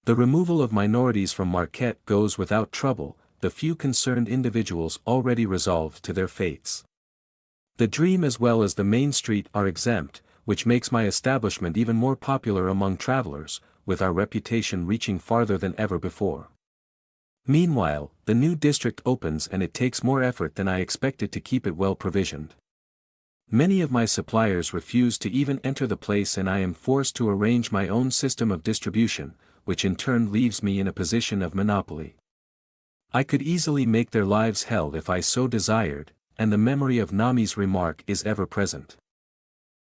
The removal of minorities from Marquette goes without trouble, the few concerned individuals already resolved to their fates. The Dream as well as the Main Street are exempt, which makes my establishment even more popular among travelers, with our reputation reaching farther than ever before. Meanwhile, the new district opens and it takes more effort than I expected to keep it well provisioned. Many of my suppliers refuse to even enter the place and I am forced to arrange my own system of distribution, which in turn leaves me in a position of monopoly. I could easily make their lives hell if I so desired, and the memory of Nami's remark is ever present.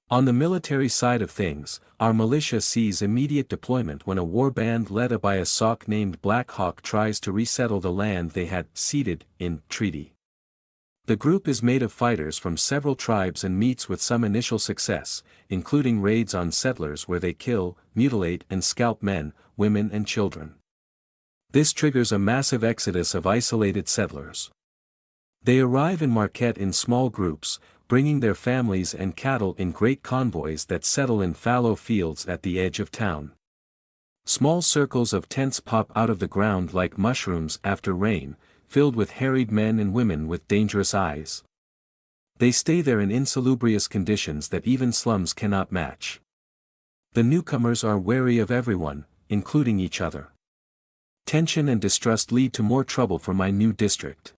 On the military side of things, our militia sees immediate deployment when a warband led by a sock named Black Hawk tries to resettle the land they had ceded in treaty. The group is made of fighters from several tribes and meets with some initial success, including raids on settlers where they kill, mutilate and scalp men, women and children. This triggers a massive exodus of isolated settlers. They arrive in Marquette in small groups, bringing their families and cattle in great convoys that settle in fallow fields at the edge of town. Small circles of tents pop out of the ground like mushrooms after rain, filled with harried men and women with dangerous eyes. They stay there in insalubrious conditions that even slums cannot match. The newcomers are wary of everyone, including each other. Tension and distrust lead to more trouble for my new district.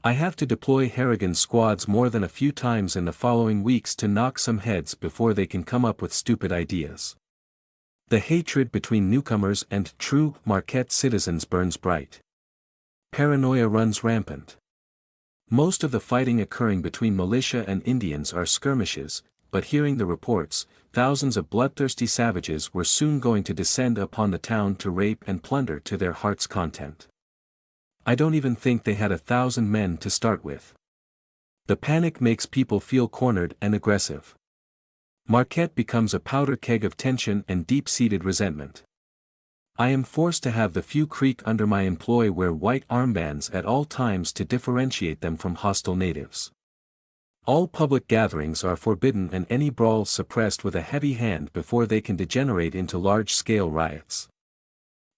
I have to deploy Harrigan squads more than a few times in the following weeks to knock some heads before they can come up with stupid ideas. The hatred between newcomers and true Marquette citizens burns bright. Paranoia runs rampant. Most of the fighting occurring between militia and Indians are skirmishes, but hearing the reports, thousands of bloodthirsty savages were soon going to descend upon the town to rape and plunder to their heart's content. I don't even think they had 1,000 men to start with. The panic makes people feel cornered and aggressive. Marquette becomes a powder keg of tension and deep-seated resentment. I am forced to have the few Creek under my employ wear white armbands at all times to differentiate them from hostile natives. All public gatherings are forbidden and any brawls suppressed with a heavy hand before they can degenerate into large-scale riots.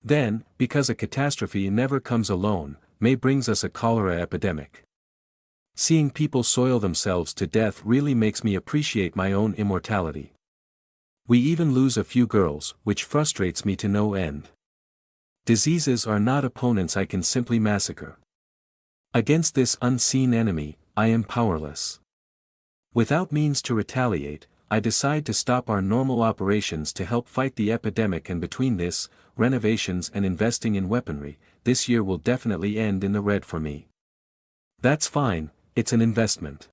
Then, because a catastrophe never comes alone, May brings us a cholera epidemic. Seeing people soil themselves to death really makes me appreciate my own immortality. We even lose a few girls, which frustrates me to no end. Diseases are not opponents I can simply massacre. Against this unseen enemy, I am powerless. Without means to retaliate, I decide to stop our normal operations to help fight the epidemic, and between this, renovations and investing in weaponry, this year will definitely end in the red for me. That's fine, it's an investment.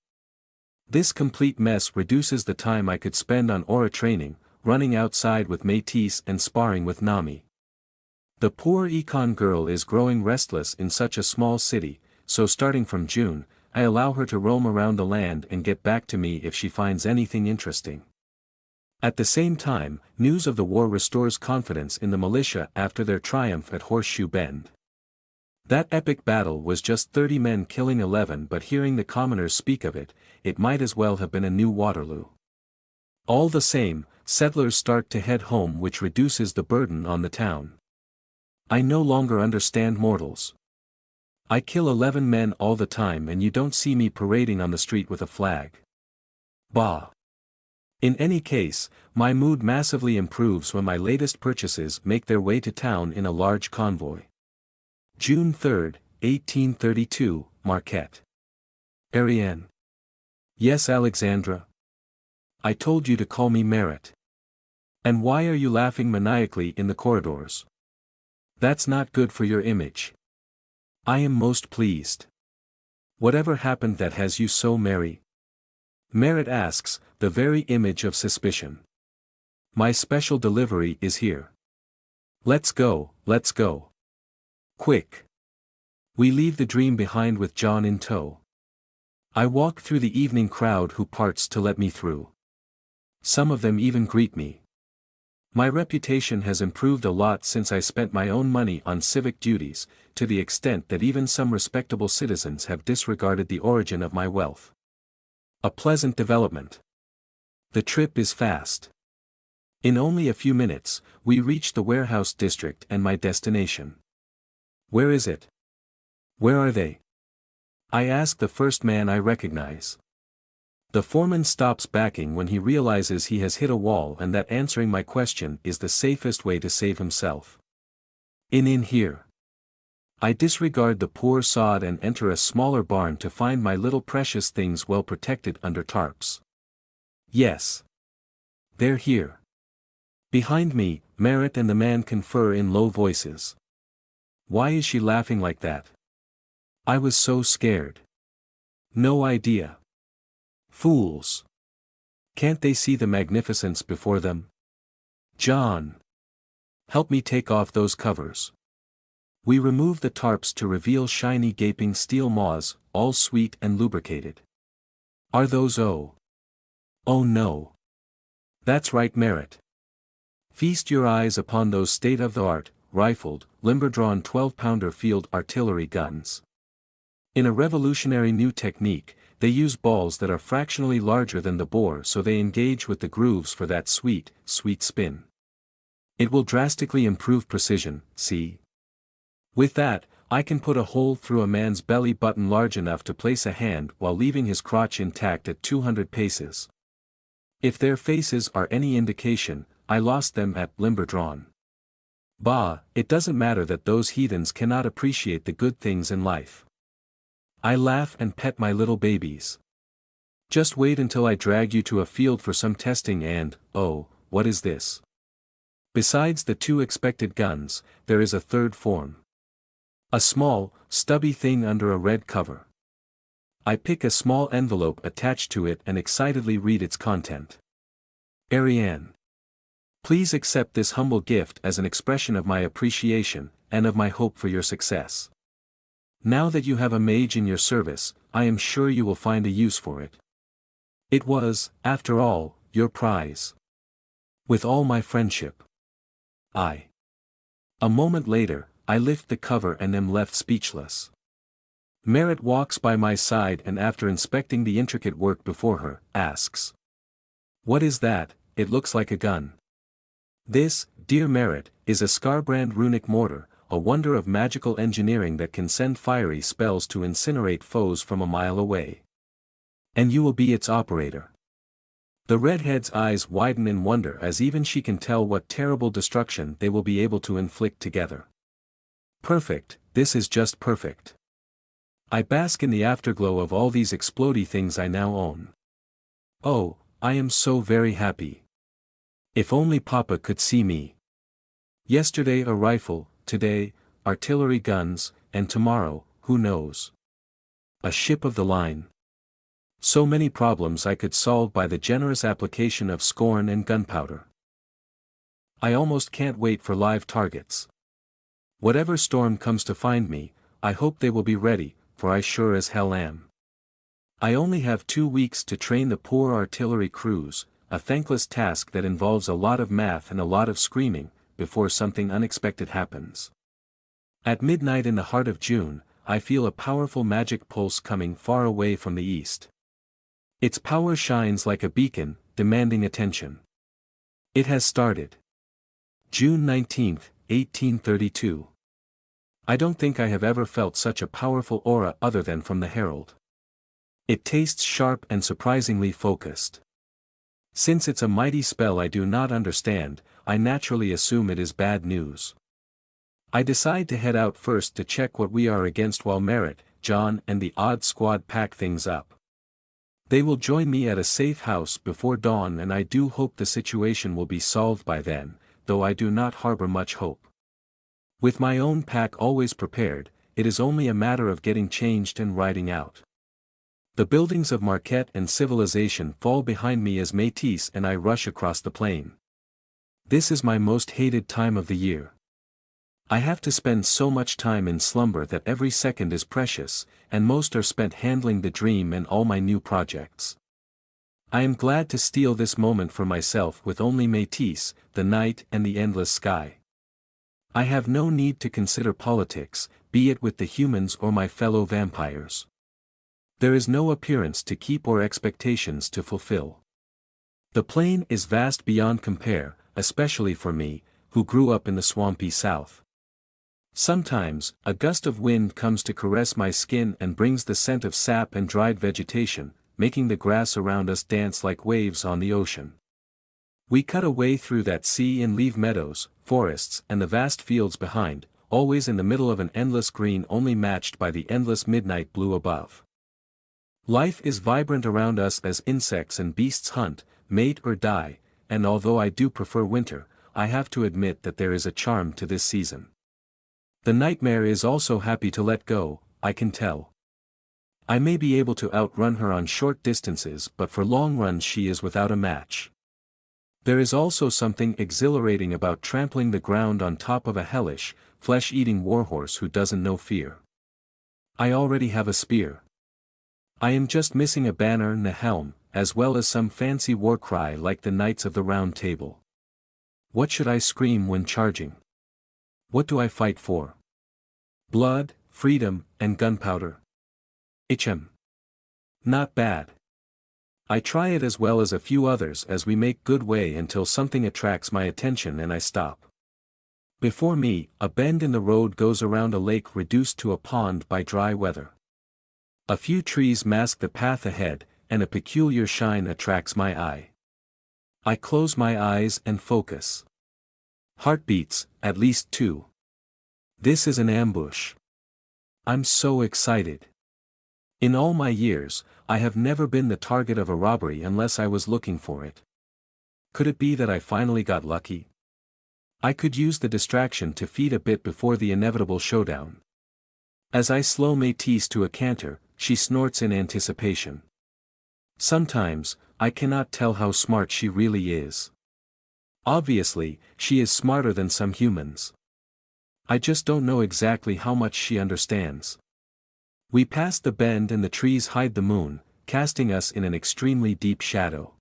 This complete mess reduces the time I could spend on aura training, running outside with Métis and sparring with Nami. The poor econ girl is growing restless in such a small city, so starting from June, I allow her to roam around the land and get back to me if she finds anything interesting. At the same time, news of the war restores confidence in the militia after their triumph at Horseshoe Bend. That epic battle was just 30 men killing 11, but hearing the commoners speak of it, it might as well have been a new Waterloo. All the same, settlers start to head home, which reduces the burden on the town. I no longer understand mortals. I kill 11 men all the time and you don't see me parading on the street with a flag. Bah. In any case, my mood massively improves when my latest purchases make their way to town in a large convoy. June 3, 1832, Marquette. Ariane. Yes, Alexandra. I told you to call me Merritt. And why are you laughing maniacally in the corridors? That's not good for your image. I am most pleased. Whatever happened that has you so merry? Merritt asks, the very image of suspicion. My special delivery is here. Let's go, let's go. Quick. We leave the Dream behind with John in tow. I walk through the evening crowd who parts to let me through. Some of them even greet me. My reputation has improved a lot since I spent my own money on civic duties, to the extent that even some respectable citizens have disregarded the origin of my wealth. A pleasant development. The trip is fast. In only a few minutes, we reached the warehouse district and my destination. Where is it? Where are they? I ask the first man I recognize. The foreman stops backing when he realizes he has hit a wall and that answering my question is the safest way to save himself. In here. I disregard the poor sod and enter a smaller barn to find my little precious things well protected under tarps. Yes. They're here. Behind me, Merritt and the man confer in low voices. Why is she laughing like that? I was so scared. No idea. Fools. Can't they see the magnificence before them? John. Help me take off those covers. We remove the tarps to reveal shiny gaping steel maws, all sweet and lubricated. Are those Oh no. That's right, Merritt. Feast your eyes upon those state-of-the-art, rifled, limber-drawn 12-pounder field artillery guns. In a revolutionary new technique, they use balls that are fractionally larger than the bore so they engage with the grooves for that sweet, sweet spin. It will drastically improve precision, see? With that, I can put a hole through a man's belly button large enough to place a hand while leaving his crotch intact at 200 paces. If their faces are any indication, I lost them at limber drawn. Bah, it doesn't matter that those heathens cannot appreciate the good things in life. I laugh and pet my little babies. Just wait until I drag you to a field for some testing and, oh, what is this? Besides the two expected guns, there is a third form. A small, stubby thing under a red cover. I pick a small envelope attached to it and excitedly read its content. Ariane. Please accept this humble gift as an expression of my appreciation, and of my hope for your success. Now that you have a mage in your service, I am sure you will find a use for it. It was, after all, your prize. With all my friendship. A moment later, I lift the cover and am left speechless. Merritt walks by my side and after inspecting the intricate work before her, asks. What is that? It looks like a gun. This, dear Merritt, is a Scarbrand runic mortar, a wonder of magical engineering that can send fiery spells to incinerate foes from a mile away. And you will be its operator. The redhead's eyes widen in wonder as even she can tell what terrible destruction they will be able to inflict together. Perfect, this is just perfect. I bask in the afterglow of all these explodey things I now own. Oh, I am so very happy. If only Papa could see me. Yesterday a rifle, today, artillery guns, and tomorrow, who knows? A ship of the line. So many problems I could solve by the generous application of scorn and gunpowder. I almost can't wait for live targets. Whatever storm comes to find me, I hope they will be ready, for I sure as hell am. I only have 2 weeks to train the poor artillery crews, a thankless task that involves a lot of math and a lot of screaming, before something unexpected happens. At midnight in the heart of June, I feel a powerful magic pulse coming far away from the east. Its power shines like a beacon, demanding attention. It has started. June 19, 1832. I don't think I have ever felt such a powerful aura other than from the Herald. It tastes sharp and surprisingly focused. Since it's a mighty spell I do not understand, I naturally assume it is bad news. I decide to head out first to check what we are against while Merritt, John and the odd squad pack things up. They will join me at a safe house before dawn and I do hope the situation will be solved by then, though I do not harbor much hope. With my own pack always prepared, it is only a matter of getting changed and riding out. The buildings of Marquette and civilization fall behind me as Métis and I rush across the plain. This is my most hated time of the year. I have to spend so much time in slumber that every second is precious, and most are spent handling the dream and all my new projects. I am glad to steal this moment for myself with only Métis, the night and the endless sky. I have no need to consider politics, be it with the humans or my fellow vampires. There is no appearance to keep or expectations to fulfill. The plain is vast beyond compare, especially for me, who grew up in the swampy south. Sometimes, a gust of wind comes to caress my skin and brings the scent of sap and dried vegetation, making the grass around us dance like waves on the ocean. We cut a way through that sea and leave meadows, forests, and the vast fields behind, always in the middle of an endless green only matched by the endless midnight blue above. Life is vibrant around us as insects and beasts hunt, mate or die, and although I do prefer winter, I have to admit that there is a charm to this season. The nightmare is also happy to let go, I can tell. I may be able to outrun her on short distances, but for long runs she is without a match. There is also something exhilarating about trampling the ground on top of a hellish, flesh-eating warhorse who doesn't know fear. I already have a spear. I am just missing a banner and a helm, as well as some fancy war cry like the Knights of the Round Table. What should I scream when charging? What do I fight for? Blood, freedom, and gunpowder. Not bad. I try it as well as a few others as we make good way until something attracts my attention and I stop. Before me, a bend in the road goes around a lake reduced to a pond by dry weather. A few trees mask the path ahead, and a peculiar shine attracts my eye. I close my eyes and focus. Heartbeats, at least 2. This is an ambush. I'm so excited. In all my years, I have never been the target of a robbery unless I was looking for it. Could it be that I finally got lucky? I could use the distraction to feed a bit before the inevitable showdown. As I slow Métis to a canter, she snorts in anticipation. Sometimes, I cannot tell how smart she really is. Obviously, she is smarter than some humans. I just don't know exactly how much she understands. We pass the bend and the trees hide the moon, casting us in an extremely deep shadow.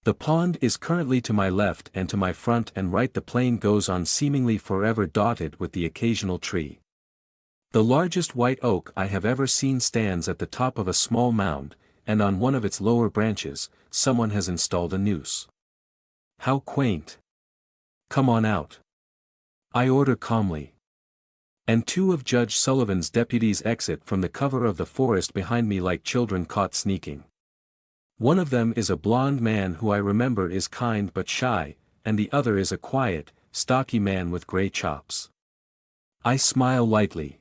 The pond is currently to my left and to my front and right the plain goes on seemingly forever dotted with the occasional tree. The largest white oak I have ever seen stands at the top of a small mound, and on one of its lower branches, someone has installed a noose. How quaint. Come on out. I order calmly. And 2 of Judge Sullivan's deputies exit from the cover of the forest behind me like children caught sneaking. One of them is a blond man who I remember is kind but shy, and the other is a quiet, stocky man with gray chops. I smile lightly.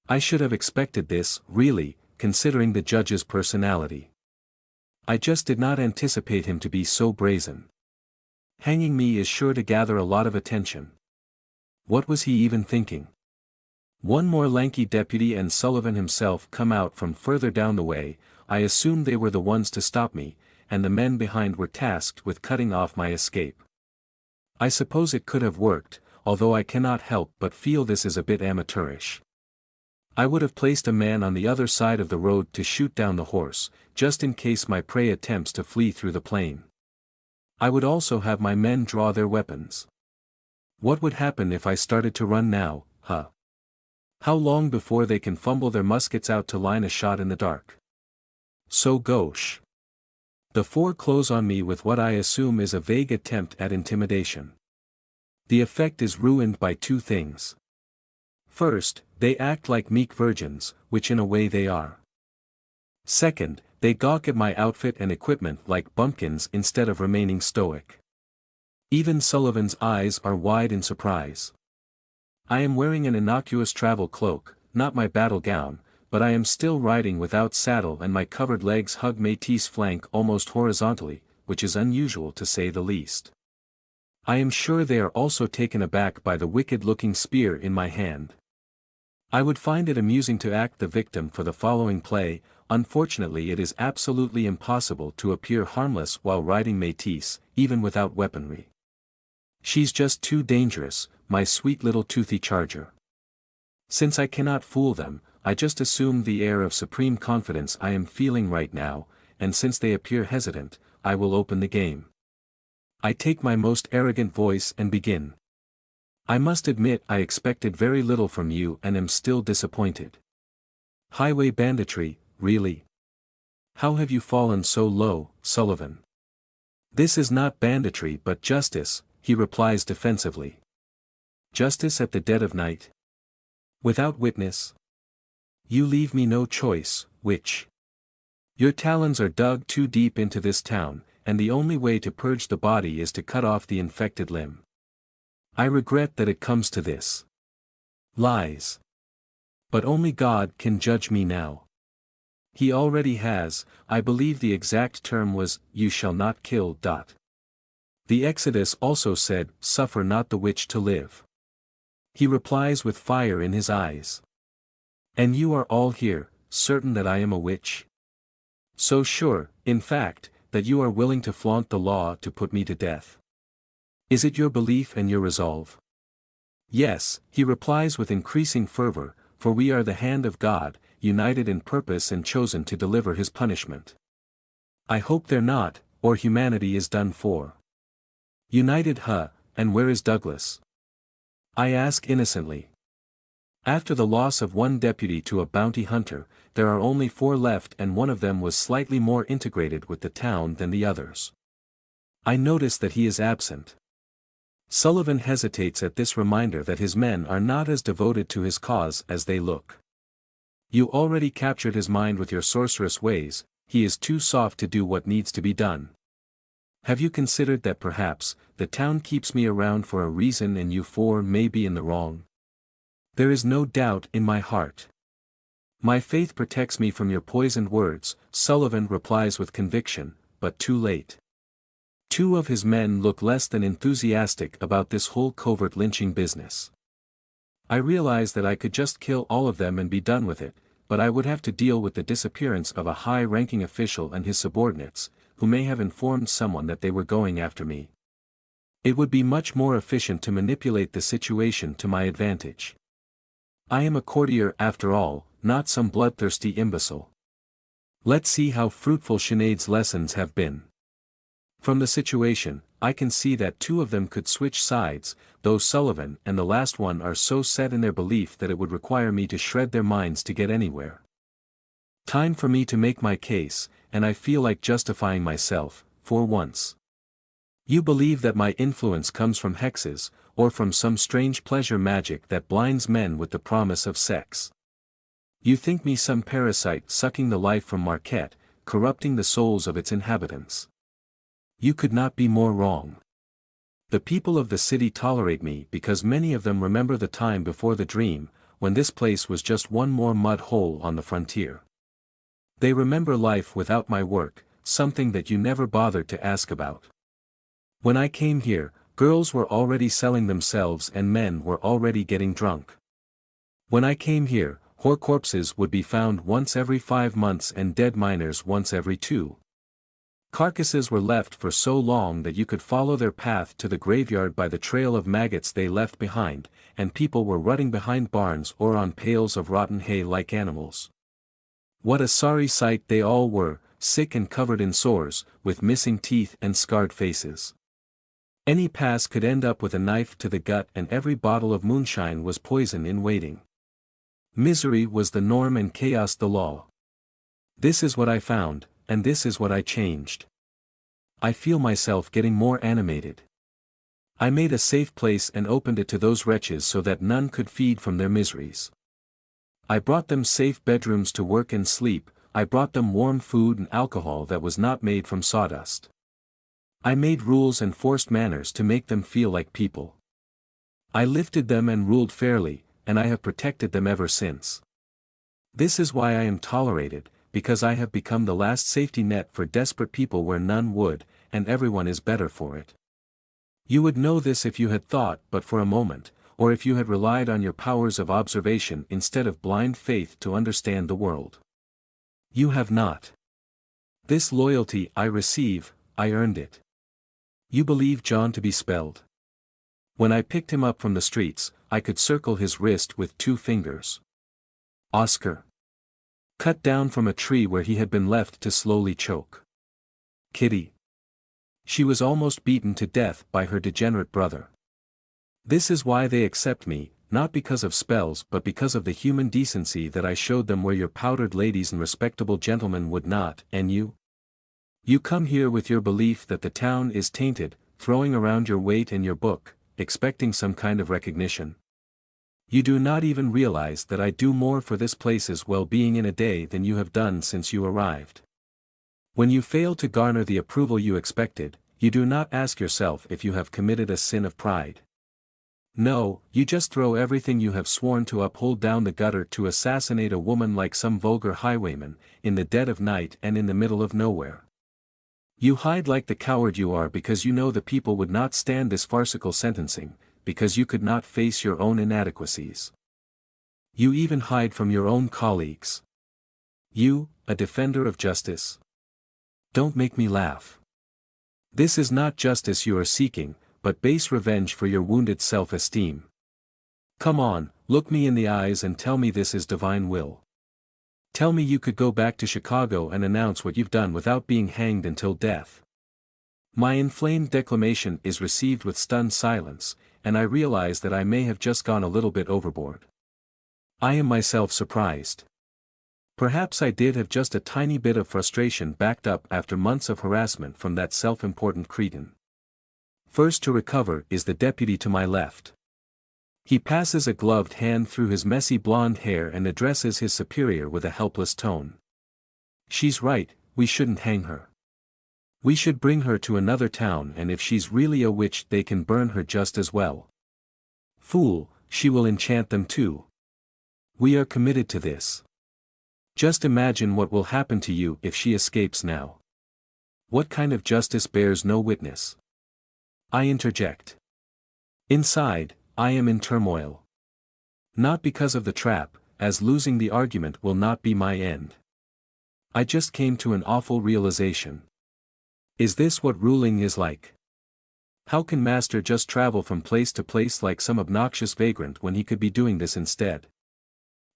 I should have expected this, really, considering the judge's personality. I just did not anticipate him to be so brazen. Hanging me is sure to gather a lot of attention. What was he even thinking? One more lanky deputy and Sullivan himself come out from further down the way. I assumed they were the ones to stop me, and the men behind were tasked with cutting off my escape. I suppose it could have worked, although I cannot help but feel this is a bit amateurish. I would have placed a man on the other side of the road to shoot down the horse, just in case my prey attempts to flee through the plain. I would also have my men draw their weapons. What would happen if I started to run now, huh? How long before they can fumble their muskets out to line a shot in the dark? So gauche. The 4 close on me with what I assume is a vague attempt at intimidation. The effect is ruined by 2 things. First, they act like meek virgins, which in a way they are. Second, they gawk at my outfit and equipment like bumpkins instead of remaining stoic. Even Sullivan's eyes are wide in surprise. I am wearing an innocuous travel cloak, not my battle gown, but I am still riding without saddle and my covered legs hug Métis' flank almost horizontally, which is unusual to say the least. I am sure they are also taken aback by the wicked-looking spear in my hand. I would find it amusing to act the victim for the following play. Unfortunately it is absolutely impossible to appear harmless while riding Métis, even without weaponry. She's just too dangerous, my sweet little toothy charger. Since I cannot fool them, I just assume the air of supreme confidence I am feeling right now, and since they appear hesitant, I will open the game. I take my most arrogant voice and begin. I must admit I expected very little from you and am still disappointed. Highway banditry, really? How have you fallen so low, Sullivan? This is not banditry but justice, he replies defensively. Justice at the dead of night? Without witness? You leave me no choice, witch. Your talons are dug too deep into this town, and the only way to purge the body is to cut off the infected limb. I regret that it comes to this. Lies. But only God can judge me now. He already has, I believe the exact term was, you shall not kill. The Exodus also said, suffer not the witch to live. He replies with fire in his eyes. And you are all here, certain that I am a witch? So sure, in fact, that you are willing to flaunt the law to put me to death. Is it your belief and your resolve? Yes, he replies with increasing fervor, for we are the hand of God, united in purpose and chosen to deliver his punishment. I hope they're not, or humanity is done for. United, and where is Douglas? I ask innocently. After the loss of one deputy to a bounty hunter, there are only 4 left and one of them was slightly more integrated with the town than the others. I notice that he is absent. Sullivan hesitates at this reminder that his men are not as devoted to his cause as they look. You already captured his mind with your sorceress ways, he is too soft to do what needs to be done. Have you considered that perhaps, the town keeps me around for a reason and you 4 may be in the wrong? There is no doubt in my heart. My faith protects me from your poisoned words, Sullivan replies with conviction, but too late. 2 of his men look less than enthusiastic about this whole covert lynching business. I realize that I could just kill all of them and be done with it, but I would have to deal with the disappearance of a high-ranking official and his subordinates, who may have informed someone that they were going after me. It would be much more efficient to manipulate the situation to my advantage. I am a courtier after all, not some bloodthirsty imbecile. Let's see how fruitful Sinead's lessons have been. From the situation, I can see that 2 of them could switch sides, though Sullivan and the last one are so set in their belief that it would require me to shred their minds to get anywhere. Time for me to make my case, and I feel like justifying myself, for once. You believe that my influence comes from hexes, or from some strange pleasure magic that blinds men with the promise of sex. You think me some parasite sucking the life from Marquette, corrupting the souls of its inhabitants. You could not be more wrong. The people of the city tolerate me because many of them remember the time before the dream, when this place was just one more mud hole on the frontier. They remember life without my work, something that you never bothered to ask about. When I came here, girls were already selling themselves and men were already getting drunk. When I came here, whore corpses would be found once every 5 months and dead miners once every 2. Carcasses were left for so long that you could follow their path to the graveyard by the trail of maggots they left behind, and people were rutting behind barns or on pails of rotten hay like animals. What a sorry sight they all were, sick and covered in sores, with missing teeth and scarred faces. Any pass could end up with a knife to the gut and every bottle of moonshine was poison in waiting. Misery was the norm and chaos the law. This is what I found, and this is what I changed. I feel myself getting more animated. I made a safe place and opened it to those wretches so that none could feed from their miseries. I brought them safe bedrooms to work and sleep, I brought them warm food and alcohol that was not made from sawdust. I made rules and forced manners to make them feel like people. I lifted them and ruled fairly, and I have protected them ever since. This is why I am tolerated, because I have become the last safety net for desperate people where none would, and everyone is better for it. You would know this if you had thought but for a moment, or if you had relied on your powers of observation instead of blind faith to understand the world. You have not. This loyalty I receive, I earned it. You believe John to be spelled. When I picked him up from the streets, I could circle his wrist with 2 fingers. Oscar. Cut down from a tree where he had been left to slowly choke. Kitty. She was almost beaten to death by her degenerate brother. This is why they accept me, not because of spells but because of the human decency that I showed them where your powdered ladies and respectable gentlemen would not, and you? You come here with your belief that the town is tainted, throwing around your weight and your book, expecting some kind of recognition. You do not even realize that I do more for this place's well-being in a day than you have done since you arrived. When you fail to garner the approval you expected, you do not ask yourself if you have committed a sin of pride. No, you just throw everything you have sworn to uphold down the gutter to assassinate a woman like some vulgar highwayman, in the dead of night and in the middle of nowhere. You hide like the coward you are because you know the people would not stand this farcical sentencing, because you could not face your own inadequacies. You even hide from your own colleagues. You, a defender of justice. Don't make me laugh. This is not justice you are seeking, but base revenge for your wounded self-esteem. Come on, look me in the eyes and tell me this is divine will. Tell me you could go back to Chicago and announce what you've done without being hanged until death. My inflamed declamation is received with stunned silence, and I realize that I may have just gone a little bit overboard. I am myself surprised. Perhaps I did have just a tiny bit of frustration backed up after months of harassment from that self-important cretin. First to recover is the deputy to my left. He passes a gloved hand through his messy blonde hair and addresses his superior with a helpless tone. She's right, we shouldn't hang her. We should bring her to another town, and if she's really a witch they can burn her just as well. Fool, she will enchant them too. We are committed to this. Just imagine what will happen to you if she escapes now. What kind of justice bears no witness? I interject. Inside, I am in turmoil. Not because of the trap, as losing the argument will not be my end. I just came to an awful realization. Is this what ruling is like? How can Master just travel from place to place like some obnoxious vagrant when he could be doing this instead?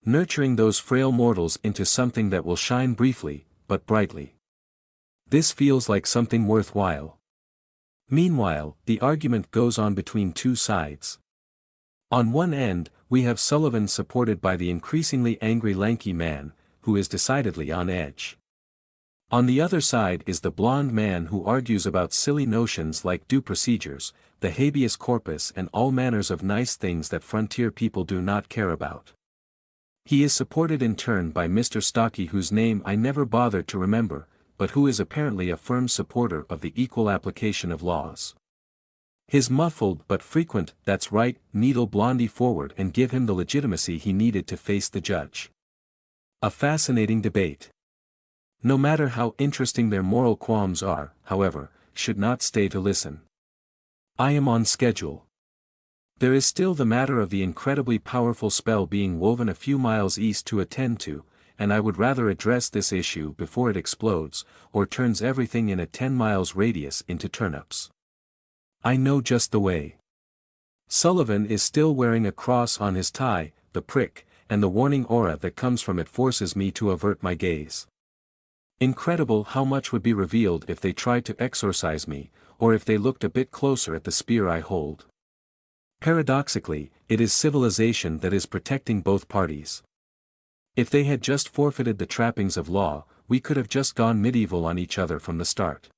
Nurturing those frail mortals into something that will shine briefly, but brightly. This feels like something worthwhile. Meanwhile, the argument goes on between two sides. On one end, we have Sullivan supported by the increasingly angry lanky man, who is decidedly on edge. On the other side is the blonde man who argues about silly notions like due procedures, the habeas corpus and all manners of nice things that frontier people do not care about. He is supported in turn by Mr. Stocky, whose name I never bothered to remember, but who is apparently a firm supporter of the equal application of laws. His muffled but frequent "that's right" needle Blondie forward and give him the legitimacy he needed to face the judge. A fascinating debate. No matter how interesting their moral qualms are, however, should not stay to listen. I am on schedule. There is still the matter of the incredibly powerful spell being woven a few miles east to attend to, and I would rather address this issue before it explodes, or turns everything in a 10 miles radius into turnips. I know just the way. Sullivan is still wearing a cross on his tie, the prick, and the warning aura that comes from it forces me to avert my gaze. Incredible how much would be revealed if they tried to exorcise me, or if they looked a bit closer at the spear I hold. Paradoxically, it is civilization that is protecting both parties. If they had just forfeited the trappings of law, we could have just gone medieval on each other from the start.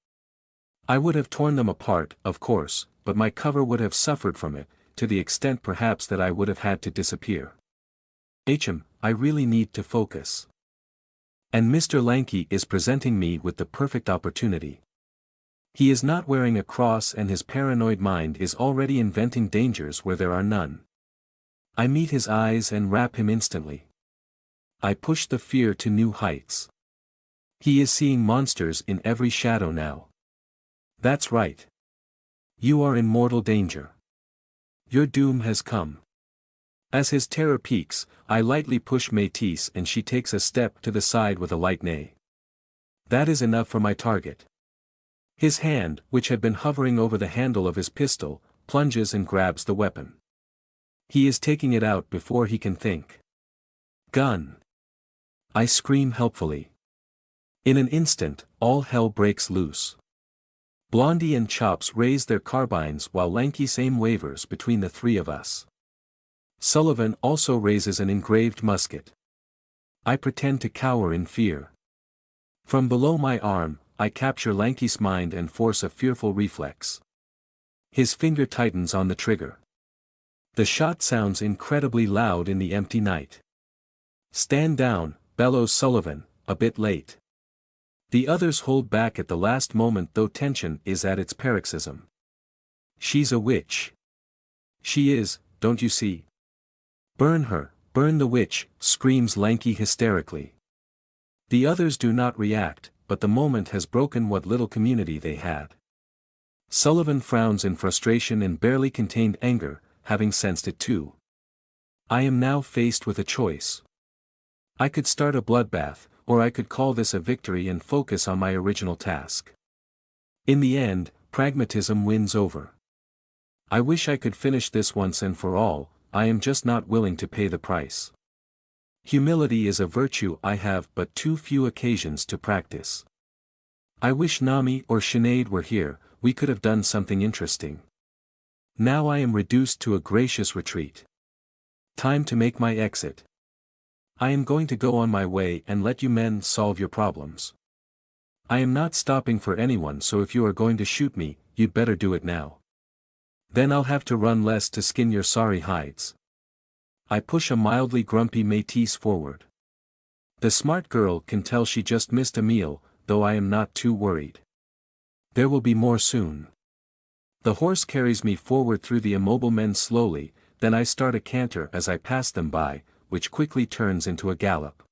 I would have torn them apart, of course, but my cover would have suffered from it, to the extent perhaps that I would have had to disappear. I really need to focus. And Mr. Lanky is presenting me with the perfect opportunity. He is not wearing a cross and his paranoid mind is already inventing dangers where there are none. I meet his eyes and wrap him instantly. I push the fear to new heights. He is seeing monsters in every shadow now. That's right. You are in mortal danger. Your doom has come. As his terror peaks, I lightly push Métis and she takes a step to the side with a light neigh. That is enough for my target. His hand, which had been hovering over the handle of his pistol, plunges and grabs the weapon. He is taking it out before he can think. Gun! I scream helpfully. In an instant, all hell breaks loose. Blondie and Chops raise their carbines while Lanky's aim wavers between the three of us. Sullivan also raises an engraved musket. I pretend to cower in fear. From below my arm, I capture Lanky's mind and force a fearful reflex. His finger tightens on the trigger. The shot sounds incredibly loud in the empty night. "Stand down," bellows Sullivan, a bit late. The others hold back at the last moment, though tension is at its paroxysm. "She's a witch. She is, don't you see? Burn her, burn the witch," screams Lanky hysterically. The others do not react, but the moment has broken what little community they had. Sullivan frowns in frustration and barely contained anger, having sensed it too. I am now faced with a choice. I could start a bloodbath, or I could call this a victory and focus on my original task. In the end, pragmatism wins over. I wish I could finish this once and for all, I am just not willing to pay the price. Humility is a virtue I have but too few occasions to practice. I wish Nami or Sinead were here, we could have done something interesting. Now I am reduced to a gracious retreat. Time to make my exit. I am going to go on my way and let you men solve your problems. I am not stopping for anyone, so if you are going to shoot me, you'd better do it now. Then I'll have to run less to skin your sorry hides. I push a mildly grumpy Métis forward. The smart girl can tell she just missed a meal, though I am not too worried. There will be more soon. The horse carries me forward through the immobile men slowly, then I start a canter as I pass them by, which quickly turns into a gallop.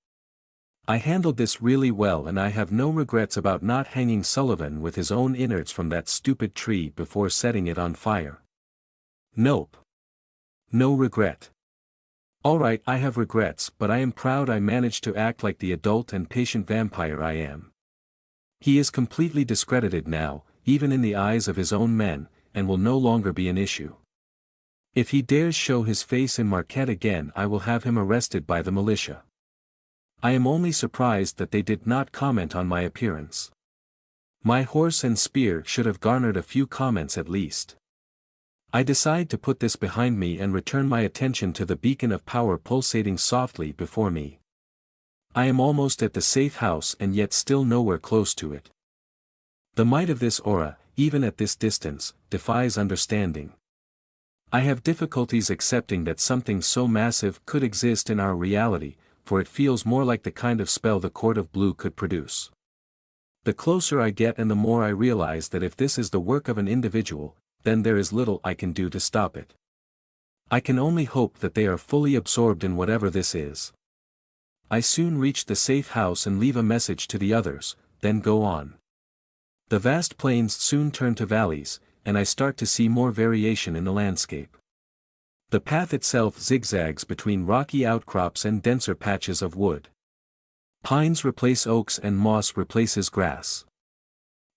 I handled this really well and I have no regrets about not hanging Sullivan with his own innards from that stupid tree before setting it on fire. Nope. No regret. Alright, I have regrets, but I am proud I managed to act like the adult and patient vampire I am. He is completely discredited now, even in the eyes of his own men, and will no longer be an issue. If he dares show his face in Marquette again, I will have him arrested by the militia. I am only surprised that they did not comment on my appearance. My horse and spear should have garnered a few comments at least. I decide to put this behind me and return my attention to the beacon of power pulsating softly before me. I am almost at the safe house and yet still nowhere close to it. The might of this aura, even at this distance, defies understanding. I have difficulties accepting that something so massive could exist in our reality, for it feels more like the kind of spell the Court of Blue could produce. The closer I get and the more I realize that if this is the work of an individual, then there is little I can do to stop it. I can only hope that they are fully absorbed in whatever this is. I soon reach the safe house and leave a message to the others, then go on. The vast plains soon turn to valleys, and I start to see more variation in the landscape. The path itself zigzags between rocky outcrops and denser patches of wood. Pines replace oaks and moss replaces grass.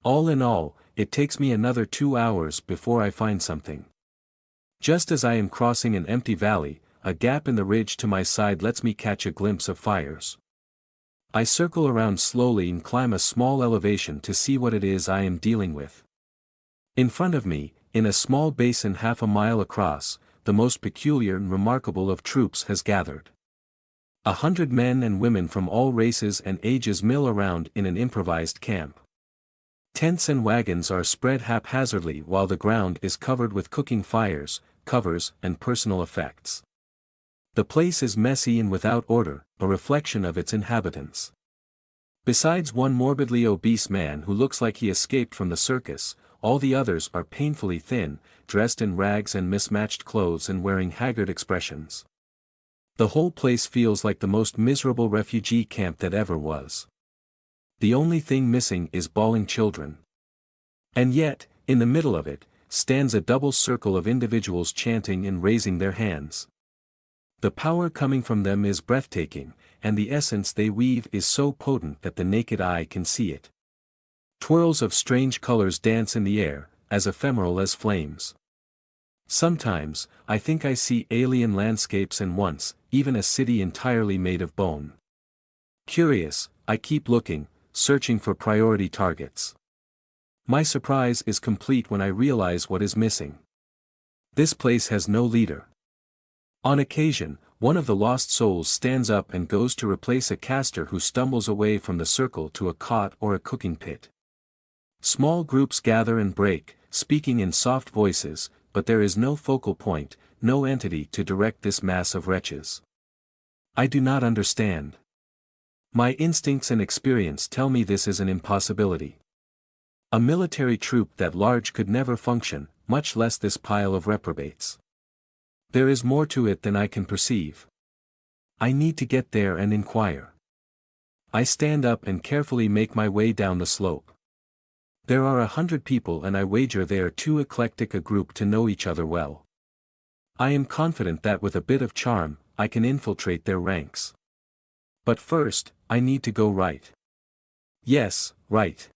All in all, it takes me another 2 hours before I find something. Just as I am crossing an empty valley, a gap in the ridge to my side lets me catch a glimpse of fires. I circle around slowly and climb a small elevation to see what it is I am dealing with. In front of me, in a small basin half a mile across, the most peculiar and remarkable of troops has gathered. 100 men and women from all races and ages mill around in an improvised camp. Tents and wagons are spread haphazardly while the ground is covered with cooking fires, covers, and personal effects. The place is messy and without order, a reflection of its inhabitants. Besides one morbidly obese man who looks like he escaped from the circus, all the others are painfully thin, dressed in rags and mismatched clothes and wearing haggard expressions. The whole place feels like the most miserable refugee camp that ever was. The only thing missing is bawling children. And yet, in the middle of it, stands a double circle of individuals chanting and raising their hands. The power coming from them is breathtaking, and the essence they weave is so potent that the naked eye can see it. Twirls of strange colors dance in the air, as ephemeral as flames. Sometimes, I think I see alien landscapes and once, even a city entirely made of bone. Curious, I keep looking, searching for priority targets. My surprise is complete when I realize what is missing. This place has no leader. On occasion, one of the lost souls stands up and goes to replace a caster who stumbles away from the circle to a cot or a cooking pit. Small groups gather and break, speaking in soft voices, but there is no focal point, no entity to direct this mass of wretches. I do not understand. My instincts and experience tell me this is an impossibility. A military troop that large could never function, much less this pile of reprobates. There is more to it than I can perceive. I need to get there and inquire. I stand up and carefully make my way down the slope. There are 100 people and I wager they are too eclectic a group to know each other well. I am confident that with a bit of charm, I can infiltrate their ranks. But first, I need to go right. Yes, right.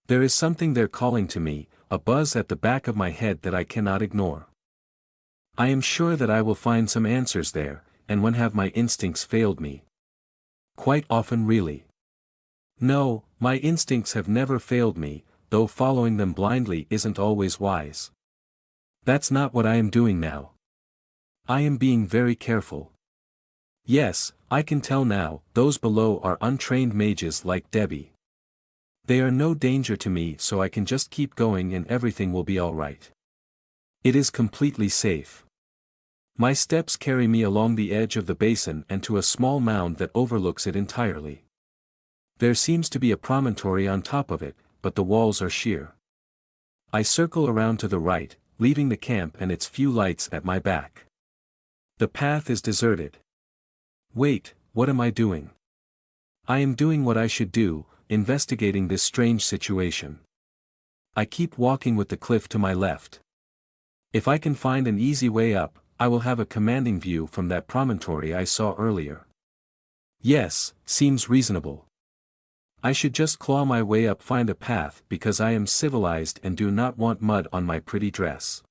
There is something there calling to me, a buzz at the back of my head that I cannot ignore. I am sure that I will find some answers there, and when have my instincts failed me? Quite often really. No, my instincts have never failed me, though following them blindly isn't always wise. That's not what I am doing now. I am being very careful. Yes, I can tell now, those below are untrained mages like Debbie. They are no danger to me, so I can just keep going and everything will be alright. It is completely safe. My steps carry me along the edge of the basin and to a small mound that overlooks it entirely. There seems to be a promontory on top of it, but the walls are sheer. I circle around to the right, leaving the camp and its few lights at my back. The path is deserted. Wait, what am I doing? I am doing what I should do, investigating this strange situation. I keep walking with the cliff to my left. If I can find an easy way up, I will have a commanding view from that promontory I saw earlier. Yes, seems reasonable. I should just claw my way up, find a path because I am civilized and do not want mud on my pretty dress.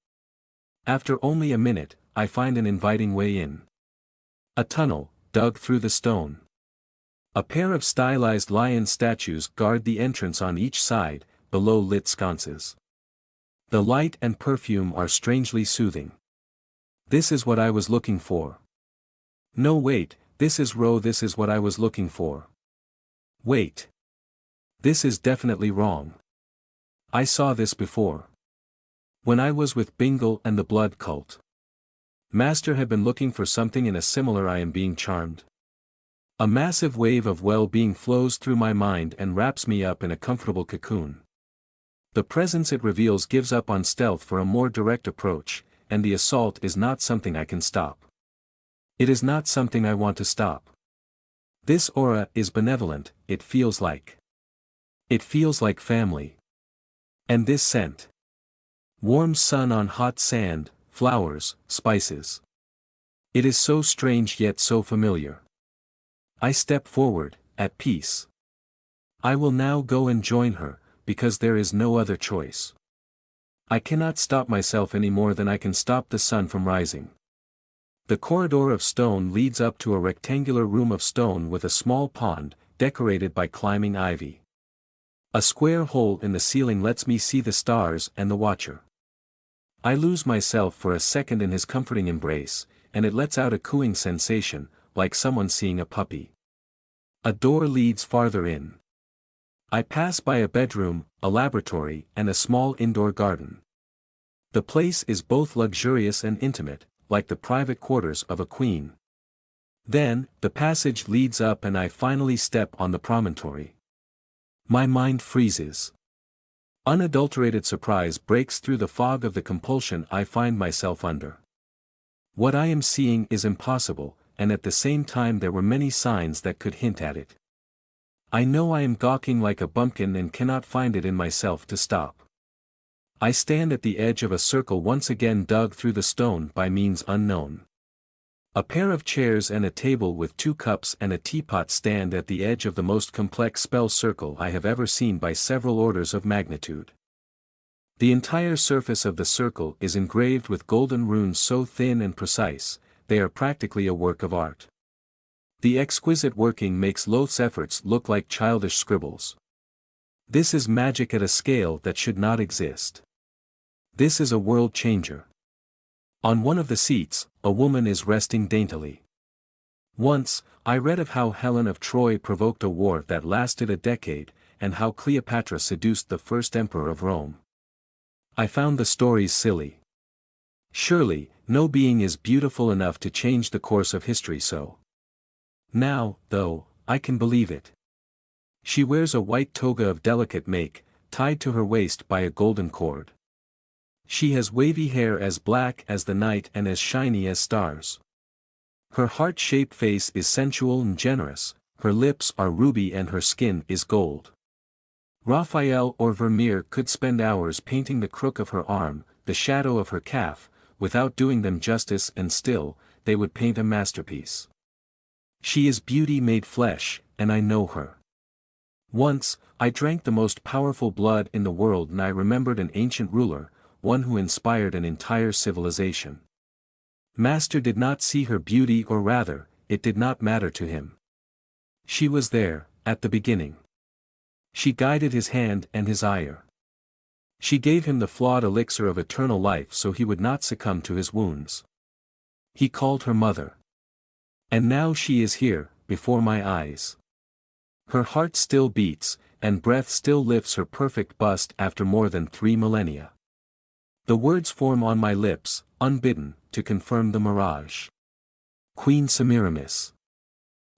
After only a minute, I find an inviting way in. A tunnel, dug through the stone. A pair of stylized lion statues guard the entrance on each side, below lit sconces. The light and perfume are strangely soothing. This is what I was looking for. No wait, this is what I was looking for. Wait. This is definitely wrong. I saw this before. When I was with Bingle and the blood cult. Master had been looking for something in a similar. I am being charmed. A massive wave of well-being flows through my mind and wraps me up in a comfortable cocoon. The presence it reveals gives up on stealth for a more direct approach, and the assault is not something I can stop. It is not something I want to stop. This aura is benevolent, it feels like. It feels like family. And this scent. Warm sun on hot sand, flowers, spices. It is so strange yet so familiar. I step forward, at peace. I will now go and join her, because there is no other choice. I cannot stop myself any more than I can stop the sun from rising. The corridor of stone leads up to a rectangular room of stone with a small pond, decorated by climbing ivy. A square hole in the ceiling lets me see the stars and the Watcher. I lose myself for a second in his comforting embrace, and it lets out a cooing sensation, like someone seeing a puppy. A door leads farther in. I pass by a bedroom, a laboratory, and a small indoor garden. The place is both luxurious and intimate, like the private quarters of a queen. Then, the passage leads up and I finally step on the promontory. My mind freezes. Unadulterated surprise breaks through the fog of the compulsion I find myself under. What I am seeing is impossible, and at the same time there were many signs that could hint at it. I know I am gawking like a bumpkin and cannot find it in myself to stop. I stand at the edge of a circle once again dug through the stone by means unknown. A pair of chairs and a table with 2 cups and a teapot stand at the edge of the most complex spell circle I have ever seen by several orders of magnitude. The entire surface of the circle is engraved with golden runes so thin and precise, they are practically a work of art. The exquisite working makes Loth's efforts look like childish scribbles. This is magic at a scale that should not exist. This is a world changer. On one of the seats, a woman is resting daintily. Once, I read of how Helen of Troy provoked a war that lasted a decade, and how Cleopatra seduced the first emperor of Rome. I found the stories silly. Surely, no being is beautiful enough to change the course of history so. Now, though, I can believe it. She wears a white toga of delicate make, tied to her waist by a golden cord. She has wavy hair as black as the night and as shiny as stars. Her heart-shaped face is sensual and generous, her lips are ruby and her skin is gold. Raphael or Vermeer could spend hours painting the crook of her arm, the shadow of her calf, without doing them justice, and still, they would paint a masterpiece. She is beauty made flesh, and I know her. Once, I drank the most powerful blood in the world and I remembered an ancient ruler, one who inspired an entire civilization. Master did not see her beauty, or rather, it did not matter to him. She was there, at the beginning. She guided his hand and his ire. She gave him the flawed elixir of eternal life so he would not succumb to his wounds. He called her mother. And now she is here, before my eyes. Her heart still beats, and breath still lifts her perfect bust after more than 3 millennia. The words form on my lips, unbidden, to confirm the mirage. Queen Semiramis.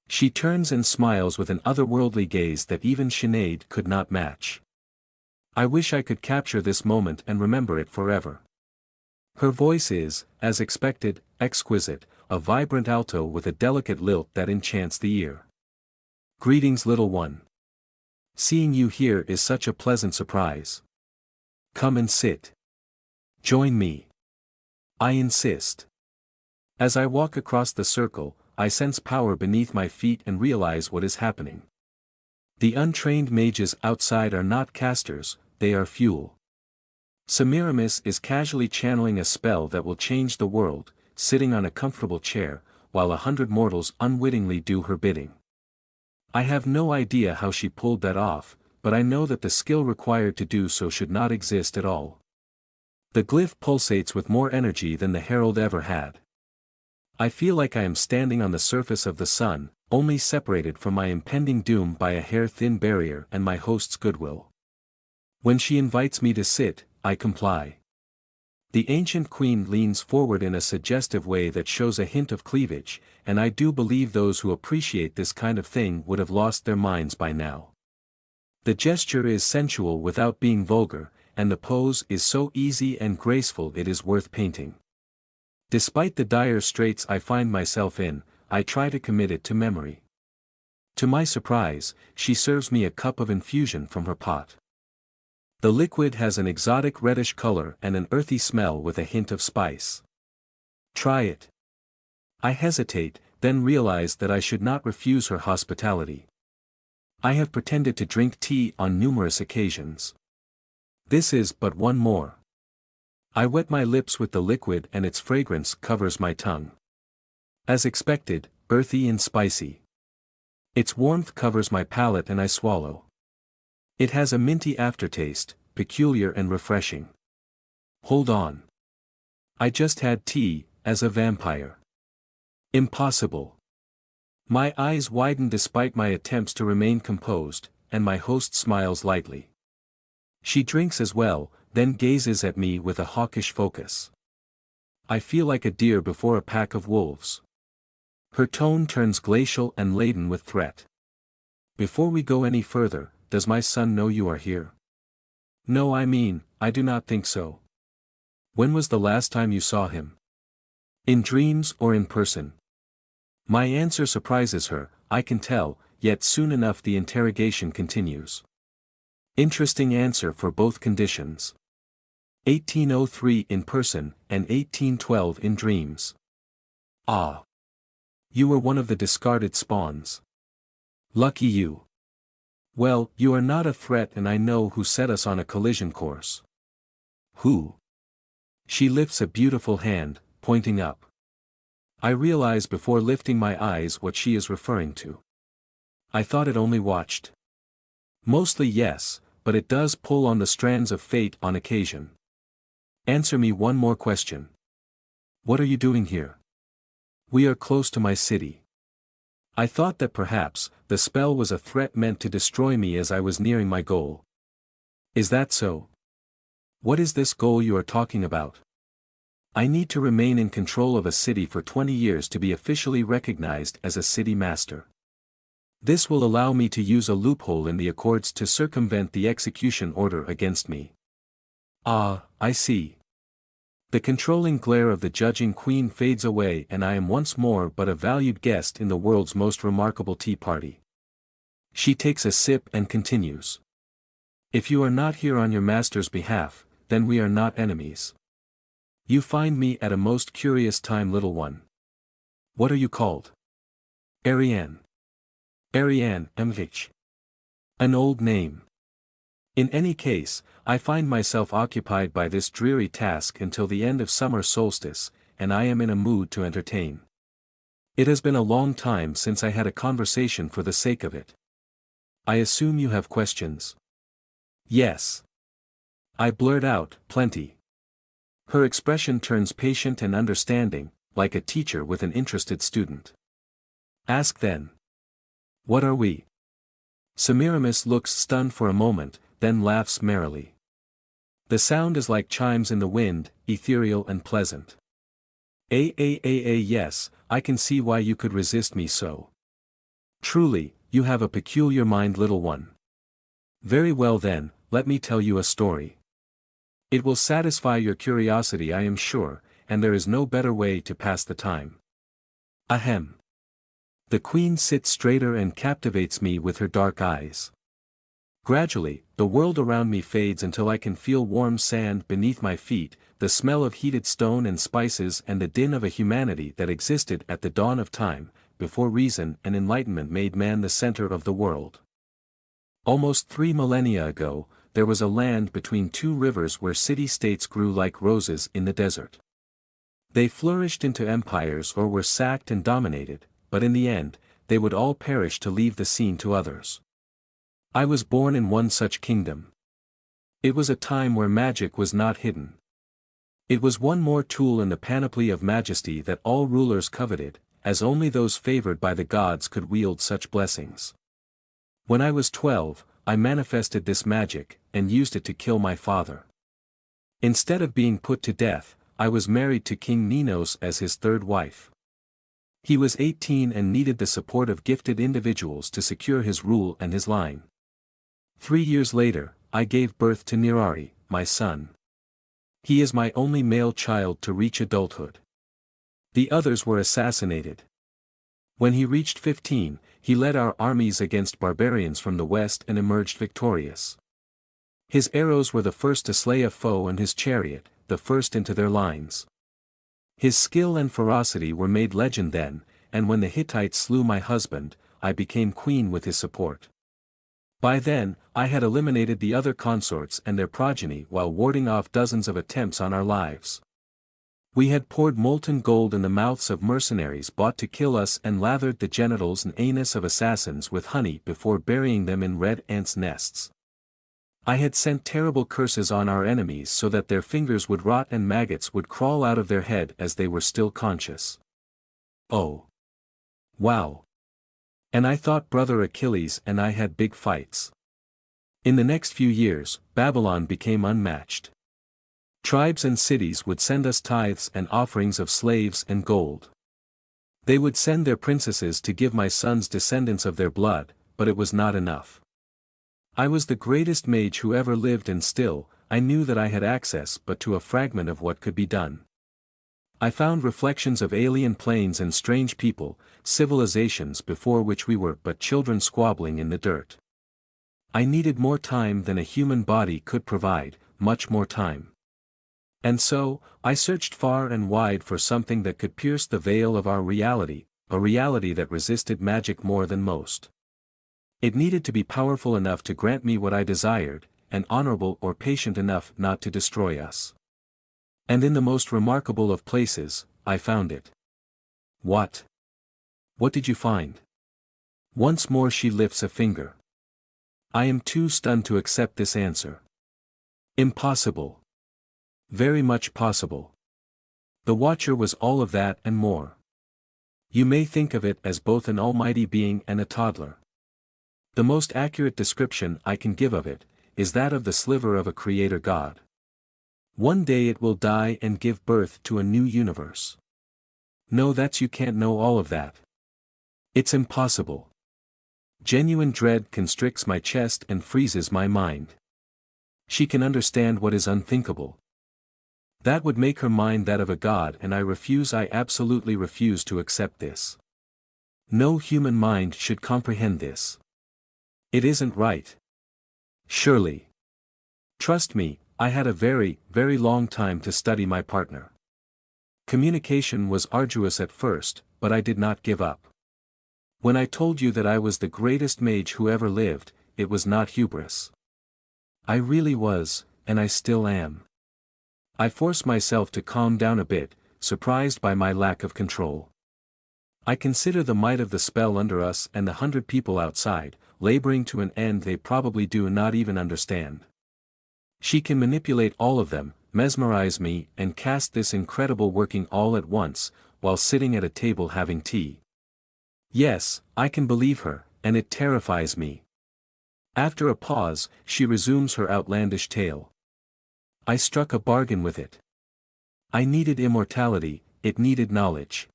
She turns and smiles with an otherworldly gaze that even Sinead could not match. I wish I could capture this moment and remember it forever. Her voice is, as expected, exquisite, a vibrant alto with a delicate lilt that enchants the ear. Greetings, little one. Seeing you here is such a pleasant surprise. Come and sit. Join me. I insist. As I walk across the circle, I sense power beneath my feet and realize what is happening. The untrained mages outside are not casters, they are fuel. Semiramis is casually channeling a spell that will change the world, sitting on a comfortable chair, while 100 mortals unwittingly do her bidding. I have no idea how she pulled that off, but I know that the skill required to do so should not exist at all. The glyph pulsates with more energy than the herald ever had. I feel like I am standing on the surface of the sun, only separated from my impending doom by a hair-thin barrier and my host's goodwill. When she invites me to sit, I comply. The ancient queen leans forward in a suggestive way that shows a hint of cleavage, and I do believe those who appreciate this kind of thing would have lost their minds by now. The gesture is sensual without being vulgar, and the pose is so easy and graceful it is worth painting. Despite the dire straits I find myself in, I try to commit it to memory. To my surprise, she serves me a cup of infusion from her pot. The liquid has an exotic reddish color and an earthy smell with a hint of spice. Try it. I hesitate, then realize that I should not refuse her hospitality. I have pretended to drink tea on numerous occasions. This is but one more. I wet my lips with the liquid and its fragrance covers my tongue. As expected, earthy and spicy. Its warmth covers my palate and I swallow. It has a minty aftertaste, peculiar and refreshing. Hold on. I just had tea, as a vampire. Impossible. My eyes widen despite my attempts to remain composed, and my host smiles lightly. She drinks as well, then gazes at me with a hawkish focus. I feel like a deer before a pack of wolves. Her tone turns glacial and laden with threat. Before we go any further, does my son know you are here? No, I do not think so. When was the last time you saw him? In dreams or in person? My answer surprises her, I can tell, yet soon enough the interrogation continues. Interesting answer for both conditions. 1803 in person, and 1812 in dreams. Ah. You were one of the discarded spawns. Lucky you. Well, you are not a threat and I know who set us on a collision course. Who? She lifts a beautiful hand, pointing up. I realize before lifting my eyes what she is referring to. I thought it only watched. Mostly yes, but it does pull on the strands of fate on occasion. Answer me one more question. What are you doing here? We are close to my city. I thought that perhaps, the spell was a threat meant to destroy me as I was nearing my goal. Is that so? What is this goal you are talking about? I need to remain in control of a city for 20 years to be officially recognized as a city master. This will allow me to use a loophole in the accords to circumvent the execution order against me. Ah, I see. The controlling glare of the judging queen fades away and I am once more but a valued guest in the world's most remarkable tea party. She takes a sip and continues. If you are not here on your master's behalf, then we are not enemies. You find me at a most curious time, little one. What are you called? Ariane. Ariane MH. An old name. In any case, I find myself occupied by this dreary task until the end of summer solstice, and I am in a mood to entertain. It has been a long time since I had a conversation for the sake of it. I assume you have questions? Yes. I blurt out, plenty. Her expression turns patient and understanding, like a teacher with an interested student. Ask then. What are we? Semiramis looks stunned for a moment, then laughs merrily. The sound is like chimes in the wind, ethereal and pleasant. Yes, I can see why you could resist me so. Truly, you have a peculiar mind, little one. Very well then, let me tell you a story. It will satisfy your curiosity, I am sure, and there is no better way to pass the time. Ahem. The queen sits straighter and captivates me with her dark eyes. Gradually, the world around me fades until I can feel warm sand beneath my feet, the smell of heated stone and spices and the din of a humanity that existed at the dawn of time, before reason and enlightenment made man the center of the world. Almost 3 millennia ago, there was a land between two rivers where city-states grew like roses in the desert. They flourished into empires or were sacked and dominated, but in the end, they would all perish to leave the scene to others. I was born in one such kingdom. It was a time where magic was not hidden. It was one more tool in the panoply of majesty that all rulers coveted, as only those favored by the gods could wield such blessings. When I was 12, I manifested this magic, and used it to kill my father. Instead of being put to death, I was married to King Ninos as his third wife. He was 18 and needed the support of gifted individuals to secure his rule and his line. 3 years later, I gave birth to Nirari, my son. He is my only male child to reach adulthood. The others were assassinated. When he reached 15, he led our armies against barbarians from the west and emerged victorious. His arrows were the first to slay a foe and his chariot, the first into their lines. His skill and ferocity were made legend then, and when the Hittites slew my husband, I became queen with his support. By then, I had eliminated the other consorts and their progeny while warding off dozens of attempts on our lives. We had poured molten gold in the mouths of mercenaries bought to kill us and lathered the genitals and anus of assassins with honey before burying them in red ants' nests. I had sent terrible curses on our enemies so that their fingers would rot and maggots would crawl out of their head as they were still conscious. Oh! Wow! And I thought brother Achilles and I had big fights. In the next few years, Babylon became unmatched. Tribes and cities would send us tithes and offerings of slaves and gold. They would send their princesses to give my sons descendants of their blood, but it was not enough. I was the greatest mage who ever lived and still, I knew that I had access but to a fragment of what could be done. I found reflections of alien planes and strange people, civilizations before which we were but children squabbling in the dirt. I needed more time than a human body could provide, much more time. And so, I searched far and wide for something that could pierce the veil of our reality, a reality that resisted magic more than most. It needed to be powerful enough to grant me what I desired, and honorable or patient enough not to destroy us. And in the most remarkable of places, I found it. What? What did you find? Once more she lifts a finger. I am too stunned to accept this answer. Impossible. Very much possible. The Watcher was all of that and more. You may think of it as both an almighty being and a toddler. The most accurate description I can give of it, is that of the sliver of a creator god. One day it will die and give birth to a new universe. No, that's you can't know all of that. It's impossible. Genuine dread constricts my chest and freezes my mind. She can understand what is unthinkable. That would make her mind that of a god, and I absolutely refuse to accept this. No human mind should comprehend this. It isn't right. Surely. Trust me, I had a very, very long time to study my partner. Communication was arduous at first, but I did not give up. When I told you that I was the greatest mage who ever lived, it was not hubris. I really was, and I still am. I force myself to calm down a bit, surprised by my lack of control. I consider the might of the spell under us and the 100 people outside, laboring to an end they probably do not even understand. She can manipulate all of them, mesmerize me, and cast this incredible working all at once, while sitting at a table having tea. Yes, I can believe her, and it terrifies me. After a pause, she resumes her outlandish tale. I struck a bargain with it. I needed immortality, it needed knowledge.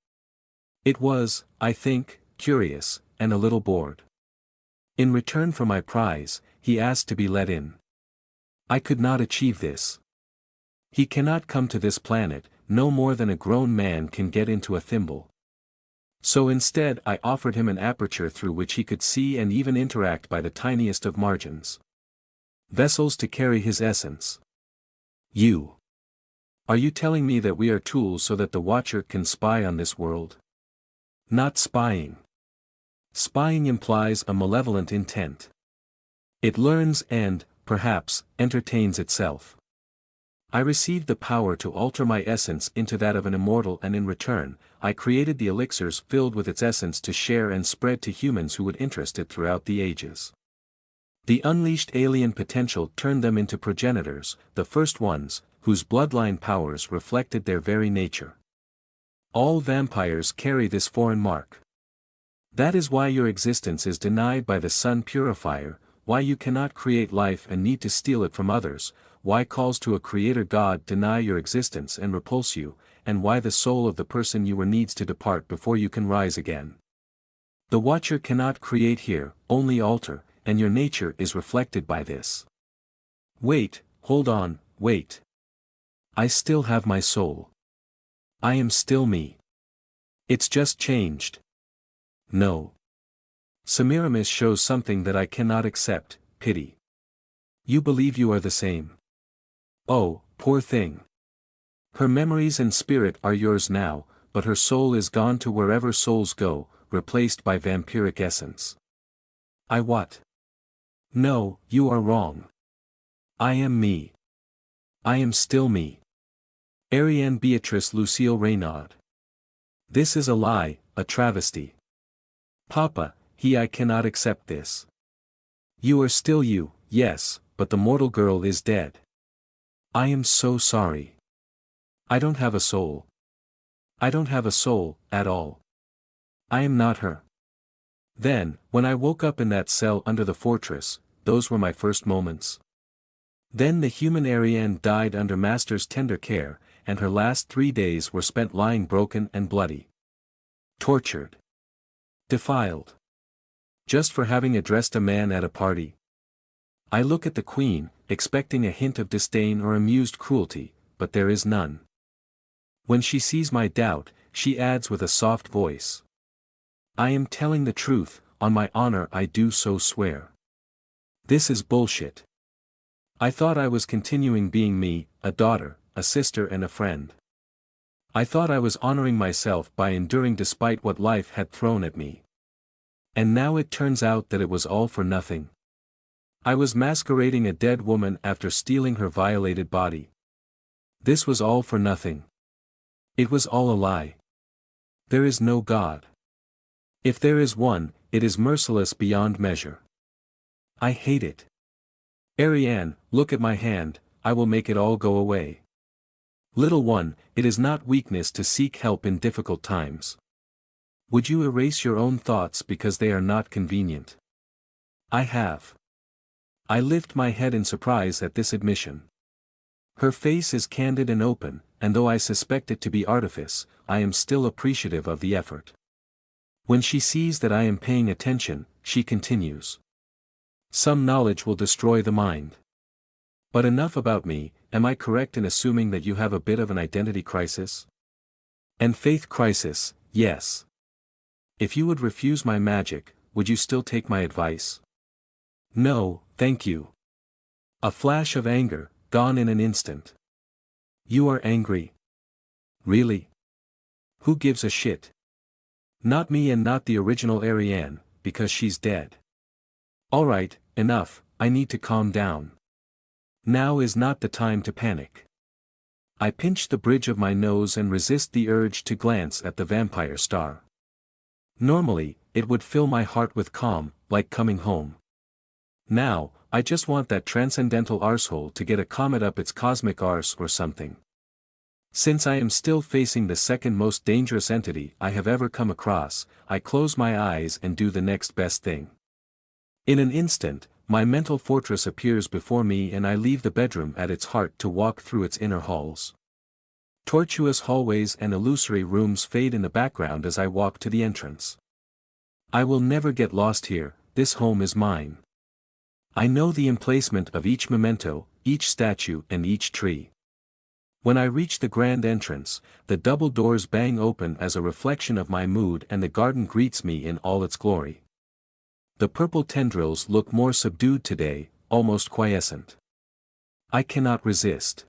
It was, I think, curious, and a little bored. In return for my prize, he asked to be let in. I could not achieve this. He cannot come to this planet, no more than a grown man can get into a thimble. So instead I offered him an aperture through which he could see and even interact by the tiniest of margins. Vessels to carry his essence. You. Are you telling me that we are tools so that the Watcher can spy on this world? Not spying. Spying implies a malevolent intent. It learns and, perhaps, entertains itself. I received the power to alter my essence into that of an immortal, and in return, I created the elixirs filled with its essence to share and spread to humans who would interest it throughout the ages. The unleashed alien potential turned them into progenitors, the first ones, whose bloodline powers reflected their very nature. All vampires carry this foreign mark. That is why your existence is denied by the Sun Purifier, why you cannot create life and need to steal it from others, why calls to a creator god deny your existence and repulse you, and why the soul of the person you were needs to depart before you can rise again. The Watcher cannot create here, only alter, and your nature is reflected by this. Wait, hold on, wait. I still have my soul. I am still me. It's just changed. No. Semiramis shows something that I cannot accept, pity. You believe you are the same. Oh, poor thing. Her memories and spirit are yours now, but her soul is gone to wherever souls go, replaced by vampiric essence. I what? No, you are wrong. I am me. I am still me. Ariane Beatrice Lucille Raynaud. This is a lie, a travesty. Papa, I cannot accept this. You are still you, yes, but the mortal girl is dead. I am so sorry. I don't have a soul. I don't have a soul, at all. I am not her. Then, when I woke up in that cell under the fortress, those were my first moments. Then the human Ariane died under Master's tender care, and her last 3 days were spent lying broken and bloody. Tortured. Defiled. Just for having addressed a man at a party. I look at the Queen, expecting a hint of disdain or amused cruelty, but there is none. When she sees my doubt, she adds with a soft voice. I am telling the truth, on my honor I do so swear. This is bullshit. I thought I was continuing being me, a daughter, a sister and a friend. I thought I was honoring myself by enduring despite what life had thrown at me. And now it turns out that it was all for nothing. I was masquerading a dead woman after stealing her violated body. This was all for nothing. It was all a lie. There is no God. If there is one, it is merciless beyond measure. I hate it. Ariane, look at my hand, I will make it all go away. Little one, it is not weakness to seek help in difficult times. Would you erase your own thoughts because they are not convenient? I have. I lift my head in surprise at this admission. Her face is candid and open, and though I suspect it to be artifice, I am still appreciative of the effort. When she sees that I am paying attention, she continues. Some knowledge will destroy the mind. But enough about me, am I correct in assuming that you have a bit of an identity crisis? And faith crisis, yes. If you would refuse my magic, would you still take my advice? No, thank you. A flash of anger, gone in an instant. You are angry. Really? Who gives a shit? Not me and not the original Ariane, because she's dead. Alright, enough, I need to calm down. Now is not the time to panic. I pinch the bridge of my nose and resist the urge to glance at the vampire star. Normally, it would fill my heart with calm, like coming home. Now, I just want that transcendental arsehole to get a comet up its cosmic arse or something. Since I am still facing the second most dangerous entity I have ever come across, I close my eyes and do the next best thing. In an instant, my mental fortress appears before me and I leave the bedroom at its heart to walk through its inner halls. Tortuous hallways and illusory rooms fade in the background as I walk to the entrance. I will never get lost here, this home is mine. I know the emplacement of each memento, each statue and each tree. When I reach the grand entrance, the double doors bang open as a reflection of my mood and the garden greets me in all its glory. The purple tendrils look more subdued today, almost quiescent. I cannot resist.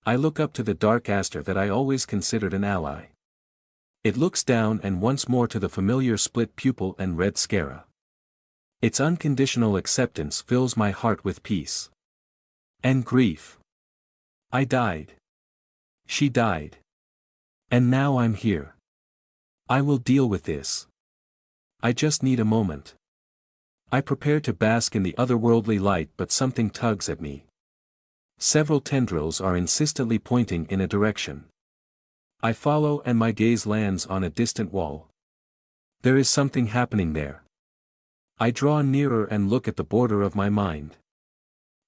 I look up to the dark aster that I always considered an ally. It looks down and once more to the familiar split pupil and red sclera. Its unconditional acceptance fills my heart with peace. And grief. I died. She died. And now I'm here. I will deal with this. I just need a moment. I prepare to bask in the otherworldly light but something tugs at me. Several tendrils are insistently pointing in a direction. I follow and my gaze lands on a distant wall. There is something happening there. I draw nearer and look at the border of my mind.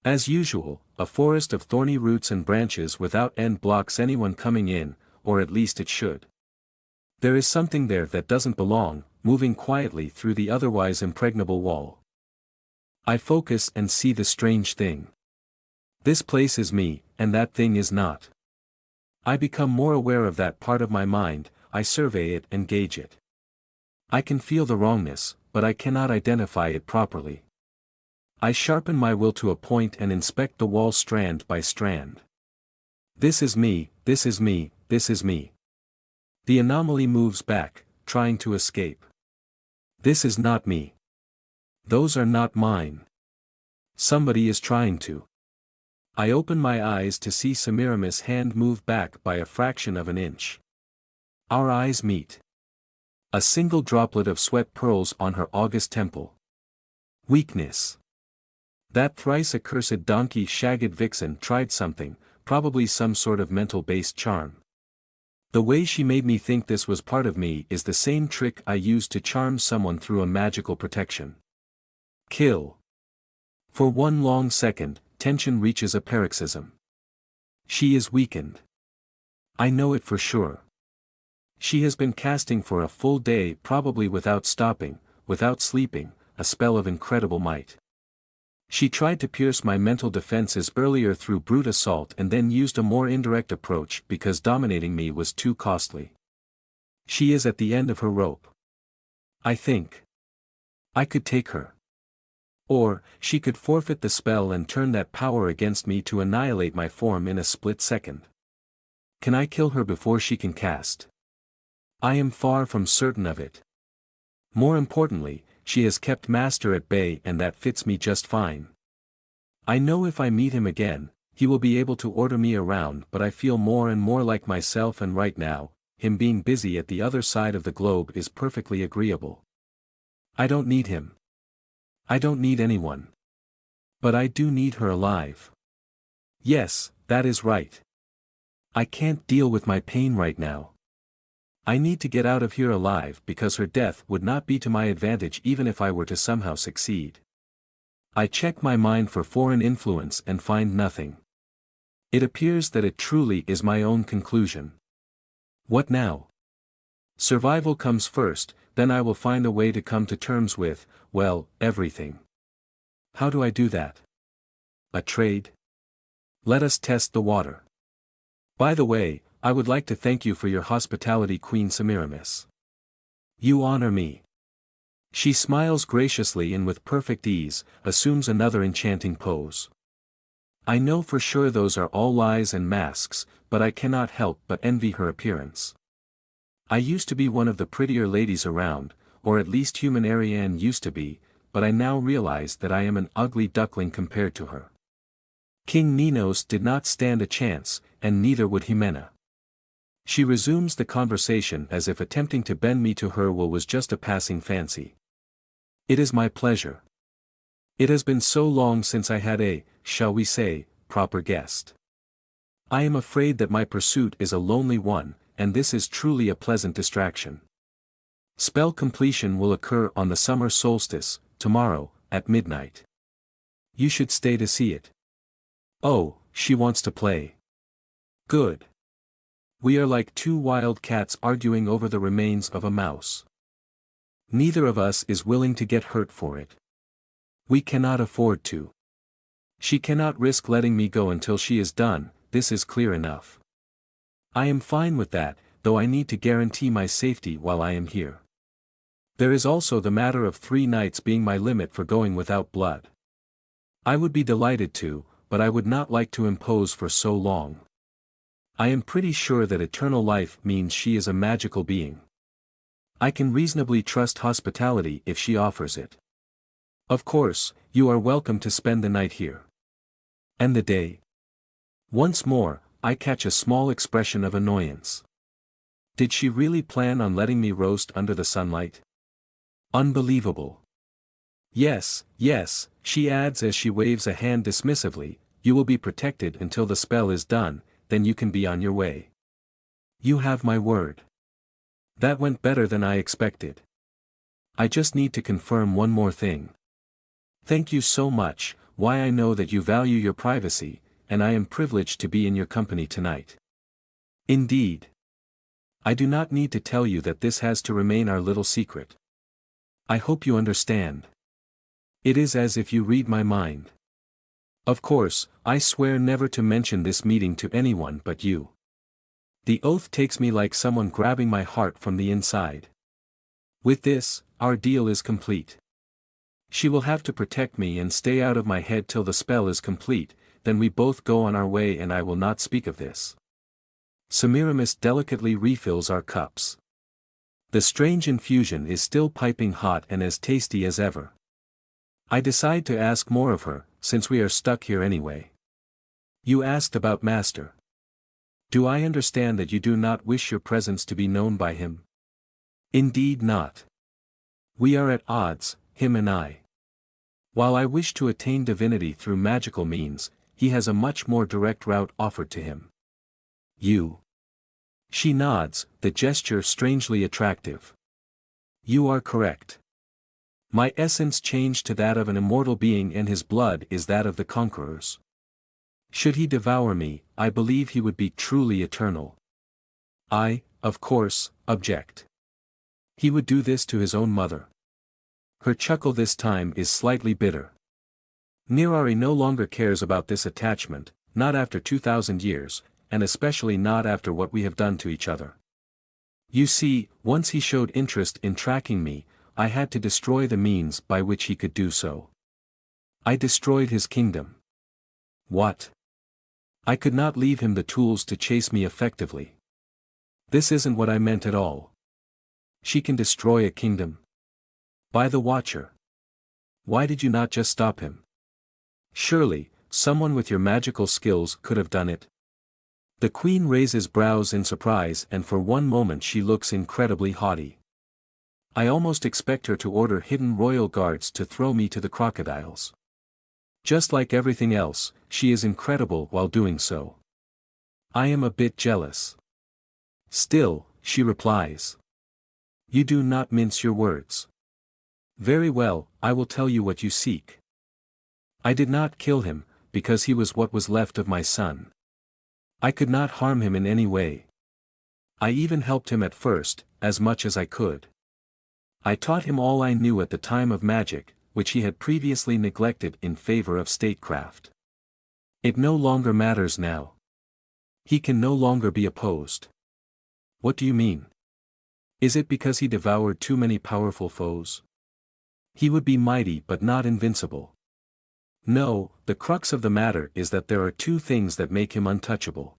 As usual, a forest of thorny roots and branches without end blocks anyone coming in, or at least it should. There is something there that doesn't belong, moving quietly through the otherwise impregnable wall. I focus and see the strange thing. This place is me, and that thing is not. I become more aware of that part of my mind, I survey it and gauge it. I can feel the wrongness, but I cannot identify it properly. I sharpen my will to a point and inspect the wall strand by strand. This is me, this is me, this is me. The anomaly moves back, trying to escape. This is not me. Those are not mine. Somebody is trying to. I open my eyes to see Semiramis' hand move back by a fraction of an inch. Our eyes meet. A single droplet of sweat pearls on her august temple. Weakness. That thrice accursed donkey-shagged vixen tried something, probably some sort of mental-based charm. The way she made me think this was part of me is the same trick I used to charm someone through a magical protection. Kill. For one long second, tension reaches a paroxysm. She is weakened. I know it for sure. She has been casting for a full day, probably without stopping, without sleeping, a spell of incredible might. She tried to pierce my mental defenses earlier through brute assault and then used a more indirect approach because dominating me was too costly. She is at the end of her rope. I think. I could take her. Or, she could forfeit the spell and turn that power against me to annihilate my form in a split second. Can I kill her before she can cast? I am far from certain of it. More importantly, she has kept Master at bay and that fits me just fine. I know if I meet him again, he will be able to order me around, but I feel more and more like myself, and right now, him being busy at the other side of the globe is perfectly agreeable. I don't need him. I don't need anyone. But I do need her alive. Yes, that is right. I can't deal with my pain right now. I need to get out of here alive because her death would not be to my advantage even if I were to somehow succeed. I check my mind for foreign influence and find nothing. It appears that it truly is my own conclusion. What now? Survival comes first, then I will find a way to come to terms with, well, everything. How do I do that? A trade? Let us test the water. By the way, I would like to thank you for your hospitality, Queen Semiramis. You honor me. She smiles graciously and with perfect ease, assumes another enchanting pose. I know for sure those are all lies and masks, but I cannot help but envy her appearance. I used to be one of the prettier ladies around, or at least human Ariane used to be, but I now realize that I am an ugly duckling compared to her. King Minos did not stand a chance, and neither would Jimena. She resumes the conversation as if attempting to bend me to her will was just a passing fancy. It is my pleasure. It has been so long since I had a, shall we say, proper guest. I am afraid that my pursuit is a lonely one, and this is truly a pleasant distraction. Spell completion will occur on the summer solstice, tomorrow, at midnight. You should stay to see it. Oh, she wants to play. Good. We are like two wild cats arguing over the remains of a mouse. Neither of us is willing to get hurt for it. We cannot afford to. She cannot risk letting me go until she is done, this is clear enough. I am fine with that, though I need to guarantee my safety while I am here. There is also the matter of 3 nights being my limit for going without blood. I would be delighted to, but I would not like to impose for so long. I am pretty sure that eternal life means she is a magical being. I can reasonably trust hospitality if she offers it. Of course, you are welcome to spend the night here. And the day? Once more, I catch a small expression of annoyance. Did she really plan on letting me roast under the sunlight? Unbelievable. Yes, yes, she adds as she waves a hand dismissively, you will be protected until the spell is done, then you can be on your way. You have my word. That went better than I expected. I just need to confirm one more thing. Thank you so much, why I know that you value your privacy, and I am privileged to be in your company tonight. Indeed. I do not need to tell you that this has to remain our little secret. I hope you understand. It is as if you read my mind. Of course, I swear never to mention this meeting to anyone but you. The oath takes me like someone grabbing my heart from the inside. With this, our deal is complete. She will have to protect me and stay out of my head till the spell is complete, then we both go on our way and I will not speak of this. Semiramis delicately refills our cups. The strange infusion is still piping hot and as tasty as ever. I decide to ask more of her, since we are stuck here anyway. You asked about Master. Do I understand that you do not wish your presence to be known by him? Indeed not. We are at odds, him and I. While I wish to attain divinity through magical means, he has a much more direct route offered to him. You. She nods, the gesture strangely attractive. You are correct. My essence changed to that of an immortal being and his blood is that of the conquerors. Should he devour me, I believe he would be truly eternal. I, of course, object. He would do this to his own mother. Her chuckle this time is slightly bitter. Nirari no longer cares about this attachment, not after 2,000 years, and especially not after what we have done to each other. You see, once he showed interest in tracking me, I had to destroy the means by which he could do so. I destroyed his kingdom. What? I could not leave him the tools to chase me effectively. This isn't what I meant at all. She can destroy a kingdom. By the Watcher. Why did you not just stop him? Surely, someone with your magical skills could have done it. The queen raises brows in surprise and for one moment she looks incredibly haughty. I almost expect her to order hidden royal guards to throw me to the crocodiles. Just like everything else, she is incredible while doing so. I am a bit jealous. Still, she replies. You do not mince your words. Very well, I will tell you what you seek. I did not kill him, because he was what was left of my son. I could not harm him in any way. I even helped him at first, as much as I could. I taught him all I knew at the time of magic, which he had previously neglected in favor of statecraft. It no longer matters now. He can no longer be opposed. What do you mean? Is it because he devoured too many powerful foes? He would be mighty but not invincible. No, the crux of the matter is that there are two things that make him untouchable.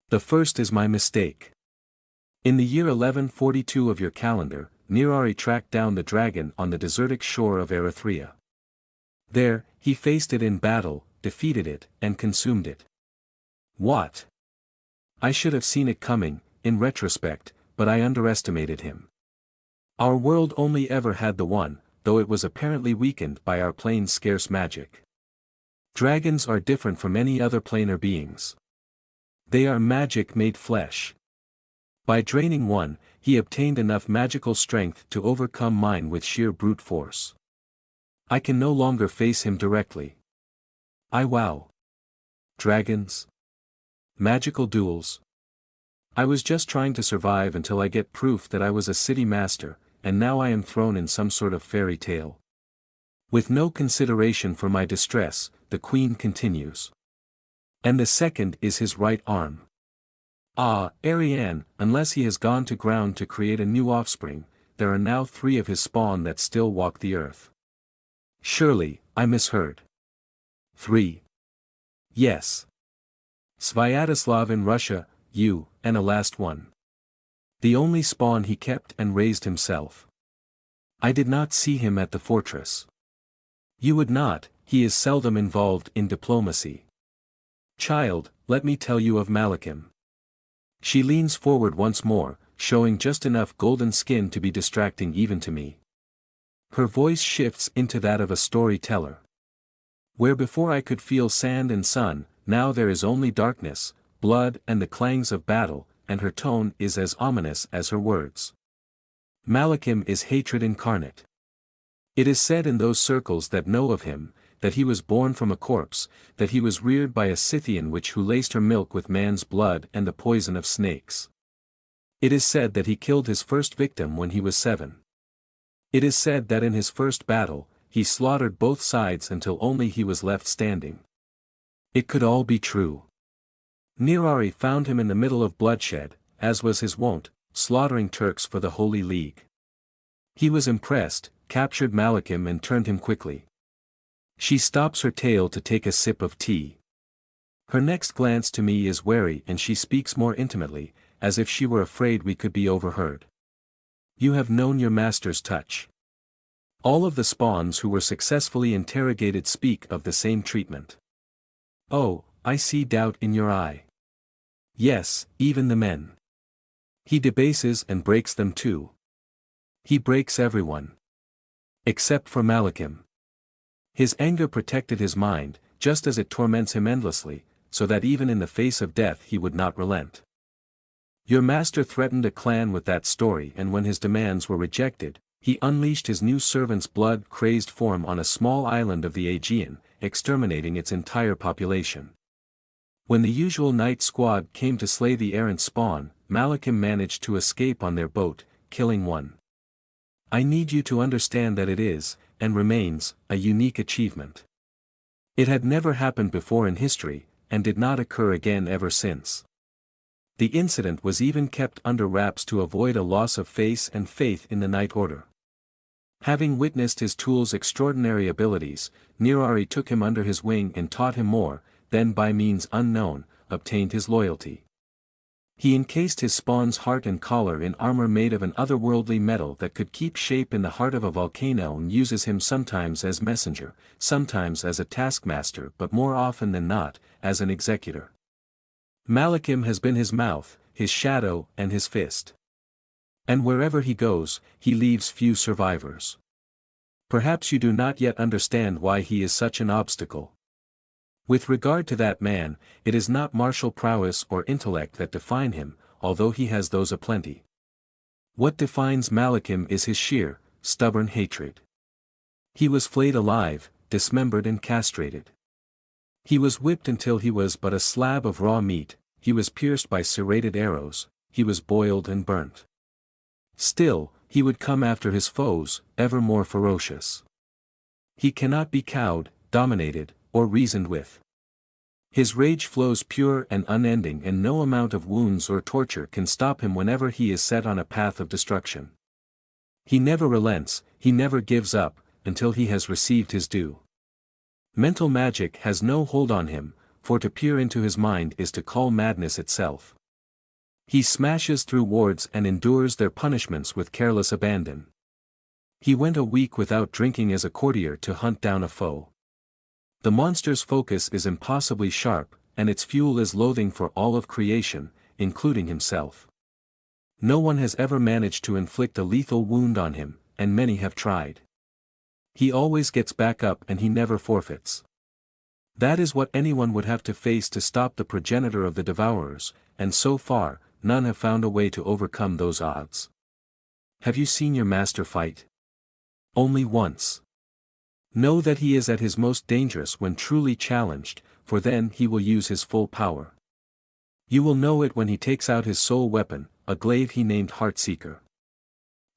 The first is my mistake. In the year 1142 of your calendar, Eerie tracked down the dragon on the desertic shore of Erythrea. There, he faced it in battle, defeated it, and consumed it. What? I should have seen it coming, in retrospect, but I underestimated him. Our world only ever had the one, though it was apparently weakened by our plane's scarce magic. Dragons are different from any other planar beings. They are magic made flesh. By draining one, he obtained enough magical strength to overcome mine with sheer brute force. I can no longer face him directly. Wow. Dragons? Magical duels? I was just trying to survive until I get proof that I was a city master, and now I am thrown in some sort of fairy tale. With no consideration for my distress, the queen continues. And the second is his right arm. Ariane, unless he has gone to ground to create a new offspring, there are now 3 of his spawn that still walk the earth. Surely, I misheard. 3. Yes. Svyatoslav in Russia, you, and a last one. The only spawn he kept and raised himself. I did not see him at the fortress. You would not, he is seldom involved in diplomacy. Child, let me tell you of Malachim. She leans forward once more, showing just enough golden skin to be distracting even to me. Her voice shifts into that of a storyteller. Where before I could feel sand and sun, now there is only darkness, blood and the clangs of battle, and her tone is as ominous as her words. Malachim is hatred incarnate. It is said in those circles that know of him, that he was born from a corpse, that he was reared by a Scythian witch who laced her milk with man's blood and the poison of snakes. It is said that he killed his first victim when he was 7. It is said that in his first battle, he slaughtered both sides until only he was left standing. It could all be true. Eerie found him in the middle of bloodshed, as was his wont, slaughtering Turks for the Holy League. He was impressed, captured Malachim and turned him quickly. She stops her tale to take a sip of tea. Her next glance to me is wary and she speaks more intimately, as if she were afraid we could be overheard. You have known your master's touch. All of the spawns who were successfully interrogated speak of the same treatment. Oh, I see doubt in your eye. Yes, even the men. He debases and breaks them too. He breaks everyone. Except for Malachim. His anger protected his mind, just as it torments him endlessly, so that even in the face of death he would not relent. Your master threatened a clan with that story, and when his demands were rejected, he unleashed his new servant's blood-crazed form on a small island of the Aegean, exterminating its entire population. When the usual night squad came to slay the errant spawn, Malachim managed to escape on their boat, killing one. I need you to understand that it is, and remains, a unique achievement. It had never happened before in history, and did not occur again ever since. The incident was even kept under wraps to avoid a loss of face and faith in the Night Order. Having witnessed his tool's extraordinary abilities, Eerie took him under his wing and taught him more, then by means unknown, obtained his loyalty. He encased his spawn's heart and collar in armor made of an otherworldly metal that could keep shape in the heart of a volcano, and uses him sometimes as messenger, sometimes as a taskmaster, but more often than not, as an executor. Malachim has been his mouth, his shadow and his fist. And wherever he goes, he leaves few survivors. Perhaps you do not yet understand why he is such an obstacle. With regard to that man, it is not martial prowess or intellect that define him, although he has those aplenty. What defines Malachim is his sheer, stubborn hatred. He was flayed alive, dismembered and castrated. He was whipped until he was but a slab of raw meat, he was pierced by serrated arrows, he was boiled and burnt. Still, he would come after his foes, ever more ferocious. He cannot be cowed, dominated, or reasoned with. His rage flows pure and unending, and no amount of wounds or torture can stop him whenever he is set on a path of destruction. He never relents, he never gives up, until he has received his due. Mental magic has no hold on him, for to peer into his mind is to call madness itself. He smashes through wards and endures their punishments with careless abandon. He went a week without drinking as a courtier to hunt down a foe. The monster's focus is impossibly sharp, and its fuel is loathing for all of creation, including himself. No one has ever managed to inflict a lethal wound on him, and many have tried. He always gets back up and he never forfeits. That is what anyone would have to face to stop the progenitor of the devourers, and so far, none have found a way to overcome those odds. Have you seen your master fight? Only once. Know that he is at his most dangerous when truly challenged, for then he will use his full power. You will know it when he takes out his sole weapon, a glaive he named Heartseeker.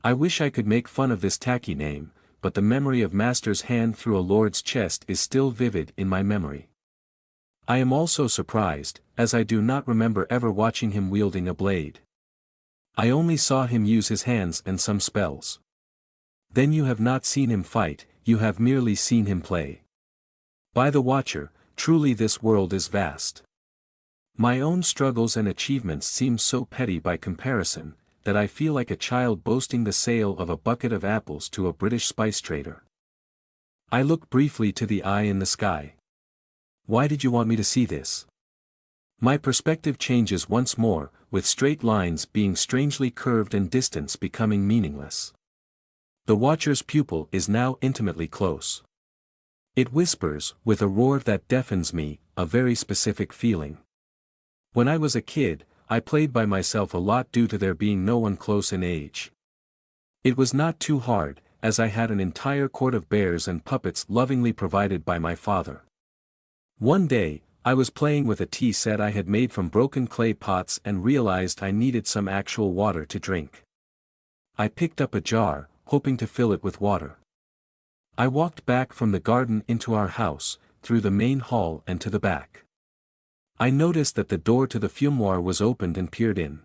I wish I could make fun of this tacky name, but the memory of Master's hand through a lord's chest is still vivid in my memory. I am also surprised, as I do not remember ever watching him wielding a blade. I only saw him use his hands and some spells. Then you have not seen him fight, you have merely seen him play. By the Watcher, truly this world is vast. My own struggles and achievements seem so petty by comparison, that I feel like a child boasting the sale of a bucket of apples to a British spice trader. I look briefly to the eye in the sky. Why did you want me to see this? My perspective changes once more, with straight lines being strangely curved and distance becoming meaningless. The Watcher's pupil is now intimately close. It whispers, with a roar that deafens me, a very specific feeling. When I was a kid, I played by myself a lot due to there being no one close in age. It was not too hard, as I had an entire court of bears and puppets lovingly provided by my father. One day, I was playing with a tea set I had made from broken clay pots and realized I needed some actual water to drink. I picked up a jar, hoping to fill it with water. I walked back from the garden into our house, through the main hall and to the back. I noticed that the door to the fumoir was opened and peered in.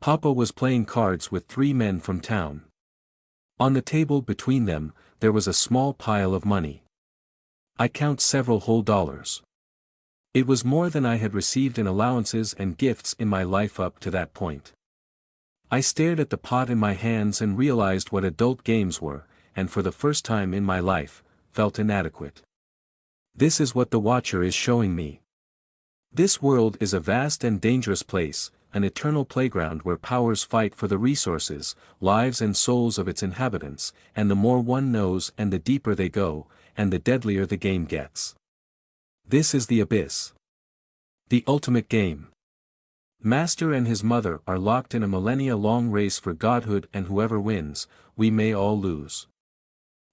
Papa was playing cards with 3 men from town. On the table between them, there was a small pile of money. I count several whole dollars. It was more than I had received in allowances and gifts in my life up to that point. I stared at the pot in my hands and realized what adult games were, and for the first time in my life, felt inadequate. This is what the Watcher is showing me. This world is a vast and dangerous place, an eternal playground where powers fight for the resources, lives and souls of its inhabitants, and the more one knows and the deeper they go, and the deadlier the game gets. This is the abyss. The ultimate game. Master and his mother are locked in a millennia-long race for godhood, and whoever wins, we may all lose.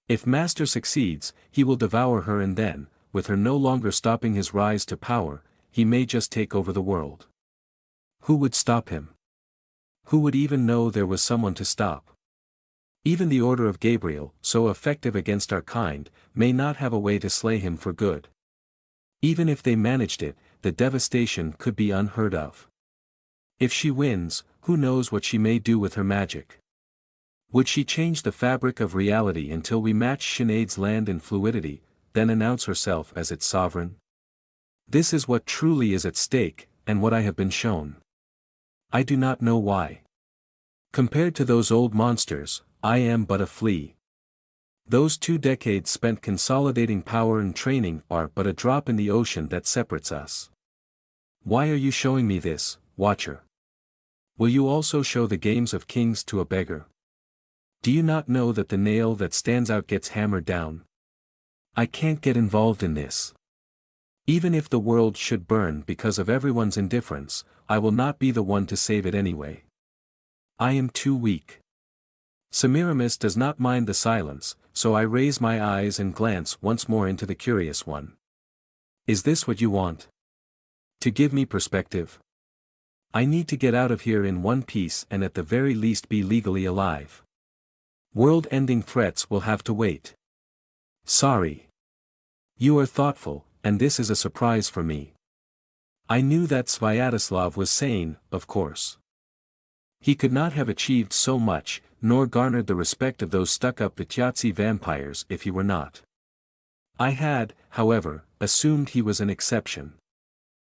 If Master succeeds, he will devour her, and then, with her no longer stopping his rise to power, he may just take over the world. Who would stop him? Who would even know there was someone to stop? Even the Order of Gabriel, so effective against our kind, may not have a way to slay him for good. Even if they managed it, the devastation could be unheard of. If she wins, who knows what she may do with her magic? Would she change the fabric of reality until we match Sinead's land in fluidity, then announce herself as its sovereign? This is what truly is at stake, and what I have been shown. I do not know why. Compared to those old monsters, I am but a flea. Those 2 decades spent consolidating power and training are but a drop in the ocean that separates us. Why are you showing me this, Watcher? Will you also show the games of kings to a beggar? Do you not know that the nail that stands out gets hammered down? I can't get involved in this. Even if the world should burn because of everyone's indifference, I will not be the one to save it anyway. I am too weak. Semiramis does not mind the silence, so I raise my eyes and glance once more into the curious one. Is this what you want? To give me perspective? I need to get out of here in one piece and at the very least be legally alive. World-ending threats will have to wait. Sorry. You are thoughtful, and this is a surprise for me. I knew that Svyatoslav was sane, of course. He could not have achieved so much, nor garnered the respect of those stuck-up Vityatsi vampires if he were not. I had, however, assumed he was an exception.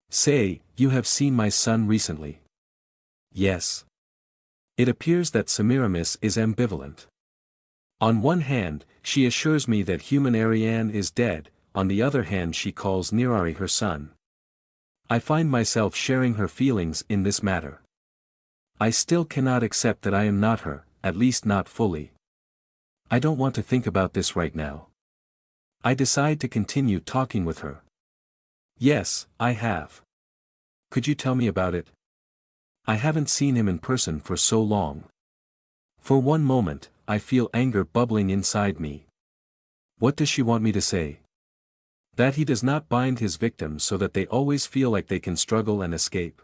Say, you have seen my son recently. Yes. It appears that Semiramis is ambivalent. On one hand, she assures me that human Ariane is dead, on the other hand she calls Nirari her son. I find myself sharing her feelings in this matter. I still cannot accept that I am not her, at least not fully. I don't want to think about this right now. I decide to continue talking with her. Yes, I have. Could you tell me about it? I haven't seen him in person for so long. For one moment, I feel anger bubbling inside me. What does she want me to say? That he does not bind his victims so that they always feel like they can struggle and escape.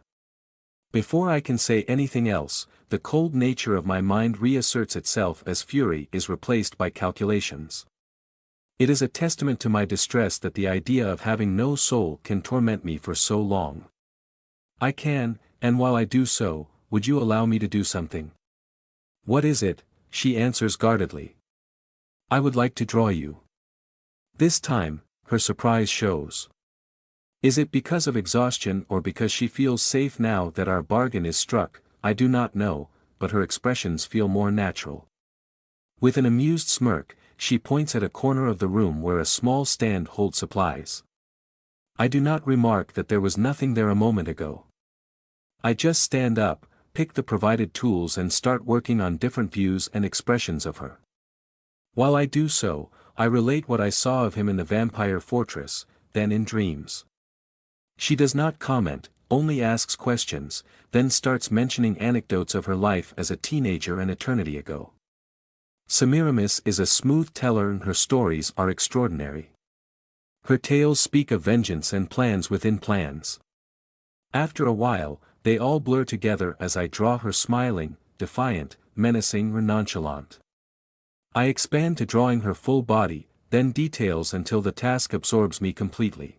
Before I can say anything else, the cold nature of my mind reasserts itself as fury is replaced by calculations. It is a testament to my distress that the idea of having no soul can torment me for so long. I can, and while I do so, would you allow me to do something? What is it? She answers guardedly. I would like to draw you. This time, her surprise shows. Is it because of exhaustion or because she feels safe now that our bargain is struck? I do not know, but her expressions feel more natural. With an amused smirk, she points at a corner of the room where a small stand holds supplies. I do not remark that there was nothing there a moment ago. I just stand up, pick the provided tools and start working on different views and expressions of her. While I do so, I relate what I saw of him in the vampire fortress, then in dreams. She does not comment, only asks questions, then starts mentioning anecdotes of her life as a teenager an eternity ago. Semiramis is a smooth teller and her stories are extraordinary. Her tales speak of vengeance and plans within plans. After a while, they all blur together as I draw her smiling, defiant, menacing or nonchalant. I expand to drawing her full body, then details until the task absorbs me completely.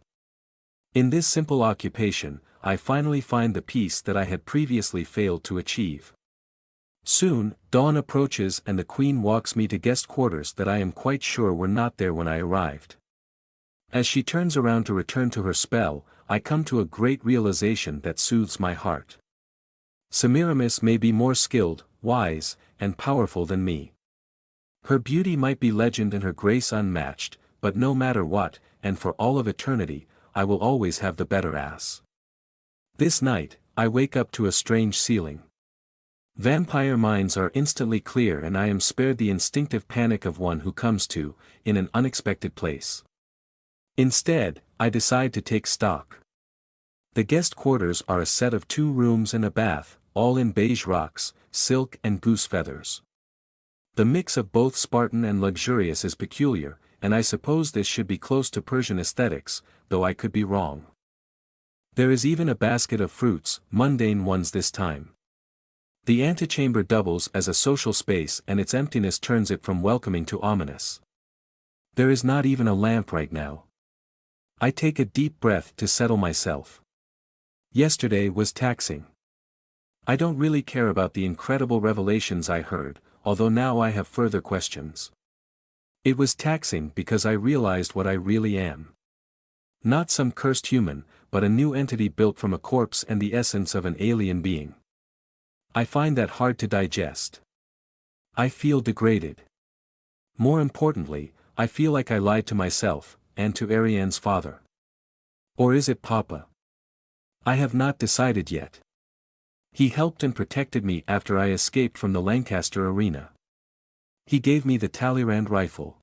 In this simple occupation, I finally find the peace that I had previously failed to achieve. Soon, dawn approaches and the queen walks me to guest quarters that I am quite sure were not there when I arrived. As she turns around to return to her spell, I come to a great realization that soothes my heart. Semiramis may be more skilled, wise, and powerful than me. Her beauty might be legend and her grace unmatched, but no matter what, and for all of eternity, I will always have the better ass. This night, I wake up to a strange ceiling. Vampire minds are instantly clear and I am spared the instinctive panic of one who comes to, in an unexpected place. Instead, I decide to take stock. The guest quarters are a set of 2 rooms and a bath, all in beige rocks, silk and goose feathers. The mix of both Spartan and luxurious is peculiar, and I suppose this should be close to Persian aesthetics, though I could be wrong. There is even a basket of fruits, mundane ones this time. The antechamber doubles as a social space and its emptiness turns it from welcoming to ominous. There is not even a lamp right now. I take a deep breath to settle myself. Yesterday was taxing. I don't really care about the incredible revelations I heard, although now I have further questions. It was taxing because I realized what I really am. Not some cursed human, but a new entity built from a corpse and the essence of an alien being. I find that hard to digest. I feel degraded. More importantly, I feel like I lied to myself, and to Ariane's father. Or is it Papa? I have not decided yet. He helped and protected me after I escaped from the Lancaster arena. He gave me the Talleyrand rifle.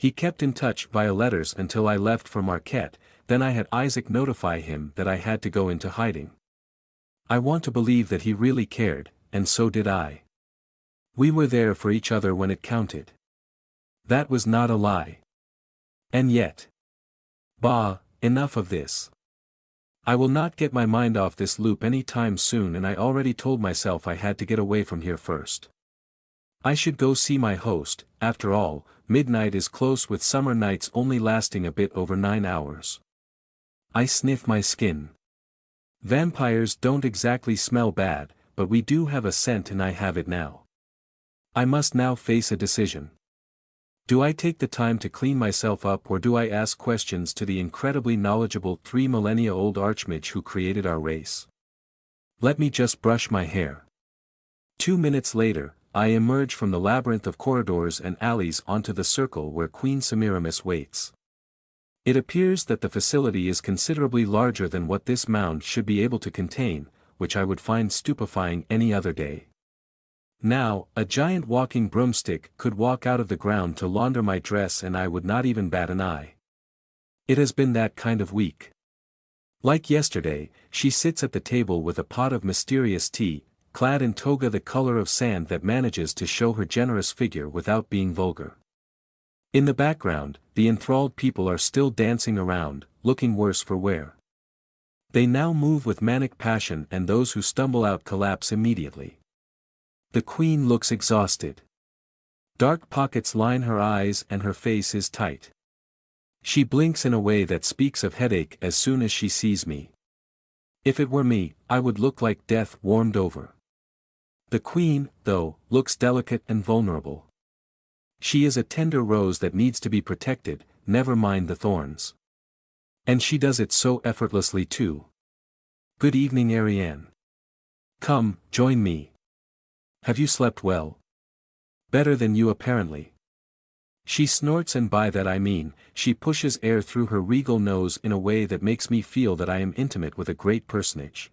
He kept in touch via letters until I left for Marquette, then I had Isaac notify him that I had to go into hiding. I want to believe that he really cared, and so did I. We were there for each other when it counted. That was not a lie. And yet. Bah, enough of this. I will not get my mind off this loop any time soon, and I already told myself I had to get away from here first. I should go see my host. After all, midnight is close with summer nights only lasting a bit over 9 hours. I sniff my skin. Vampires don't exactly smell bad, but we do have a scent and I have it now. I must now face a decision. Do I take the time to clean myself up, or do I ask questions to the incredibly knowledgeable 3 millennia-old archmage who created our race? Let me just brush my hair. 2 minutes later, I emerge from the labyrinth of corridors and alleys onto the circle where Queen Semiramis waits. It appears that the facility is considerably larger than what this mound should be able to contain, which I would find stupefying any other day. Now, a giant walking broomstick could walk out of the ground to launder my dress and I would not even bat an eye. It has been that kind of week. Like yesterday, she sits at the table with a pot of mysterious tea, clad in toga the color of sand that manages to show her generous figure without being vulgar. In the background, the enthralled people are still dancing around, looking worse for wear. They now move with manic passion, and those who stumble out collapse immediately. The queen looks exhausted. Dark pockets line her eyes and her face is tight. She blinks in a way that speaks of headache as soon as she sees me. If it were me, I would look like death warmed over. The queen, though, looks delicate and vulnerable. She is a tender rose that needs to be protected, never mind the thorns. And she does it so effortlessly too. Good evening, Ariane. Come, join me. Have you slept well? Better than you apparently. She snorts, and by that I mean, she pushes air through her regal nose in a way that makes me feel that I am intimate with a great personage.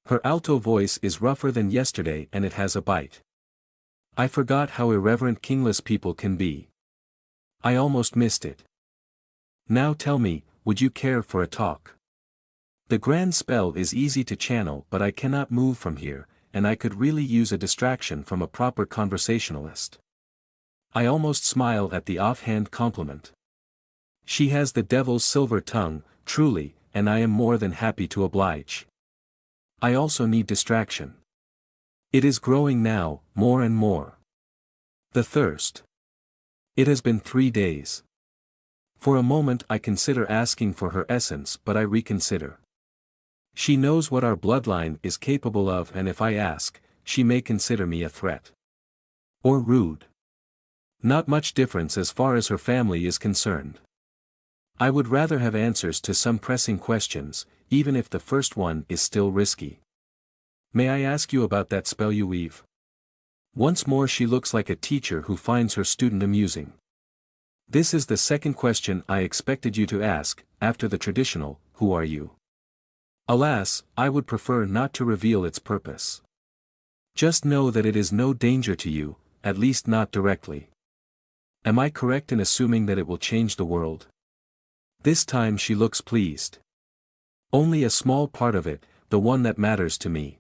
Her alto voice is rougher than yesterday and it has a bite. I forgot how irreverent kingless people can be. I almost missed it. Now tell me, would you care for a talk? The grand spell is easy to channel, but I cannot move from here, and I could really use a distraction from a proper conversationalist. I almost smile at the offhand compliment. She has the devil's silver tongue, truly, and I am more than happy to oblige. I also need distraction. It is growing now, more and more. The thirst. It has been 3 days. For a moment I consider asking for her essence, but I reconsider. She knows what our bloodline is capable of, and if I ask, she may consider me a threat. Or rude. Not much difference as far as her family is concerned. I would rather have answers to some pressing questions, even if the first one is still risky. May I ask you about that spell you weave? Once more she looks like a teacher who finds her student amusing. This is the second question I expected you to ask, after the traditional, who are you? Alas, I would prefer not to reveal its purpose. Just know that it is no danger to you, at least not directly. Am I correct in assuming that it will change the world? This time she looks pleased. Only a small part of it, the one that matters to me.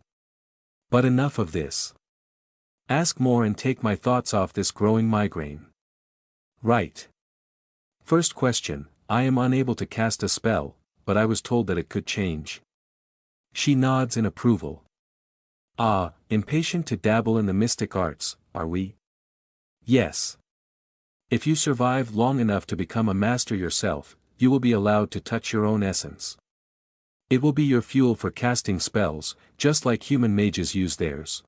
But enough of this. Ask more and take my thoughts off this growing migraine. Right. First question, I am unable to cast a spell, but I was told that it could change. She nods in approval. Ah, impatient to dabble in the mystic arts, are we? Yes. If you survive long enough to become a master yourself, you will be allowed to touch your own essence. It will be your fuel for casting spells, just like human mages use theirs.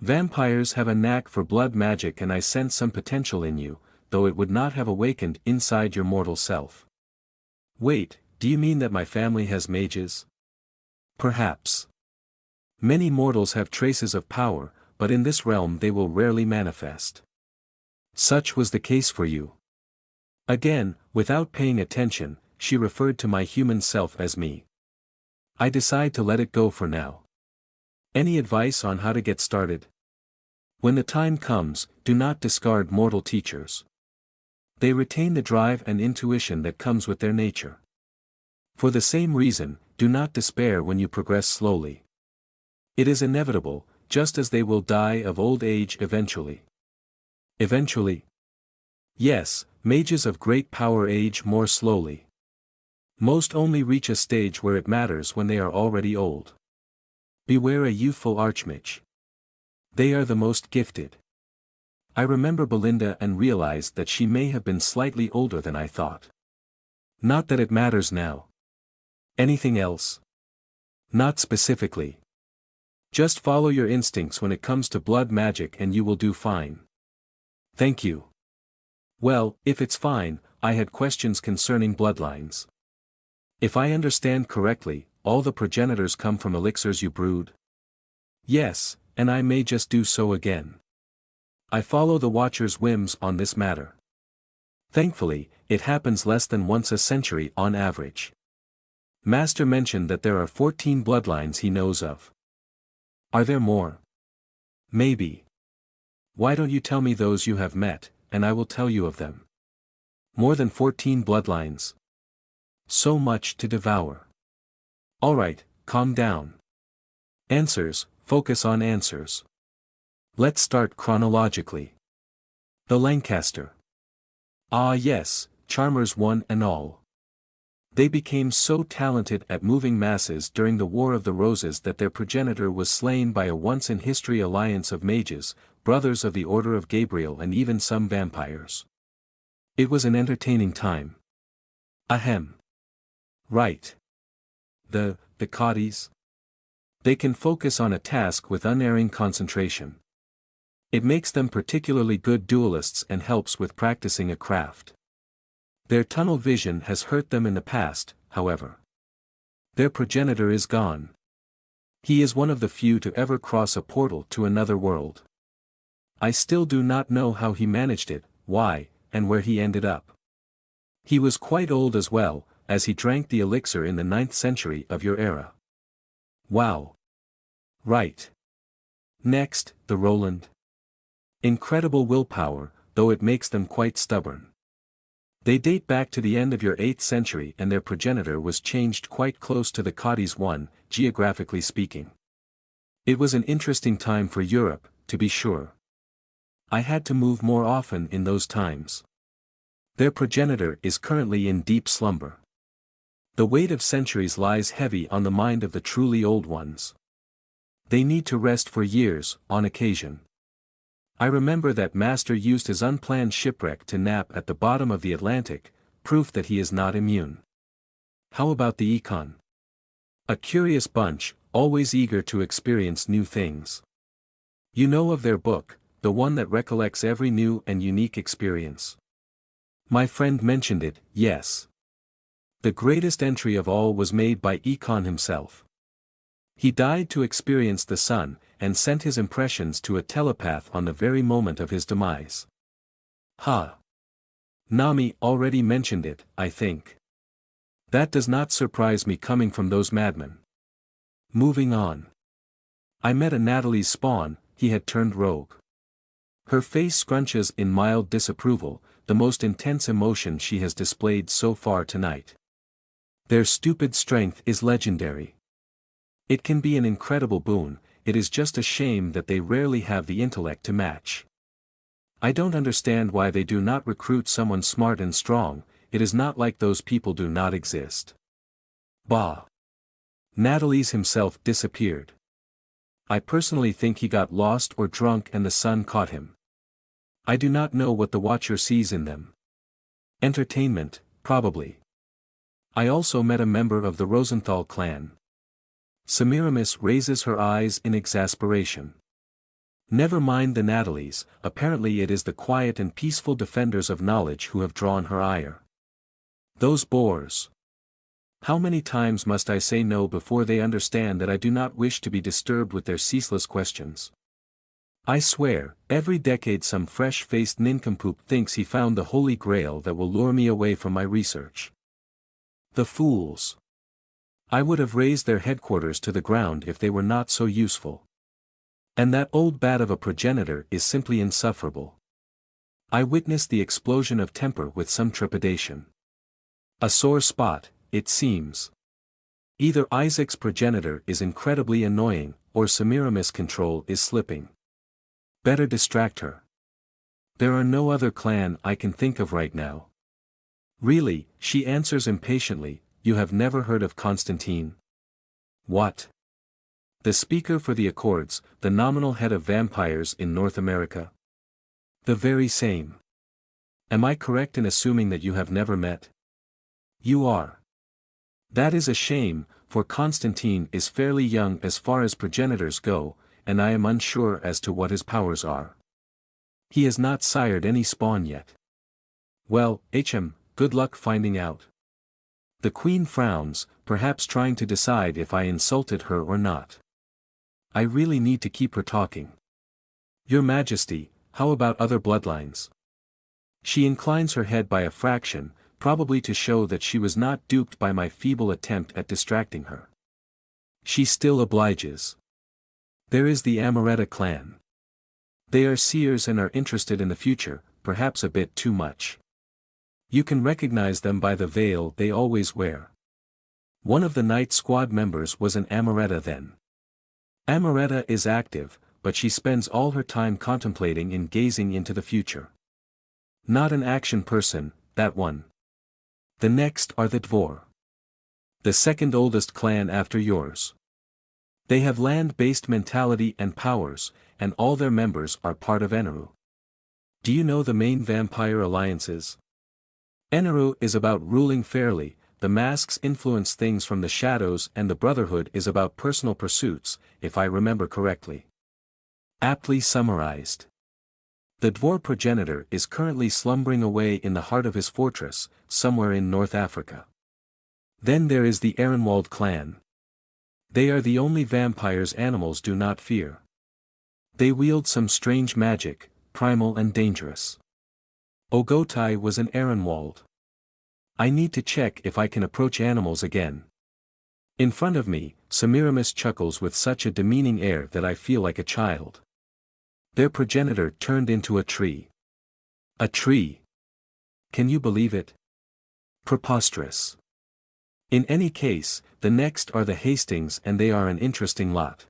Vampires have a knack for blood magic, and I sense some potential in you, though it would not have awakened inside your mortal self. Wait, do you mean that my family has mages? Perhaps. Many mortals have traces of power, but in this realm they will rarely manifest. Such was the case for you. Again, without paying attention, she referred to my human self as me. I decide to let it go for now. Any advice on how to get started? When the time comes, do not discard mortal teachers. They retain the drive and intuition that comes with their nature. For the same reason, do not despair when you progress slowly. It is inevitable, just as they will die of old age eventually. Eventually? Yes, mages of great power age more slowly. Most only reach a stage where it matters when they are already old. Beware a youthful archmage. They are the most gifted. I remember Belinda and realized that she may have been slightly older than I thought. Not that it matters now. Anything else? Not specifically. Just follow your instincts when it comes to blood magic and you will do fine. Thank you. Well, if it's fine, I had questions concerning bloodlines. If I understand correctly, all the progenitors come from elixirs you brewed? Yes, and I may just do so again. I follow the Watcher's whims on this matter. Thankfully, it happens less than once a century on average. Master mentioned that there are 14 bloodlines he knows of. Are there more? Maybe. Why don't you tell me those you have met, and I will tell you of them. More than 14 bloodlines. So much to devour. Alright, calm down. Answers, focus on answers. Let's start chronologically. The Lancaster. Ah yes, charmers one and all. They became so talented at moving masses during the War of the Roses that their progenitor was slain by a once-in-history alliance of mages, brothers of the Order of Gabriel and even some vampires. It was an entertaining time. Ahem. Right. The Cotties? They can focus on a task with unerring concentration. It makes them particularly good duelists and helps with practicing a craft. Their tunnel vision has hurt them in the past, however. Their progenitor is gone. He is one of the few to ever cross a portal to another world. I still do not know how he managed it, why, and where he ended up. He was quite old as well, as he drank the elixir in the 9th century of your era. Wow. Right. Next, the Roland. Incredible willpower, though it makes them quite stubborn. They date back to the end of your 8th century and their progenitor was changed quite close to the Cotties one, geographically speaking. It was an interesting time for Europe, to be sure. I had to move more often in those times. Their progenitor is currently in deep slumber. The weight of centuries lies heavy on the mind of the truly old ones. They need to rest for years, on occasion. I remember that Master used his unplanned shipwreck to nap at the bottom of the Atlantic, proof that he is not immune. How about the Econ? A curious bunch, always eager to experience new things. You know of their book, the one that recollects every new and unique experience. My friend mentioned it, yes. The greatest entry of all was made by Econ himself. He died to experience the sun, and sent his impressions to a telepath on the very moment of his demise. Ha! Nami already mentioned it, I think. That does not surprise me coming from those madmen. Moving on. I met a Natalie's spawn, he had turned rogue. Her face scrunches in mild disapproval, the most intense emotion she has displayed so far tonight. Their stupid strength is legendary. It can be an incredible boon, it is just a shame that they rarely have the intellect to match. I don't understand why they do not recruit someone smart and strong, it is not like those people do not exist. Bah! Natalie's himself disappeared. I personally think he got lost or drunk and the sun caught him. I do not know what the Watcher sees in them. Entertainment, probably. I also met a member of the Rosenthal clan. Semiramis raises her eyes in exasperation. Never mind the Natalies, apparently it is the quiet and peaceful defenders of knowledge who have drawn her ire. Those bores. How many times must I say no before they understand that I do not wish to be disturbed with their ceaseless questions? I swear, every decade some fresh-faced nincompoop thinks he found the Holy Grail that will lure me away from my research. The fools. I would have razed their headquarters to the ground if they were not so useful. And that old bat of a progenitor is simply insufferable. I witnessed the explosion of temper with some trepidation. A sore spot, it seems. Either Isaac's progenitor is incredibly annoying, or Semiramis' control is slipping. Better distract her. There are no other clan I can think of right now. Really, she answers impatiently, you have never heard of Constantine? What? The speaker for the Accords, the nominal head of vampires in North America? The very same. Am I correct in assuming that you have never met? You are. That is a shame, for Constantine is fairly young as far as progenitors go, and I am unsure as to what his powers are. He has not sired any spawn yet. Well, good luck finding out. The queen frowns, perhaps trying to decide if I insulted her or not. I really need to keep her talking. Your Majesty, how about other bloodlines? She inclines her head by a fraction, probably to show that she was not duped by my feeble attempt at distracting her. She still obliges. There is the Amaretta clan. They are seers and are interested in the future, perhaps a bit too much. You can recognize them by the veil they always wear. One of the night squad members was an Amaretta then. Amaretta is active, but she spends all her time contemplating and gazing into the future. Not an action person, that one. The next are the Dvor. The second oldest clan after yours. They have land-based mentality and powers, and all their members are part of Eneru. Do you know the main vampire alliances? Eneru is about ruling fairly, the masks influence things from the shadows, and the Brotherhood is about personal pursuits, if I remember correctly. Aptly summarized. The Dvor progenitor is currently slumbering away in the heart of his fortress, somewhere in North Africa. Then there is the Ehrenwald clan. They are the only vampires animals do not fear. They wield some strange magic, primal and dangerous. Ogotai was an Ehrenwald. I need to check if I can approach animals again. In front of me, Semiramis chuckles with such a demeaning air that I feel like a child. Their progenitor turned into a tree. A tree. Can you believe it? Preposterous. In any case, the next are the Hastings, and they are an interesting lot.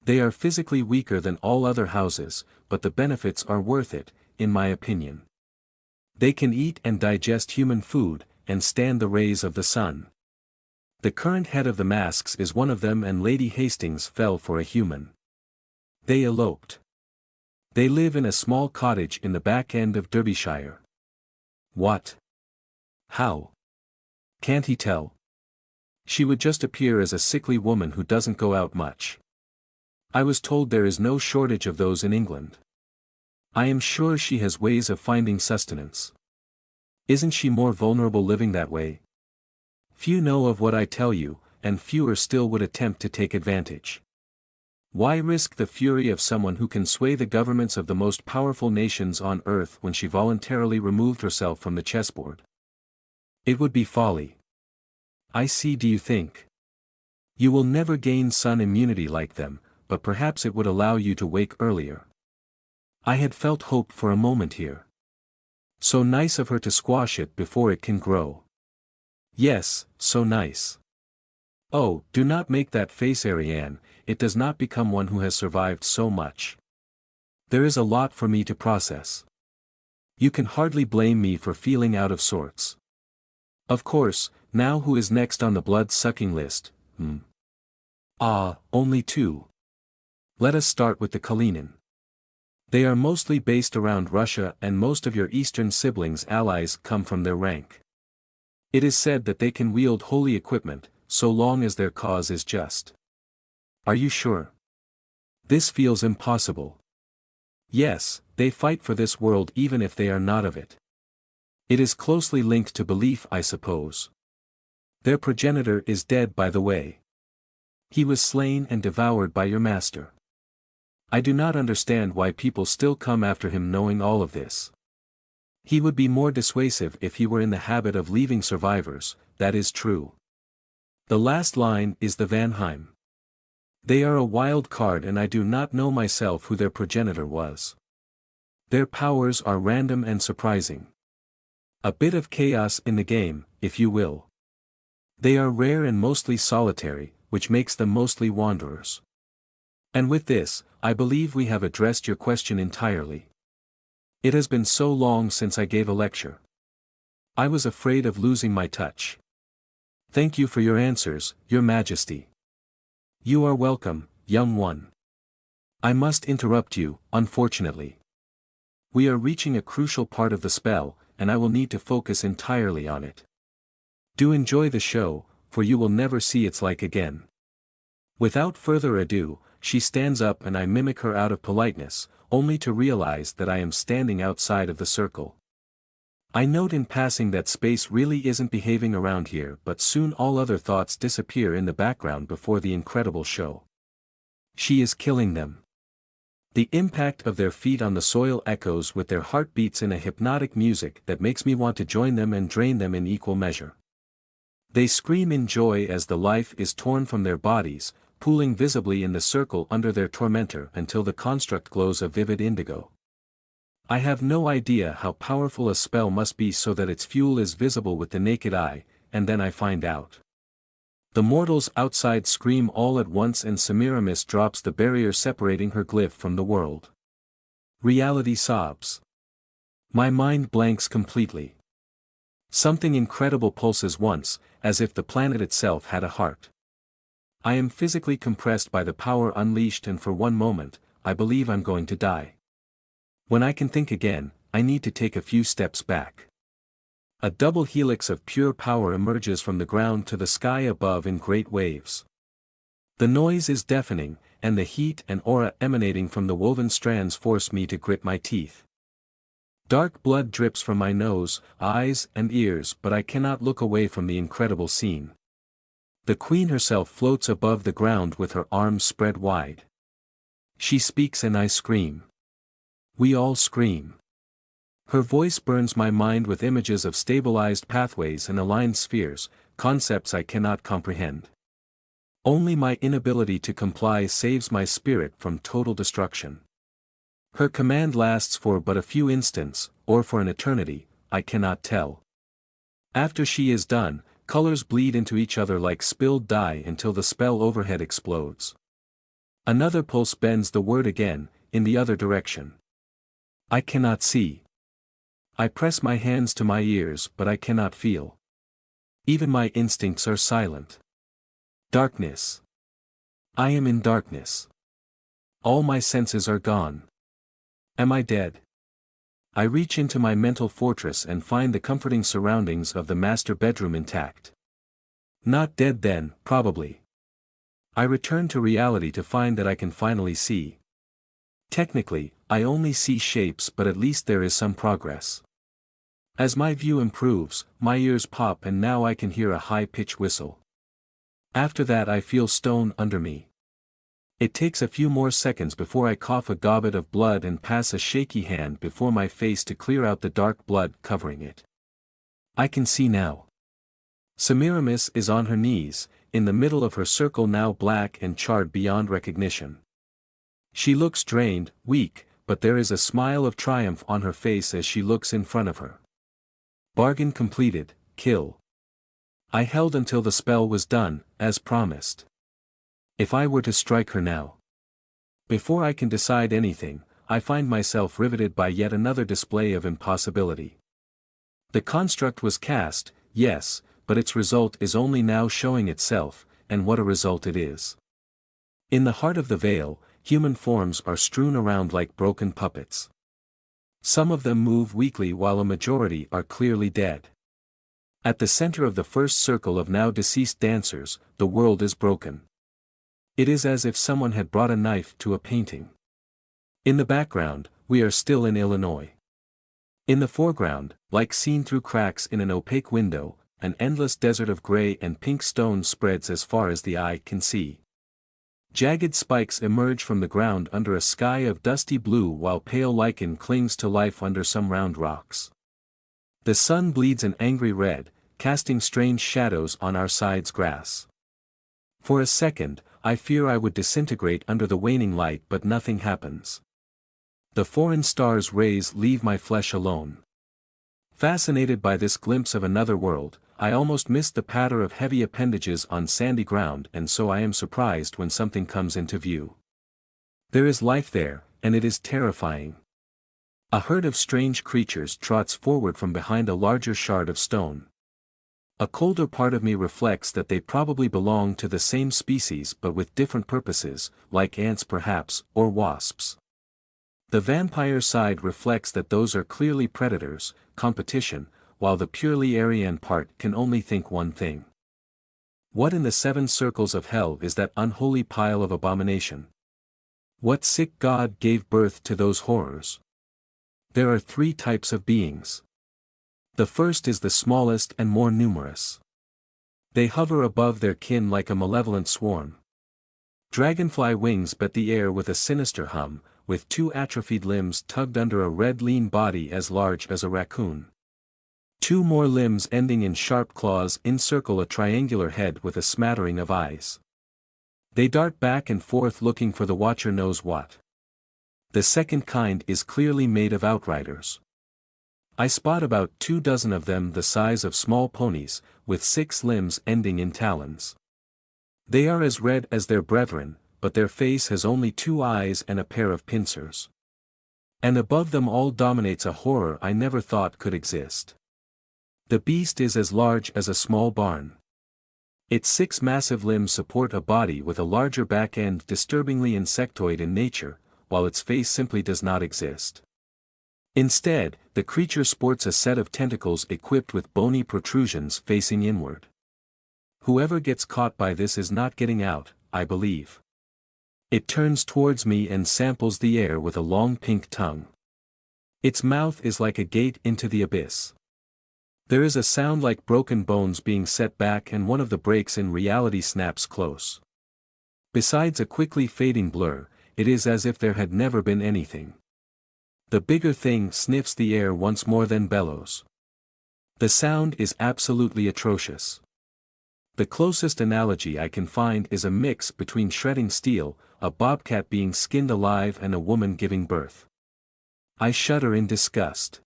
They are physically weaker than all other houses, but the benefits are worth it, in my opinion. They can eat and digest human food, and stand the rays of the sun. The current head of the masks is one of them, and Lady Hastings fell for a human. They eloped. They live in a small cottage in the back end of Derbyshire. What? How? Can't he tell? She would just appear as a sickly woman who doesn't go out much. I was told there is no shortage of those in England. I am sure she has ways of finding sustenance. Isn't she more vulnerable living that way? Few know of what I tell you, and fewer still would attempt to take advantage. Why risk the fury of someone who can sway the governments of the most powerful nations on earth when she voluntarily removed herself from the chessboard? It would be folly. I see. Do you think? You will never gain sun immunity like them, but perhaps it would allow you to wake earlier. I had felt hope for a moment here. So nice of her to squash it before it can grow. Yes, so nice. Oh, do not make that face, Ariane, it does not become one who has survived so much. There is a lot for me to process. You can hardly blame me for feeling out of sorts. Of course, now who is next on the blood-sucking list? Only two. Let us start with the Kalinin. They are mostly based around Russia, and most of your eastern siblings' allies come from their rank. It is said that they can wield holy equipment, so long as their cause is just. Are you sure? This feels impossible. Yes, they fight for this world even if they are not of it. It is closely linked to belief, I suppose. Their progenitor is dead, by the way. He was slain and devoured by your master. I do not understand why people still come after him knowing all of this. He would be more dissuasive if he were in the habit of leaving survivors, that is true. The last line is the Vanheim. They are a wild card, and I do not know myself who their progenitor was. Their powers are random and surprising. A bit of chaos in the game, if you will. They are rare and mostly solitary, which makes them mostly wanderers. And with this, I believe we have addressed your question entirely. It has been so long since I gave a lecture. I was afraid of losing my touch. Thank you for your answers, Your Majesty. You are welcome, young one. I must interrupt you, unfortunately. We are reaching a crucial part of the spell, and I will need to focus entirely on it. Do enjoy the show, for you will never see its like again. Without further ado, she stands up and I mimic her out of politeness, only to realize that I am standing outside of the circle. I note in passing that space really isn't behaving around here, but soon all other thoughts disappear in the background before the incredible show. She is killing them. The impact of their feet on the soil echoes with their heartbeats in a hypnotic music that makes me want to join them and drain them in equal measure. They scream in joy as the life is torn from their bodies, pooling visibly in the circle under their tormentor until the construct glows a vivid indigo. I have no idea how powerful a spell must be so that its fuel is visible with the naked eye, and then I find out. The mortals outside scream all at once and Semiramis drops the barrier separating her glyph from the world. Reality sobs. My mind blanks completely. Something incredible pulses once, as if the planet itself had a heart. I am physically compressed by the power unleashed and for one moment, I believe I'm going to die. When I can think again, I need to take a few steps back. A double helix of pure power emerges from the ground to the sky above in great waves. The noise is deafening, and the heat and aura emanating from the woven strands force me to grit my teeth. Dark blood drips from my nose, eyes, and ears, but I cannot look away from the incredible scene. The queen herself floats above the ground with her arms spread wide. She speaks and I scream. We all scream. Her voice burns my mind with images of stabilized pathways and aligned spheres, concepts I cannot comprehend. Only my inability to comply saves my spirit from total destruction. Her command lasts for but a few instants, or for an eternity, I cannot tell. After she is done, colors bleed into each other like spilled dye until the spell overhead explodes. Another pulse bends the word again, in the other direction. I cannot see. I press my hands to my ears but I cannot feel. Even my instincts are silent. Darkness. I am in darkness. All my senses are gone. Am I dead? I reach into my mental fortress and find the comforting surroundings of the master bedroom intact. Not dead then, probably. I return to reality to find that I can finally see. Technically, I only see shapes, but at least there is some progress. As my view improves, my ears pop and now I can hear a high-pitched whistle. After that I feel stone under me. It takes a few more seconds before I cough a gobbet of blood and pass a shaky hand before my face to clear out the dark blood covering it. I can see now. Semiramis is on her knees, in the middle of her circle now black and charred beyond recognition. She looks drained, weak, but there is a smile of triumph on her face as she looks in front of her. Bargain completed, kill. I held until the spell was done, as promised. If I were to strike her now. Before I can decide anything, I find myself riveted by yet another display of impossibility. The construct was cast, yes, but its result is only now showing itself, and what a result it is. In the heart of the veil, human forms are strewn around like broken puppets. Some of them move weakly while a majority are clearly dead. At the center of the first circle of now deceased dancers, the world is broken. It is as if someone had brought a knife to a painting. In the background, we are still in Illinois. In the foreground, like seen through cracks in an opaque window, an endless desert of gray and pink stone spreads as far as the eye can see. Jagged spikes emerge from the ground under a sky of dusty blue while pale lichen clings to life under some round rocks. The sun bleeds an angry red, casting strange shadows on our side's grass. For a second, I fear I would disintegrate under the waning light, but nothing happens. The foreign star's rays leave my flesh alone. Fascinated by this glimpse of another world, I almost missed the patter of heavy appendages on sandy ground, and so I am surprised when something comes into view. There is life there, and it is terrifying. A herd of strange creatures trots forward from behind a larger shard of stone. A colder part of me reflects that they probably belong to the same species but with different purposes, like ants perhaps, or wasps. The vampire side reflects that those are clearly predators, competition, while the purely Aryan part can only think one thing. What in the 7 circles of hell is that unholy pile of abomination? What sick god gave birth to those horrors? There are 3 types of beings. The first is the smallest and more numerous. They hover above their kin like a malevolent swarm. Dragonfly wings beat the air with a sinister hum, with 2 atrophied limbs tugged under a red lean body as large as a raccoon. 2 more limbs ending in sharp claws encircle a triangular head with a smattering of eyes. They dart back and forth looking for the watcher knows what. The second kind is clearly made of outriders. I spot about 24 of them the size of small ponies, with 6 limbs ending in talons. They are as red as their brethren, but their face has only 2 eyes and a pair of pincers. And above them all dominates a horror I never thought could exist. The beast is as large as a small barn. Its 6 massive limbs support a body with a larger back end, disturbingly insectoid in nature, while its face simply does not exist. Instead, the creature sports a set of tentacles equipped with bony protrusions facing inward. Whoever gets caught by this is not getting out, I believe. It turns towards me and samples the air with a long pink tongue. Its mouth is like a gate into the abyss. There is a sound like broken bones being set back, and one of the breaks in reality snaps close. Besides a quickly fading blur, it is as if there had never been anything. The bigger thing sniffs the air once more, then bellows. The sound is absolutely atrocious. The closest analogy I can find is a mix between shredding steel, a bobcat being skinned alive, and a woman giving birth. I shudder in disgust.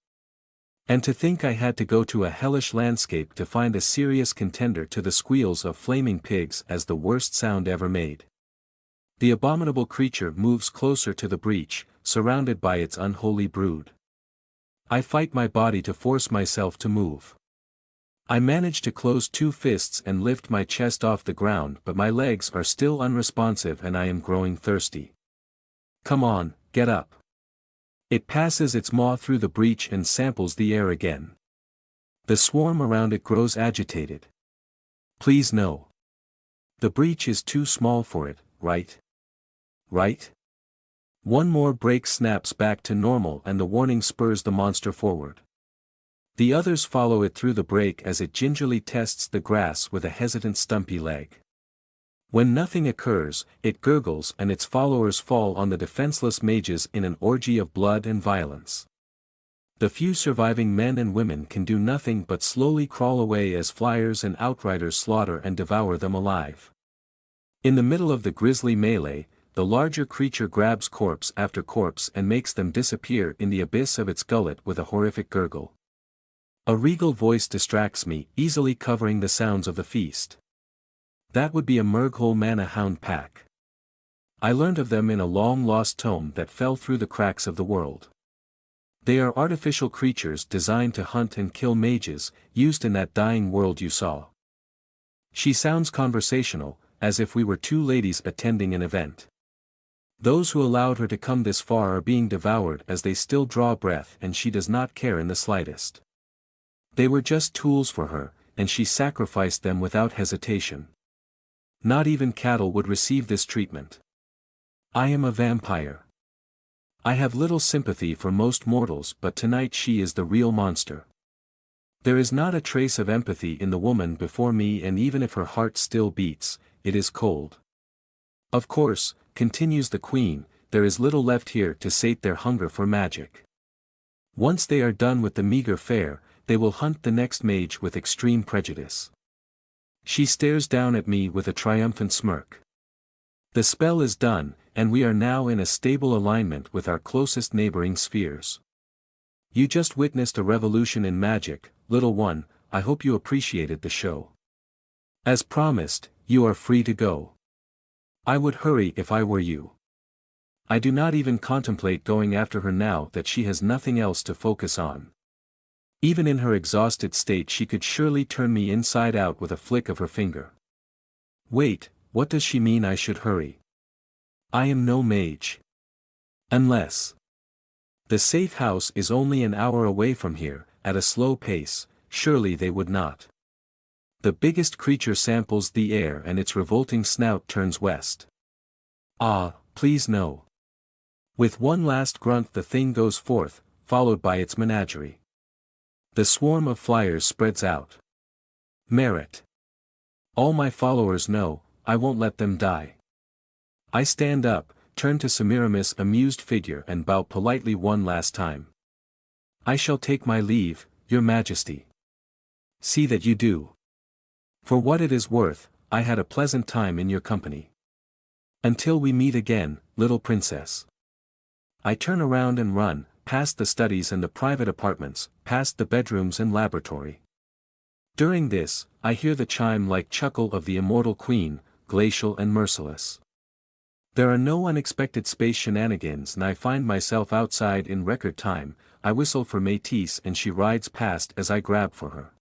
And to think I had to go to a hellish landscape to find a serious contender to the squeals of flaming pigs as the worst sound ever made. The abominable creature moves closer to the breach, surrounded by its unholy brood. I fight my body to force myself to move. I manage to close 2 fists and lift my chest off the ground, but my legs are still unresponsive and I am growing thirsty. Come on, get up. It passes its maw through the breach and samples the air again. The swarm around it grows agitated. Please no. The breach is too small for it, right? Right? One more break snaps back to normal and the warning spurs the monster forward. The others follow it through the break as it gingerly tests the grass with a hesitant stumpy leg. When nothing occurs, it gurgles and its followers fall on the defenseless mages in an orgy of blood and violence. The few surviving men and women can do nothing but slowly crawl away as flyers and outriders slaughter and devour them alive. In the middle of the grisly melee, the larger creature grabs corpse after corpse and makes them disappear in the abyss of its gullet with a horrific gurgle. A regal voice distracts me, easily covering the sounds of the feast. That would be a Murghole Mana Hound pack. I learned of them in a long-lost tome that fell through the cracks of the world. They are artificial creatures designed to hunt and kill mages, used in that dying world you saw. She sounds conversational, as if we were 2 ladies attending an event. Those who allowed her to come this far are being devoured as they still draw breath, and she does not care in the slightest. They were just tools for her, and she sacrificed them without hesitation. Not even cattle would receive this treatment. I am a vampire. I have little sympathy for most mortals, but tonight she is the real monster. There is not a trace of empathy in the woman before me, and even if her heart still beats, it is cold. Of course, continues the queen, there is little left here to sate their hunger for magic. Once they are done with the meager fare, they will hunt the next mage with extreme prejudice. She stares down at me with a triumphant smirk. The spell is done, and we are now in a stable alignment with our closest neighboring spheres. You just witnessed a revolution in magic, little one. I hope you appreciated the show. As promised, you are free to go. I would hurry if I were you. I do not even contemplate going after her now that she has nothing else to focus on. Even in her exhausted state she could surely turn me inside out with a flick of her finger. Wait, what does she mean I should hurry? I am no mage. Unless. The safe house is only an hour away from here, at a slow pace, surely they would not. The biggest creature samples the air and its revolting snout turns west. Ah, please no. With one last grunt the thing goes forth, followed by its menagerie. The swarm of flyers spreads out. Merit. All my followers know, I won't let them die. I stand up, turn to Semiramis' amused figure and bow politely one last time. I shall take my leave, your majesty. See that you do. For what it is worth, I had a pleasant time in your company. Until we meet again, little princess. I turn around and run, past the studies and the private apartments, past the bedrooms and laboratory. During this, I hear the chime-like chuckle of the immortal queen, glacial and merciless. There are no unexpected space shenanigans and I find myself outside in record time. I whistle for Métis and she rides past as I grab for her.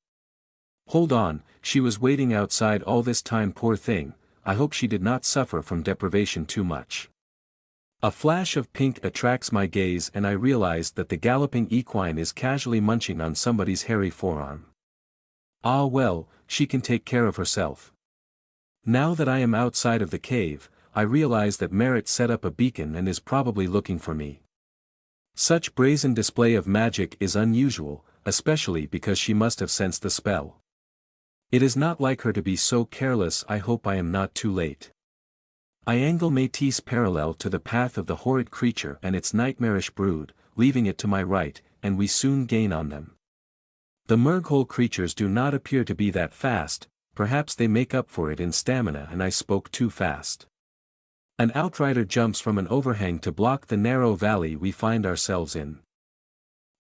Hold on, she was waiting outside all this time, poor thing. I hope she did not suffer from deprivation too much. A flash of pink attracts my gaze and I realize that the galloping equine is casually munching on somebody's hairy forearm. Ah well, she can take care of herself. Now that I am outside of the cave, I realize that Merit set up a beacon and is probably looking for me. Such brazen display of magic is unusual, especially because she must have sensed the spell. It is not like her to be so careless. I hope I am not too late. I angle Métis parallel to the path of the horrid creature and its nightmarish brood, leaving it to my right, and we soon gain on them. The Murghole creatures do not appear to be that fast, perhaps they make up for it in stamina and I spoke too fast. An outrider jumps from an overhang to block the narrow valley we find ourselves in.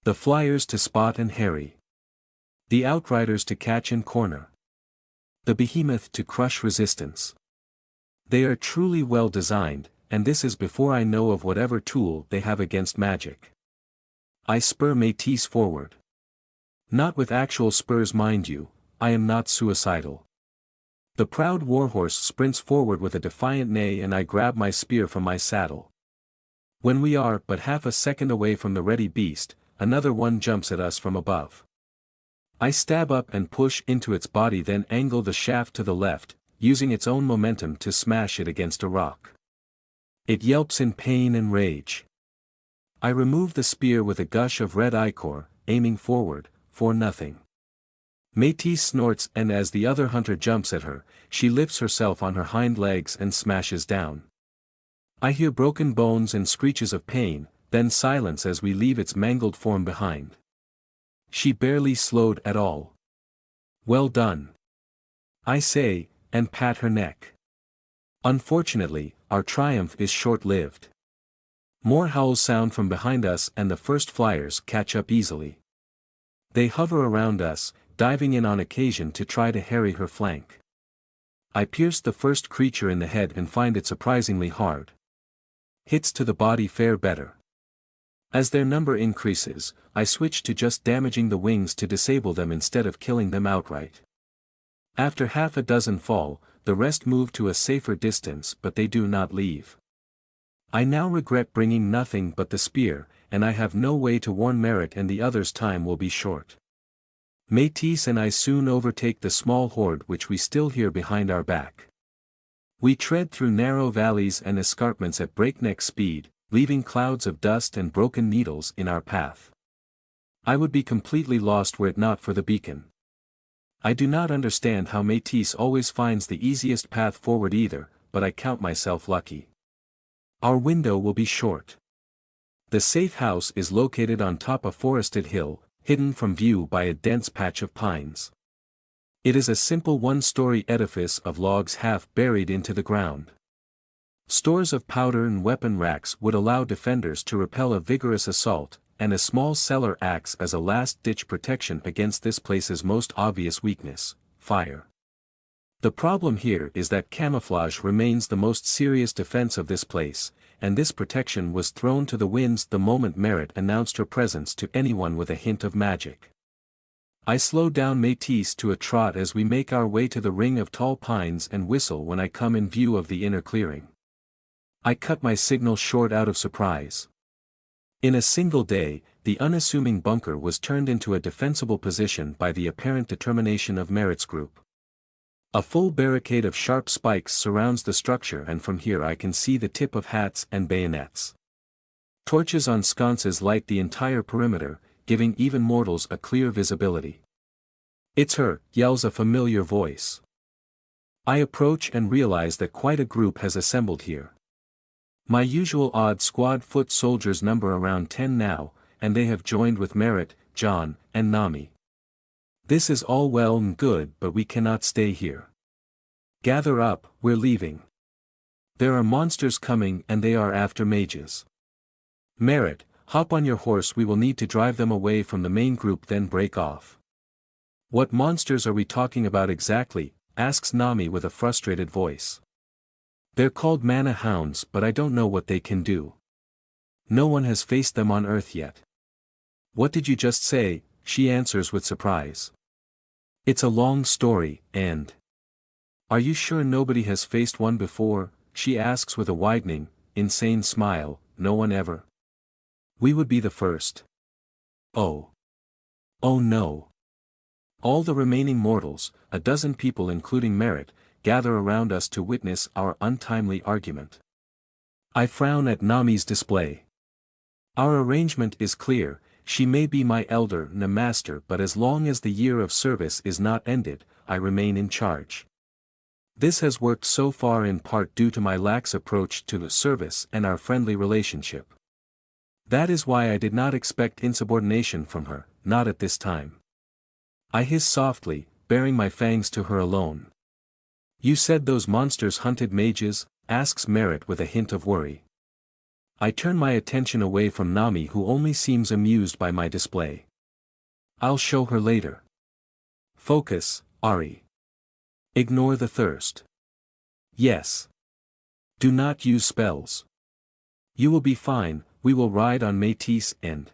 The flyers to spot and harry. The outriders to catch and corner. The behemoth to crush resistance. They are truly well designed, and this is before I know of whatever tool they have against magic. I spur Métis forward. Not with actual spurs, mind you, I am not suicidal. The proud warhorse sprints forward with a defiant neigh and I grab my spear from my saddle. When we are but half a second away from the ready beast, another one jumps at us from above. I stab up and push into its body, then angle the shaft to the left, using its own momentum to smash it against a rock. It yelps in pain and rage. I remove the spear with a gush of red ichor, aiming forward, for nothing. Métis snorts and as the other hunter jumps at her, she lifts herself on her hind legs and smashes down. I hear broken bones and screeches of pain, then silence as we leave its mangled form behind. She barely slowed at all. Well done, I say, and pat her neck. Unfortunately, our triumph is short-lived. More howls sound from behind us and the first flyers catch up easily. They hover around us, diving in on occasion to try to harry her flank. I pierce the first creature in the head and find it surprisingly hard. Hits to the body fare better. As their number increases, I switch to just damaging the wings to disable them instead of killing them outright. After half a dozen fall, the rest move to a safer distance, but they do not leave. I now regret bringing nothing but the spear, and I have no way to warn Merit and the others. Time will be short. Métis and I soon overtake the small horde which we still hear behind our back. We tread through narrow valleys and escarpments at breakneck speed, leaving clouds of dust and broken needles in our path. I would be completely lost were it not for the beacon. I do not understand how Métis always finds the easiest path forward either, but I count myself lucky. Our window will be short. The safe house is located on top a forested hill, hidden from view by a dense patch of pines. It is a simple one-story edifice of logs half buried into the ground. Stores of powder and weapon racks would allow defenders to repel a vigorous assault, and a small cellar acts as a last-ditch protection against this place's most obvious weakness, fire. The problem here is that camouflage remains the most serious defense of this place, and this protection was thrown to the winds the moment Merit announced her presence to anyone with a hint of magic. I slow down Métis to a trot as we make our way to the ring of tall pines and whistle when I come in view of the inner clearing. I cut my signal short out of surprise. In a single day, the unassuming bunker was turned into a defensible position by the apparent determination of Merit's group. A full barricade of sharp spikes surrounds the structure, and from here I can see the tip of hats and bayonets. Torches on sconces light the entire perimeter, giving even mortals a clear visibility. "It's her," yells a familiar voice. I approach and realize that quite a group has assembled here. My usual odd squad foot soldiers number around 10 now, and they have joined with Merit, John, and Nami. This is all well and good, but we cannot stay here. Gather up, we're leaving. There are monsters coming and they are after mages. Merit, hop on your horse, we will need to drive them away from the main group, then break off. What monsters are we talking about exactly? Asks Nami with a frustrated voice. They're called mana hounds, but I don't know what they can do. No one has faced them on Earth yet. What did you just say? She answers with surprise. It's a long story, and... Are you sure nobody has faced one before? She asks with a widening, insane smile. No one ever. We would be the first. Oh. Oh no. All the remaining mortals, a dozen people including Merit, gather around us to witness our untimely argument. I frown at Nami's display. Our arrangement is clear. She may be my elder and a master, but as long as the year of service is not ended, I remain in charge. This has worked so far in part due to my lax approach to the service and our friendly relationship. That is why I did not expect insubordination from her, not at this time. I hiss softly, baring my fangs to her alone. You said those monsters hunted mages? Asks Merit with a hint of worry. I turn my attention away from Nami, who only seems amused by my display. I'll show her later. Focus, Ari. Ignore the thirst. Yes. Do not use spells. You will be fine, we will ride on Métis and...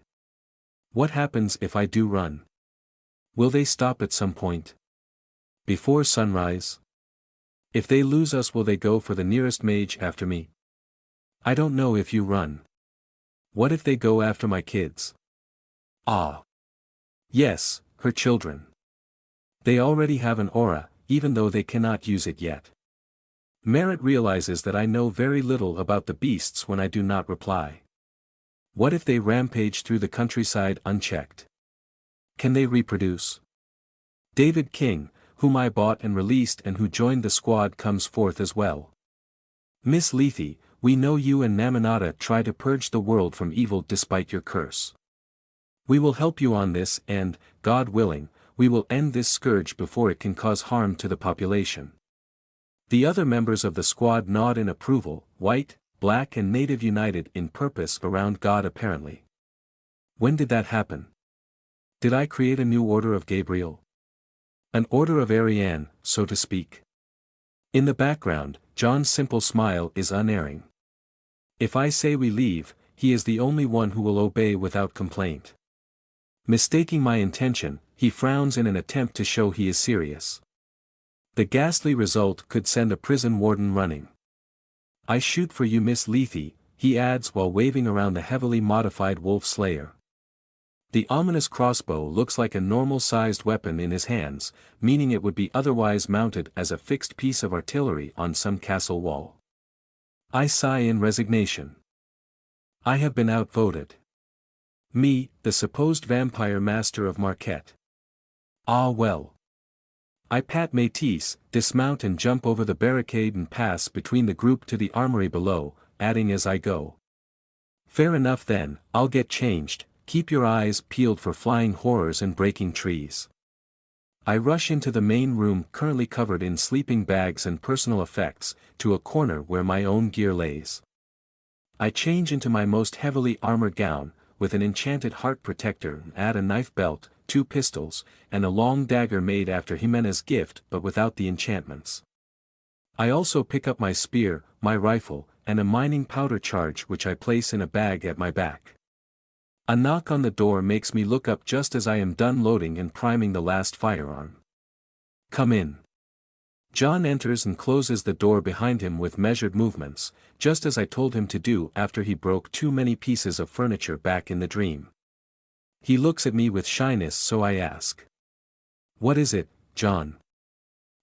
What happens if I do run? Will they stop at some point? Before sunrise? If they lose us, will they go for the nearest mage after me? I don't know if you run. What if they go after my kids? Ah. Yes, her children. They already have an aura, even though they cannot use it yet. Merit realizes that I know very little about the beasts when I do not reply. What if they rampage through the countryside unchecked? Can they reproduce? David King, whom I bought and released and who joined the squad, comes forth as well. Miss Lethe, we know you and Naminata try to purge the world from evil despite your curse. We will help you on this and, God willing, we will end this scourge before it can cause harm to the population. The other members of the squad nod in approval, white, black and native united in purpose around God apparently. When did that happen? Did I create a new order of Gabriel? An order of Ariane, so to speak. In the background, John's simple smile is unerring. If I say we leave, he is the only one who will obey without complaint. Mistaking my intention, he frowns in an attempt to show he is serious. The ghastly result could send a prison warden running. I shoot for you, Miss Lethe, he adds while waving around the heavily modified wolf slayer. The ominous crossbow looks like a normal-sized weapon in his hands, meaning it would be otherwise mounted as a fixed piece of artillery on some castle wall. I sigh in resignation. I have been outvoted. Me, the supposed vampire master of Marquette. Ah well. I pat Métis, dismount and jump over the barricade and pass between the group to the armory below, adding as I go. Fair enough then, I'll get changed. Keep your eyes peeled for flying horrors and breaking trees. I rush into the main room currently covered in sleeping bags and personal effects, to a corner where my own gear lays. I change into my most heavily armored gown, with an enchanted heart protector, add a knife belt, 2 pistols, and a long dagger made after Jimena's gift but without the enchantments. I also pick up my spear, my rifle, and a mining powder charge which I place in a bag at my back. A knock on the door makes me look up just as I am done loading and priming the last firearm. "Come in." John enters and closes the door behind him with measured movements, just as I told him to do after he broke too many pieces of furniture back in the dream. He looks at me with shyness, so I ask. "What is it, John?"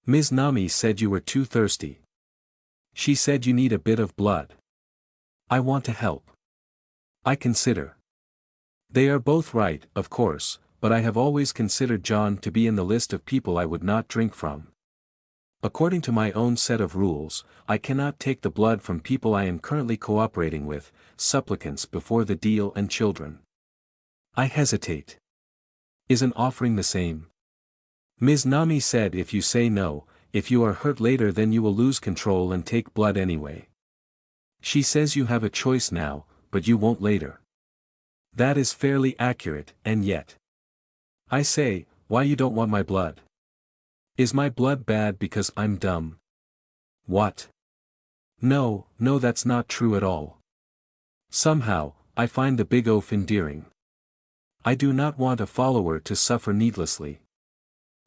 "Ms. Nami said you were too thirsty. She said you need a bit of blood. I want to help. I consider." They are both right, of course, but I have always considered John to be in the list of people I would not drink from. According to my own set of rules, I cannot take the blood from people I am currently cooperating with, supplicants before the deal and children. I hesitate. Is an offering the same? Ms. Nami said if you say no, if you are hurt later then you will lose control and take blood anyway. She says you have a choice now, but you won't later. That is fairly accurate, and yet. I say, why you don't want my blood? Is my blood bad because I'm dumb? What? No, that's not true at all. Somehow, I find the big oaf endearing. I do not want a follower to suffer needlessly.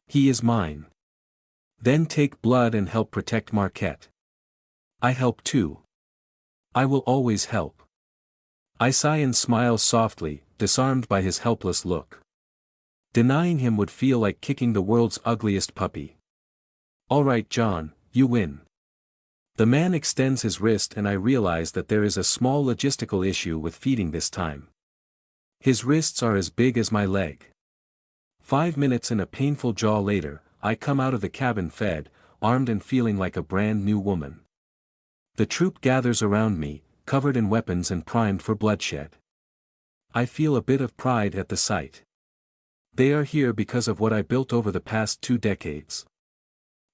He is mine. Then take blood and help protect Marquette. I help too. I will always help. I sigh and smile softly, disarmed by his helpless look. Denying him would feel like kicking the world's ugliest puppy. All right, John, you win. The man extends his wrist and I realize that there is a small logistical issue with feeding this time. His wrists are as big as my leg. 5 minutes and a painful jaw later, I come out of the cabin fed, armed and feeling like a brand new woman. The troop gathers around me, covered in weapons and primed for bloodshed. I feel a bit of pride at the sight. They are here because of what I built over the past 2 decades.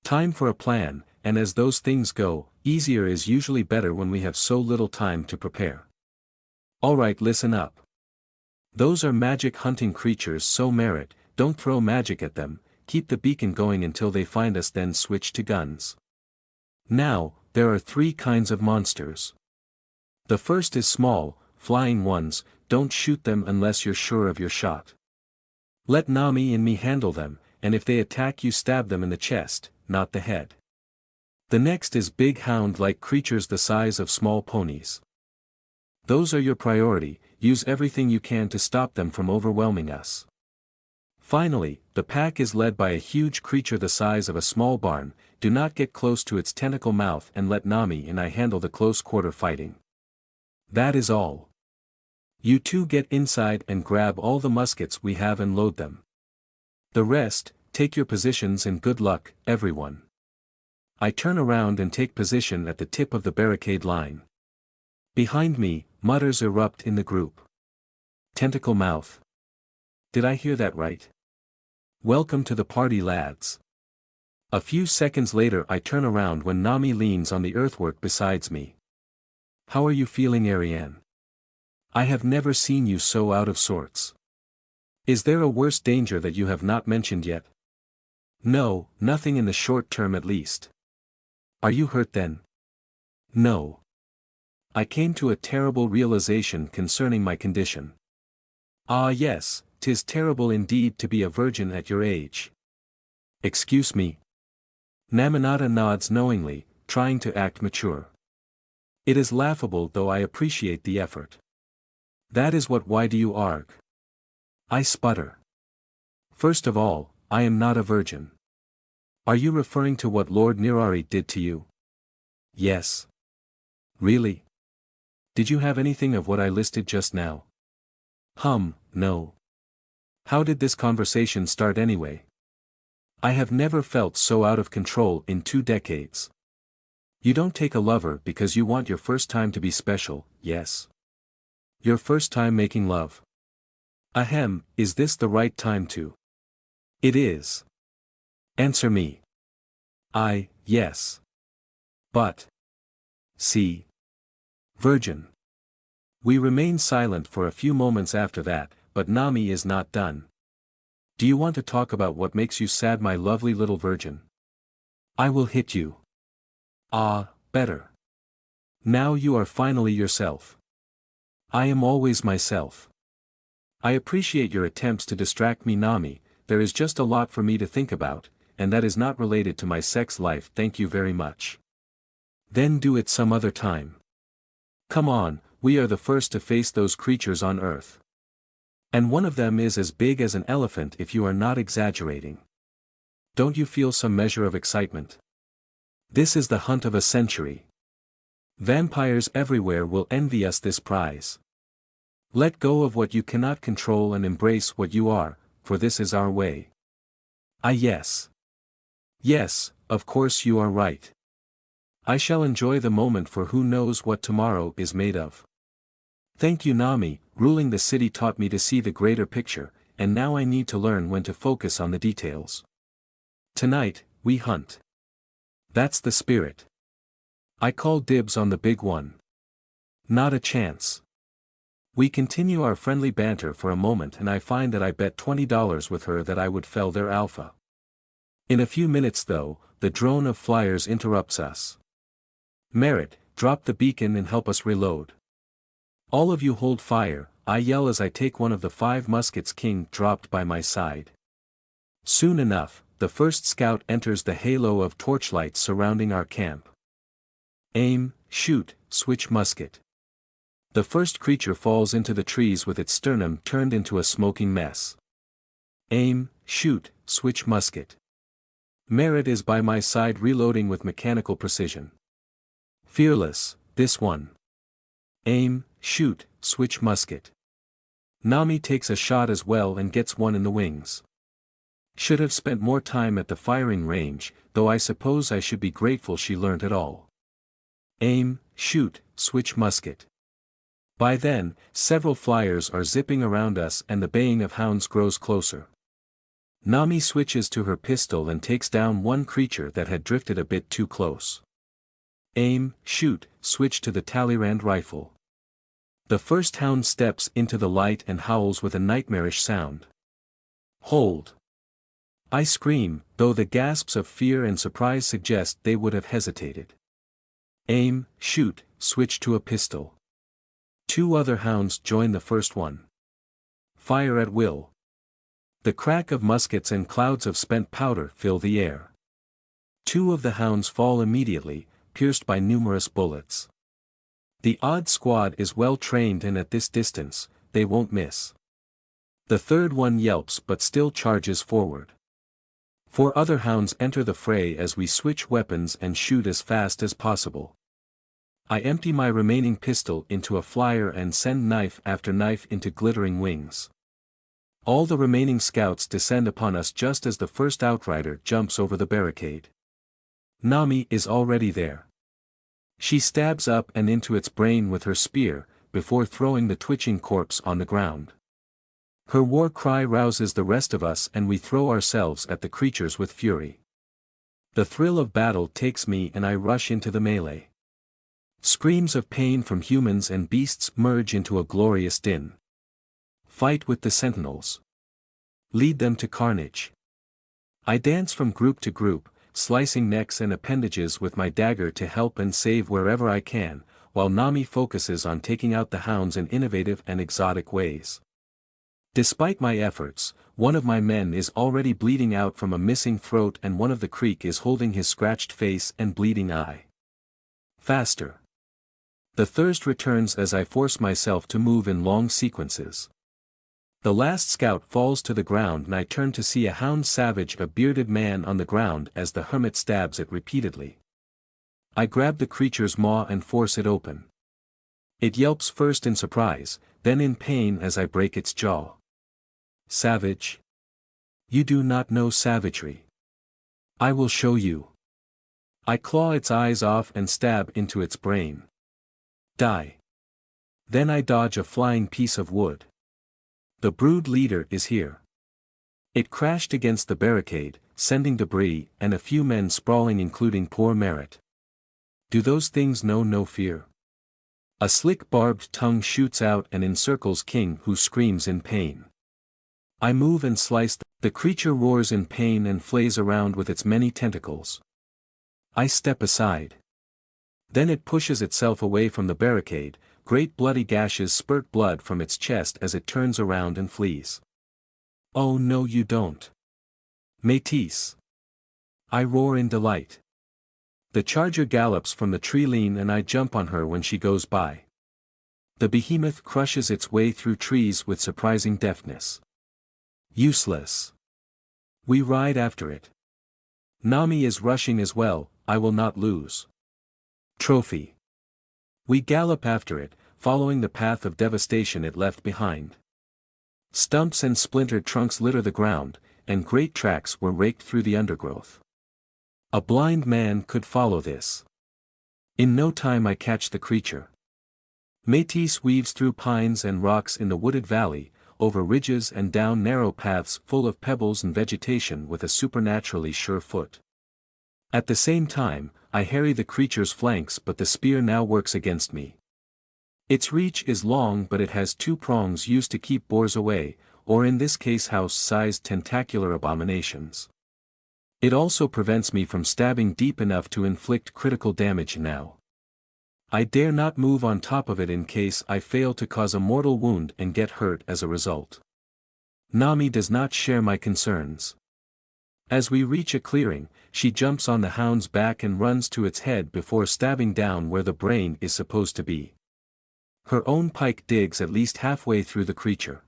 Time for a plan, and as those things go, easier is usually better when we have so little time to prepare. Alright, listen up. Those are magic hunting creatures, so merit, don't throw magic at them, keep the beacon going until they find us, then switch to guns. Now, there are 3 kinds of monsters. The first is small, flying ones, don't shoot them unless you're sure of your shot. Let Nami and me handle them, and if they attack you stab them in the chest, not the head. The next is big hound-like creatures the size of small ponies. Those are your priority, use everything you can to stop them from overwhelming us. Finally, the pack is led by a huge creature the size of a small barn, do not get close to its tentacle mouth and let Nami and I handle the close-quarter fighting. That is all. You two get inside and grab all the muskets we have and load them. The rest, take your positions and good luck, everyone. I turn around and take position at the tip of the barricade line. Behind me, mutters erupt in the group. Tentacle mouth. Did I hear that right? Welcome to the party, lads. A few seconds later I turn around when Nami leans on the earthwork beside me. How are you feeling, Ariane? I have never seen you so out of sorts. Is there a worse danger that you have not mentioned yet? No, nothing in the short term at least. Are you hurt then? No. I came to a terrible realization concerning my condition. Ah yes, 'tis terrible indeed to be a virgin at your age. Excuse me. Naminata nods knowingly, trying to act mature. It is laughable, though I appreciate the effort. That is what. Why do you argue? I sputter. First of all, I am not a virgin. Are you referring to what Lord Nirari did to you? Yes. Really? Did you have anything of what I listed just now? No. How did this conversation start anyway? I have never felt so out of control in 2 decades. You don't take a lover because you want your first time to be special, yes? Your first time making love. Ahem, is this the right time to? It is. Answer me. Yes. But. See. Virgin. We remain silent for a few moments after that, but Nami is not done. Do you want to talk about what makes you sad, my lovely little virgin? I will hit you. Ah, better. Now you are finally yourself. I am always myself. I appreciate your attempts to distract me, Nami. There is just a lot for me to think about, and that is not related to my sex life. Thank you very much. Then do it some other time. Come on, we are the first to face those creatures on Earth. And one of them is as big as an elephant, if you are not exaggerating. Don't you feel some measure of excitement? This is the hunt of a century. Vampires everywhere will envy us this prize. Let go of what you cannot control and embrace what you are, for this is our way. Yes. Yes, of course you are right. I shall enjoy the moment, for who knows what tomorrow is made of. Thank you, Nami. Ruling the city taught me to see the greater picture, and now I need to learn when to focus on the details. Tonight, we hunt. That's the spirit. I call dibs on the big one. Not a chance. We continue our friendly banter for a moment, and I find that I bet $20 with her that I would fell their alpha. In a few minutes though, the drone of flyers interrupts us. Merit, drop the beacon and help us reload. All of you hold fire, I yell as I take one of the 5 muskets King dropped by my side. Soon enough, the first scout enters the halo of torchlights surrounding our camp. Aim, shoot, switch musket. The first creature falls into the trees with its sternum turned into a smoking mess. Aim, shoot, switch musket. Merit is by my side reloading with mechanical precision. Fearless, this one. Aim, shoot, switch musket. Nami takes a shot as well and gets one in the wings. Should have spent more time at the firing range, though I suppose I should be grateful she learnt it all. Aim, shoot, switch musket. By then, several flyers are zipping around us and the baying of hounds grows closer. Nami switches to her pistol and takes down one creature that had drifted a bit too close. Aim, shoot, switch to the Talleyrand rifle. The first hound steps into the light and howls with a nightmarish sound. Hold. I scream, though the gasps of fear and surprise suggest they would have hesitated. Aim, shoot, switch to a pistol. 2 other hounds join the first one. Fire at will. The crack of muskets and clouds of spent powder fill the air. 2 of the hounds fall immediately, pierced by numerous bullets. The odd squad is well trained, and at this distance, they won't miss. The third one yelps but still charges forward. 4 other hounds enter the fray as we switch weapons and shoot as fast as possible. I empty my remaining pistol into a flyer and send knife after knife into glittering wings. All the remaining scouts descend upon us just as the first outrider jumps over the barricade. Nami is already there. She stabs up and into its brain with her spear, before throwing the twitching corpse on the ground. Her war cry rouses the rest of us and we throw ourselves at the creatures with fury. The thrill of battle takes me and I rush into the melee. Screams of pain from humans and beasts merge into a glorious din. Fight with the sentinels. Lead them to carnage. I dance from group to group, slicing necks and appendages with my dagger to help and save wherever I can, while Nami focuses on taking out the hounds in innovative and exotic ways. Despite my efforts, one of my men is already bleeding out from a missing throat and one of the creek is holding his scratched face and bleeding eye. Faster. The thirst returns as I force myself to move in long sequences. The last scout falls to the ground and I turn to see a hound savage a bearded man on the ground as the hermit stabs it repeatedly. I grab the creature's maw and force it open. It yelps first in surprise, then in pain as I break its jaw. Savage. You do not know savagery. I will show you. I claw its eyes off and stab into its brain. Die. Then I dodge a flying piece of wood. The brood leader is here. It crashed against the barricade, sending debris and a few men sprawling, including poor Merritt. Do those things know no fear? A slick barbed tongue shoots out and encircles King, who screams in pain. I move and slice. The creature roars in pain and flays around with its many tentacles. I step aside. Then it pushes itself away from the barricade. Great bloody gashes spurt blood from its chest as it turns around and flees. Oh no, you don't. Métis. I roar in delight. The charger gallops from the tree line and I jump on her when she goes by. The behemoth crushes its way through trees with surprising deftness. Useless. We ride after it. Nami is rushing as well. I will not lose. Trophy. We gallop after it, following the path of devastation it left behind. Stumps and splintered trunks litter the ground, and great tracks were raked through the undergrowth. A blind man could follow this. In no time I catch the creature. Métis weaves through pines and rocks in the wooded valley, over ridges and down narrow paths full of pebbles and vegetation with a supernaturally sure foot. At the same time, I harry the creature's flanks, but the spear now works against me. Its reach is long, but it has two prongs used to keep boars away, or in this case house-sized tentacular abominations. It also prevents me from stabbing deep enough to inflict critical damage now. I dare not move on top of it in case I fail to cause a mortal wound and get hurt as a result. Nami does not share my concerns. As we reach a clearing, she jumps on the hound's back and runs to its head before stabbing down where the brain is supposed to be. Her own pike digs at least halfway through the creature.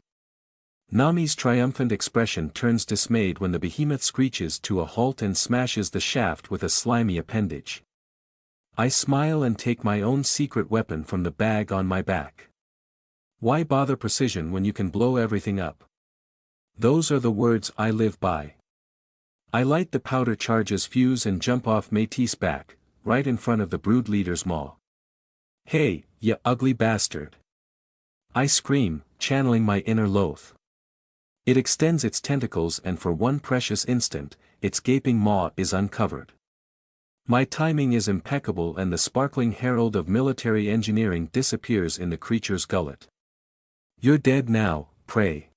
Nami's triumphant expression turns dismayed when the behemoth screeches to a halt and smashes the shaft with a slimy appendage. I smile and take my own secret weapon from the bag on my back. Why bother precision when you can blow everything up? Those are the words I live by. I light the powder charge's fuse and jump off Métis' back, right in front of the brood leader's maw. Hey, ya ugly bastard! I scream, channeling my inner loath. It extends its tentacles and for one precious instant, its gaping maw is uncovered. My timing is impeccable and the sparkling herald of military engineering disappears in the creature's gullet. You're dead now, prey.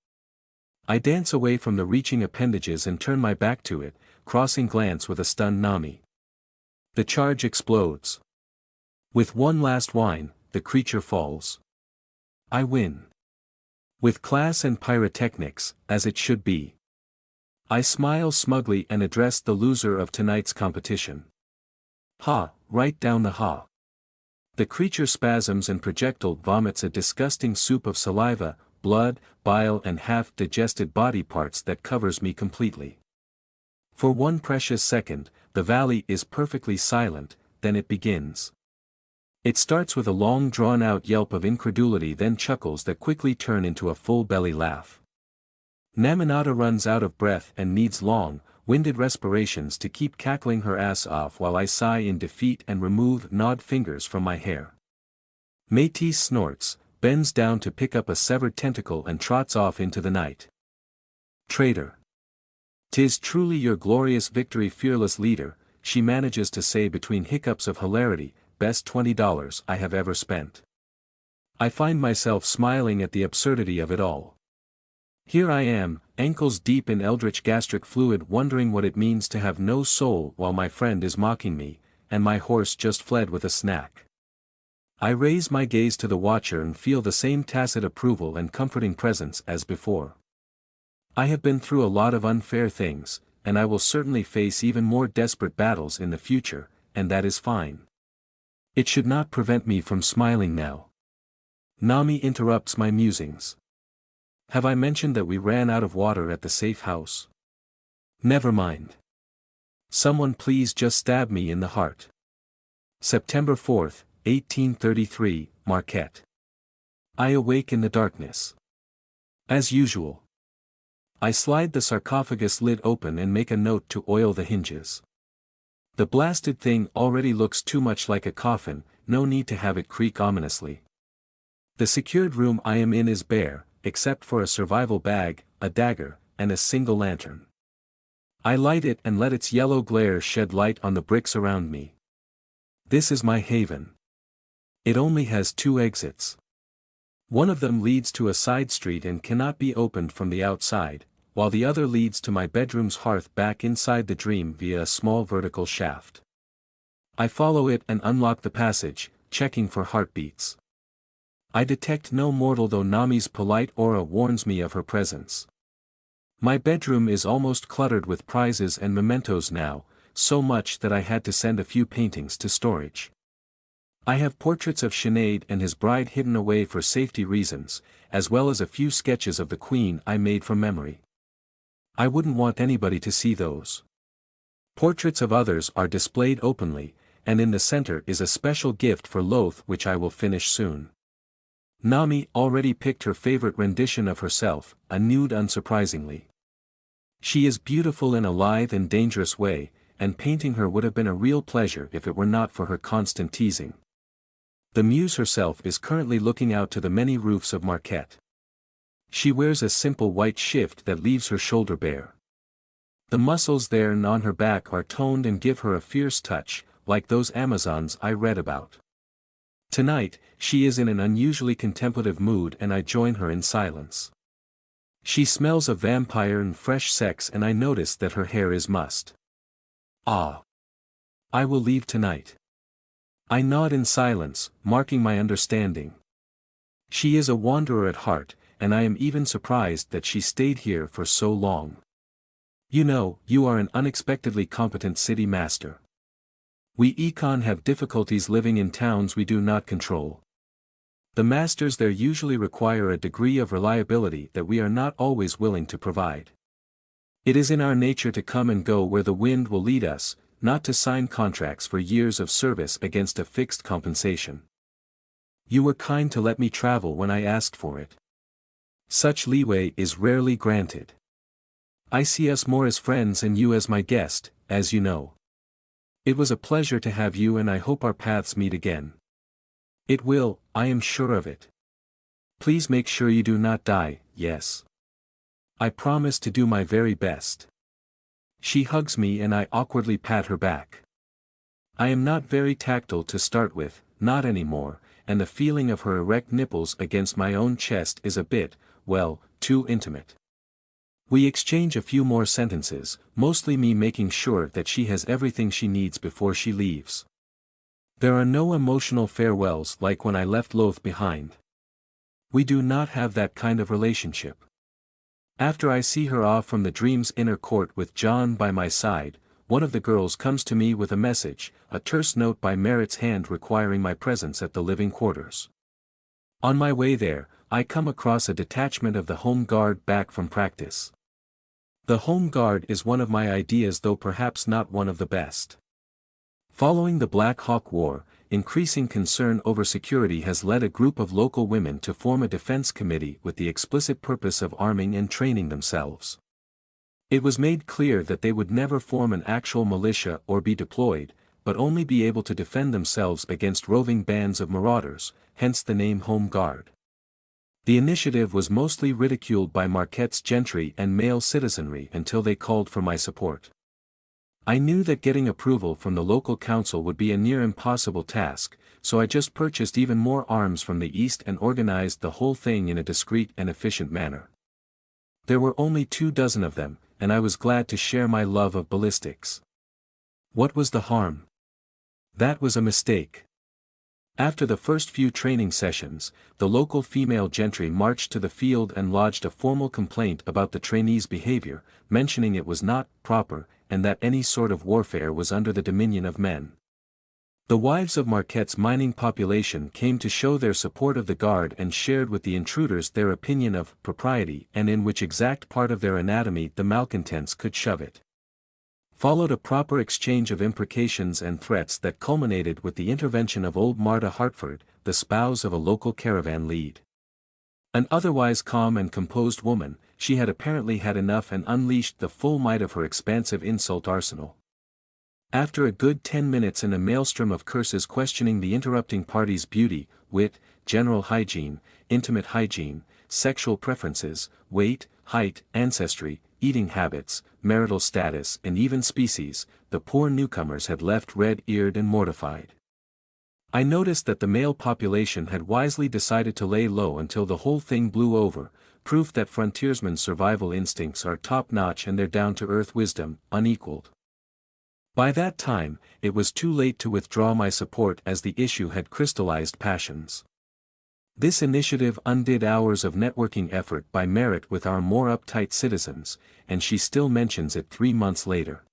I dance away from the reaching appendages and turn my back to it, crossing glance with a stunned Nami. The charge explodes. With one last whine, the creature falls. I win. With class and pyrotechnics, as it should be. I smile smugly and address the loser of tonight's competition. Ha, right down the ha. The creature spasms and projectile vomits a disgusting soup of saliva, blood, bile and half-digested body parts that covers me completely. For one precious second, the valley is perfectly silent, then it begins. It starts with a long drawn-out yelp of incredulity, then chuckles that quickly turn into a full-belly laugh. Naminata runs out of breath and needs long, winded respirations to keep cackling her ass off while I sigh in defeat and remove gnawed fingers from my hair. Métis snorts, bends down to pick up a severed tentacle and trots off into the night. Traitor! 'Tis truly your glorious victory, fearless leader, she manages to say between hiccups of hilarity, best $20 I have ever spent. I find myself smiling at the absurdity of it all. Here I am, ankles deep in eldritch gastric fluid, wondering what it means to have no soul while my friend is mocking me, and my horse just fled with a snack. I raise my gaze to the watcher and feel the same tacit approval and comforting presence as before. I have been through a lot of unfair things, and I will certainly face even more desperate battles in the future, and that is fine. It should not prevent me from smiling now. Nami interrupts my musings. Have I mentioned that we ran out of water at the safe house? Never mind. Someone please just stab me in the heart. September 4th, 1833, Marquette. I awake in the darkness. As usual. I slide the sarcophagus lid open and make a note to oil the hinges. The blasted thing already looks too much like a coffin, no need to have it creak ominously. The secured room I am in is bare, except for a survival bag, a dagger, and a single lantern. I light it and let its yellow glare shed light on the bricks around me. This is my haven. It only has 2 exits. One of them leads to a side street and cannot be opened from the outside, while the other leads to my bedroom's hearth back inside the dream via a small vertical shaft. I follow it and unlock the passage, checking for heartbeats. I detect no mortal, though Nami's polite aura warns me of her presence. My bedroom is almost cluttered with prizes and mementos now, so much that I had to send a few paintings to storage. I have portraits of Sinead and his bride hidden away for safety reasons, as well as a few sketches of the Queen I made from memory. I wouldn't want anybody to see those. Portraits of others are displayed openly, and in the center is a special gift for Loth which I will finish soon. Nami already picked her favorite rendition of herself, a nude unsurprisingly. She is beautiful in a lithe and dangerous way, and painting her would have been a real pleasure if it were not for her constant teasing. The muse herself is currently looking out to the many roofs of Marquette. She wears a simple white shift that leaves her shoulder bare. The muscles there and on her back are toned and give her a fierce touch, like those Amazons I read about. Tonight, she is in an unusually contemplative mood and I join her in silence. She smells of vampire and fresh sex and I notice that her hair is mussed. Ah! I will leave tonight. I nod in silence, marking my understanding. She is a wanderer at heart, and I am even surprised that she stayed here for so long. You know, you are an unexpectedly competent city master. We econ have difficulties living in towns we do not control. The masters there usually require a degree of reliability that we are not always willing to provide. It is in our nature to come and go where the wind will lead us, not to sign contracts for years of service against a fixed compensation. You were kind to let me travel when I asked for it. Such leeway is rarely granted. I see us more as friends and you as my guest, as you know. It was a pleasure to have you and I hope our paths meet again. It will, I am sure of it. Please make sure you do not die, yes. I promise to do my very best. She hugs me and I awkwardly pat her back. I am not very tactile to start with, not anymore, and the feeling of her erect nipples against my own chest is a bit, well, too intimate. We exchange a few more sentences, mostly me making sure that she has everything she needs before she leaves. There are no emotional farewells like when I left Loth behind. We do not have that kind of relationship. After I see her off from the dream's inner court with John by my side, one of the girls comes to me with a message, a terse note by Merritt's hand requiring my presence at the living quarters. On my way there, I come across a detachment of the Home Guard back from practice. The Home Guard is one of my ideas, though perhaps not one of the best. Following the Black Hawk War, increasing concern over security has led a group of local women to form a defense committee with the explicit purpose of arming and training themselves. It was made clear that they would never form an actual militia or be deployed, but only be able to defend themselves against roving bands of marauders, hence the name Home Guard. The initiative was mostly ridiculed by Marquette's gentry and male citizenry until they called for my support. I knew that getting approval from the local council would be a near impossible task, so I just purchased even more arms from the east and organized the whole thing in a discreet and efficient manner. There were only 24 of them, and I was glad to share my love of ballistics. What was the harm? That was a mistake. After the first few training sessions, the local female gentry marched to the field and lodged a formal complaint about the trainees' behavior, mentioning it was not proper, and that any sort of warfare was under the dominion of men. The wives of Marquette's mining population came to show their support of the guard and shared with the intruders their opinion of propriety and in which exact part of their anatomy the malcontents could shove it. Followed a proper exchange of imprecations and threats that culminated with the intervention of old Marta Hartford, the spouse of a local caravan lead. An otherwise calm and composed woman, she had apparently had enough and unleashed the full might of her expansive insult arsenal. After a good 10 minutes in a maelstrom of curses questioning the interrupting party's beauty, wit, general hygiene, intimate hygiene, sexual preferences, weight, height, ancestry, eating habits, marital status and even species, the poor newcomers had left red-eared and mortified. I noticed that the male population had wisely decided to lay low until the whole thing blew over, proof that frontiersmen's survival instincts are top-notch and their down-to-earth wisdom, unequaled. By that time, it was too late to withdraw my support as the issue had crystallized passions. This initiative undid hours of networking effort by Merritt with our more uptight citizens, and she still mentions it 3 months later.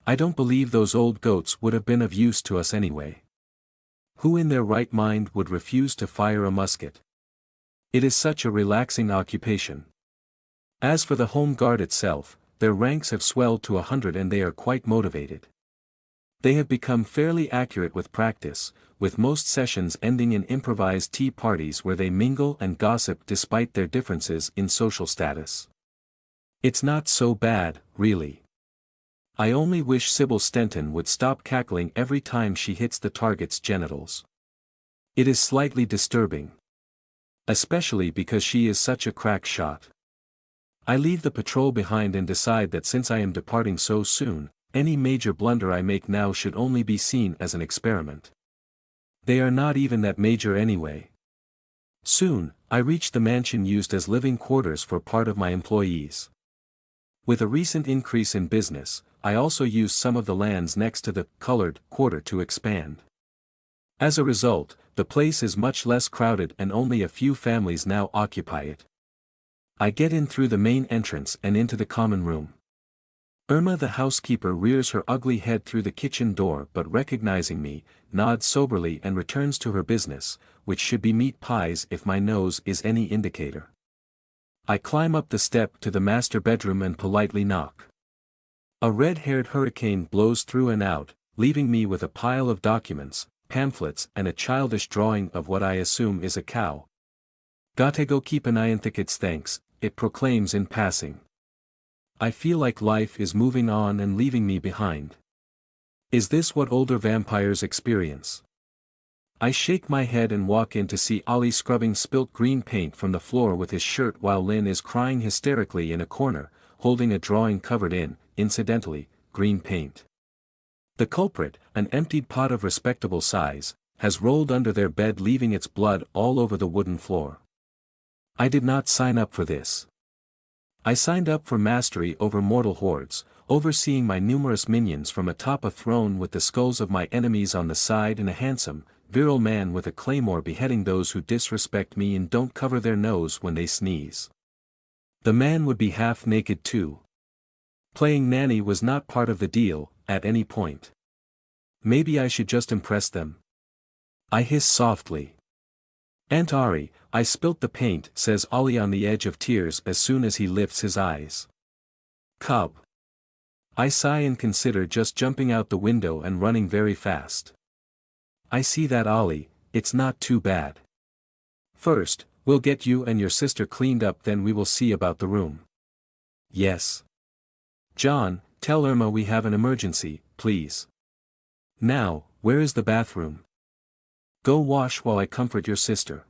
I don't believe those old goats would have been of use to us anyway. Who in their right mind would refuse to fire a musket? It is such a relaxing occupation. As for the Home Guard itself, their ranks have swelled to 100 and they are quite motivated. They have become fairly accurate with practice, with most sessions ending in improvised tea parties where they mingle and gossip despite their differences in social status. It's not so bad, really. I only wish Sybil Stenton would stop cackling every time she hits the target's genitals. It is slightly disturbing. Especially because she is such a crack shot. I leave the patrol behind and decide that since I am departing so soon, any major blunder I make now should only be seen as an experiment. They are not even that major anyway. Soon, I reach the mansion used as living quarters for part of my employees. With a recent increase in business, I also use some of the lands next to the colored quarter to expand. As a result, the place is much less crowded and only a few families now occupy it. I get in through the main entrance and into the common room. Irma the housekeeper rears her ugly head through the kitchen door but recognizing me, nods soberly and returns to her business, which should be meat pies if my nose is any indicator. I climb up the step to the master bedroom and politely knock. A red-haired hurricane blows through and out, leaving me with a pile of documents, pamphlets and a childish drawing of what I assume is a cow. "Gotta go keep an eye on tickets, thanks," it proclaims in passing. I feel like life is moving on and leaving me behind. Is this what older vampires experience? I shake my head and walk in to see Ollie scrubbing spilt green paint from the floor with his shirt while Lynn is crying hysterically in a corner, holding a drawing covered in, incidentally, green paint. The culprit, an emptied pot of respectable size, has rolled under their bed leaving its blood all over the wooden floor. I did not sign up for this. I signed up for mastery over mortal hordes, overseeing my numerous minions from atop a throne with the skulls of my enemies on the side and a handsome, virile man with a claymore beheading those who disrespect me and don't cover their nose when they sneeze. The man would be half naked too. Playing nanny was not part of the deal, at any point. Maybe I should just impress them. I hiss softly. "Aunt Ari, I spilt the paint," says Ollie on the edge of tears as soon as he lifts his eyes. "Cub." I sigh and consider just jumping out the window and running very fast. "I see that, Ollie, it's not too bad. First, we'll get you and your sister cleaned up, then we will see about the room." "Yes. John, tell Irma we have an emergency, please. Now, where is the bathroom? Go wash while I comfort your sister."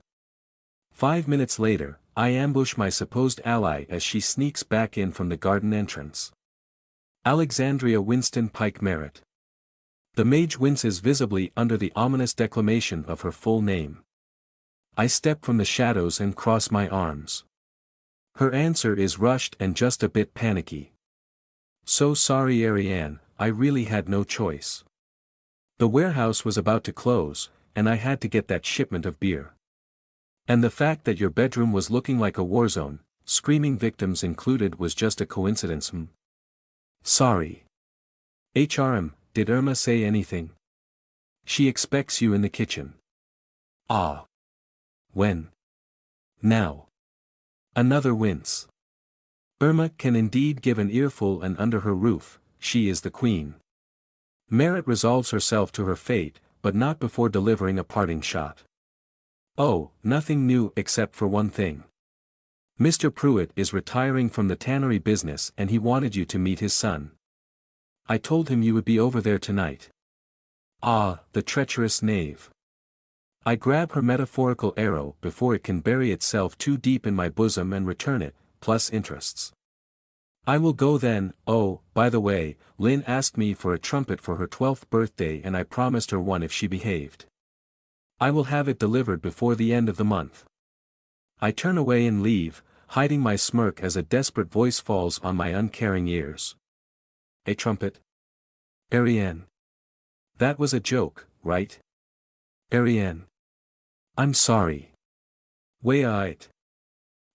5 minutes later, I ambush my supposed ally as she sneaks back in from the garden entrance. Alexandria Winston Pike Merritt. The mage winces visibly under the ominous declamation of her full name. I step from the shadows and cross my arms. Her answer is rushed and just a bit panicky. "So sorry, Ariane, I really had no choice. The warehouse was about to close, and I had to get that shipment of beer. And the fact that your bedroom was looking like a war zone, screaming victims included, was just a coincidence." "Sorry. HRM, did Irma say anything? She expects you in the kitchen." "Ah. When? Now." Another wince. Irma can indeed give an earful, and under her roof, she is the queen. Merritt resolves herself to her fate, but not before delivering a parting shot. "Oh, nothing new except for one thing. Mr. Pruitt is retiring from the tannery business and he wanted you to meet his son. I told him you would be over there tonight." "Ah, the treacherous knave. I grab her metaphorical arrow before it can bury itself too deep in my bosom and return it, plus interests. I will go then. Oh, by the way, Lynn asked me for a trumpet for her 12th birthday and I promised her one if she behaved. I will have it delivered before the end of the month. I turn away and leave, hiding my smirk as a desperate voice falls on my uncaring ears. A trumpet? Ariane. That was a joke, right? Ariane. I'm sorry. Wait.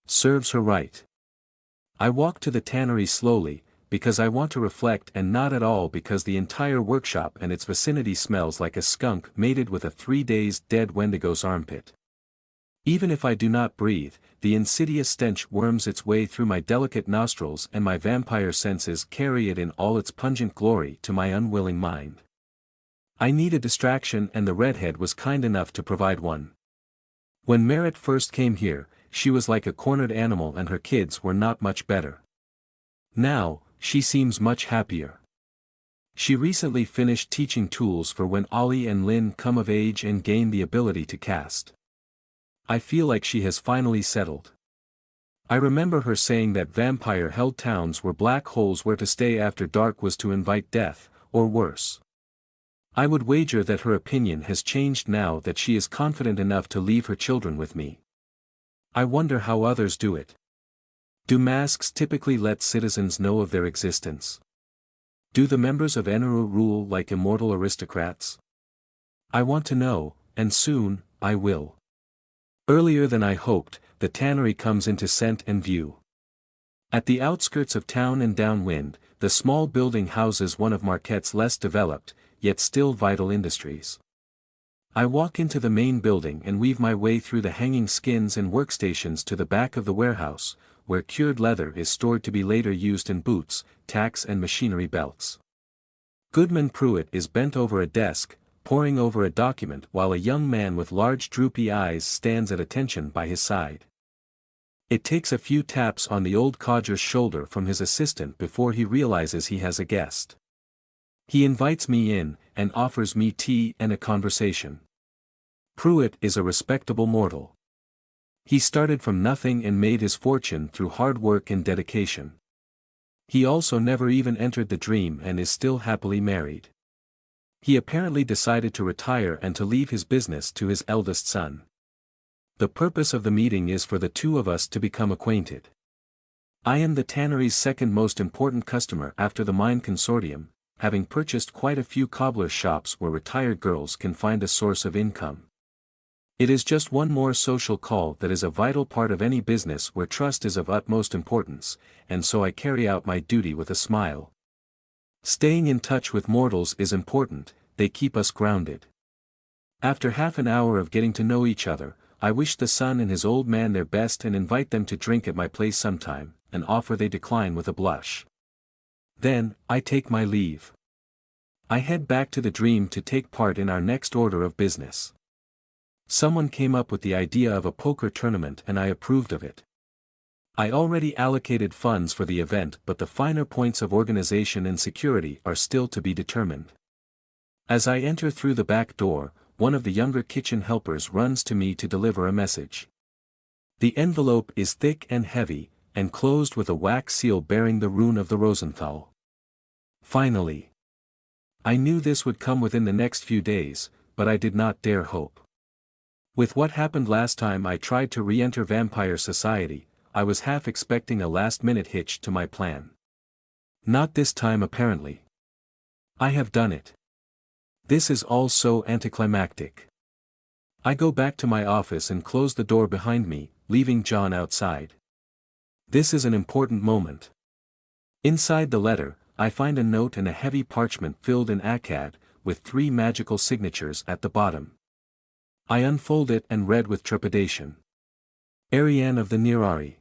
Serves her right. I walk to the tannery slowly, because I want to reflect and not at all because the entire workshop and its vicinity smells like a skunk mated with a 3 days dead Wendigo's armpit. Even if I do not breathe, the insidious stench worms its way through my delicate nostrils and my vampire senses carry it in all its pungent glory to my unwilling mind. I need a distraction and the redhead was kind enough to provide one. When Merritt first came here, she was like a cornered animal and her kids were not much better. Now, she seems much happier. She recently finished teaching tools for when Ollie and Lynn come of age and gain the ability to cast. I feel like she has finally settled. I remember her saying that vampire-held towns were black holes where to stay after dark was to invite death, or worse. I would wager that her opinion has changed now that she is confident enough to leave her children with me. I wonder how others do it. Do masks typically let citizens know of their existence? Do the members of Eneru rule like immortal aristocrats? I want to know, and soon, I will. Earlier than I hoped, the tannery comes into scent and view. At the outskirts of town and downwind, the small building houses one of Marquette's less developed, yet still vital industries. I walk into the main building and weave my way through the hanging skins and workstations to the back of the warehouse, where cured leather is stored to be later used in boots, tacks and machinery belts. Goodman Pruitt is bent over a desk, poring over a document while a young man with large droopy eyes stands at attention by his side. It takes a few taps on the old codger's shoulder from his assistant before he realizes he has a guest. He invites me in, and offers me tea and a conversation. Pruitt is a respectable mortal. He started from nothing and made his fortune through hard work and dedication. He also never even entered the dream and is still happily married. He apparently decided to retire and to leave his business to his eldest son. The purpose of the meeting is for the two of us to become acquainted. I am the tannery's second most important customer after the mine consortium, having purchased quite a few cobbler shops where retired girls can find a source of income. It is just one more social call that is a vital part of any business where trust is of utmost importance, and so I carry out my duty with a smile. Staying in touch with mortals is important, they keep us grounded. After half an hour of getting to know each other, I wish the son and his old man their best and invite them to drink at my place sometime, an offer they decline with a blush. Then, I take my leave. I head back to the dream to take part in our next order of business. Someone came up with the idea of a poker tournament and I approved of it. I already allocated funds for the event but the finer points of organization and security are still to be determined. As I enter through the back door, one of the younger kitchen helpers runs to me to deliver a message. The envelope is thick and heavy, and closed with a wax seal bearing the rune of the Rosenthal. Finally. I knew this would come within the next few days, but I did not dare hope. With what happened last time I tried to re-enter vampire society, I was half expecting a last-minute hitch to my plan. Not this time apparently. I have done it. This is all so anticlimactic. I go back to my office and close the door behind me, leaving John outside. This is an important moment. Inside the letter, I find a note and a heavy parchment filled in Akkad, with 3 magical signatures at the bottom. I unfold it and read with trepidation. Ariane of the Nerari.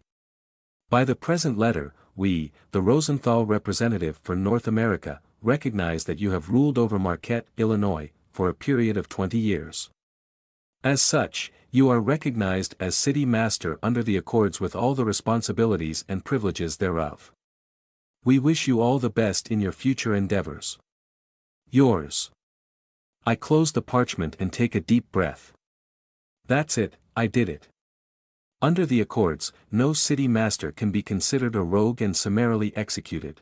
By the present letter, we, the Rosenthal representative for North America, recognize that you have ruled over Marquette, Illinois, for a period of 20 years. As such, you are recognized as city master under the accords with all the responsibilities and privileges thereof. We wish you all the best in your future endeavors. Yours. I close the parchment and take a deep breath. That's it, I did it. Under the Accords, no city master can be considered a rogue and summarily executed.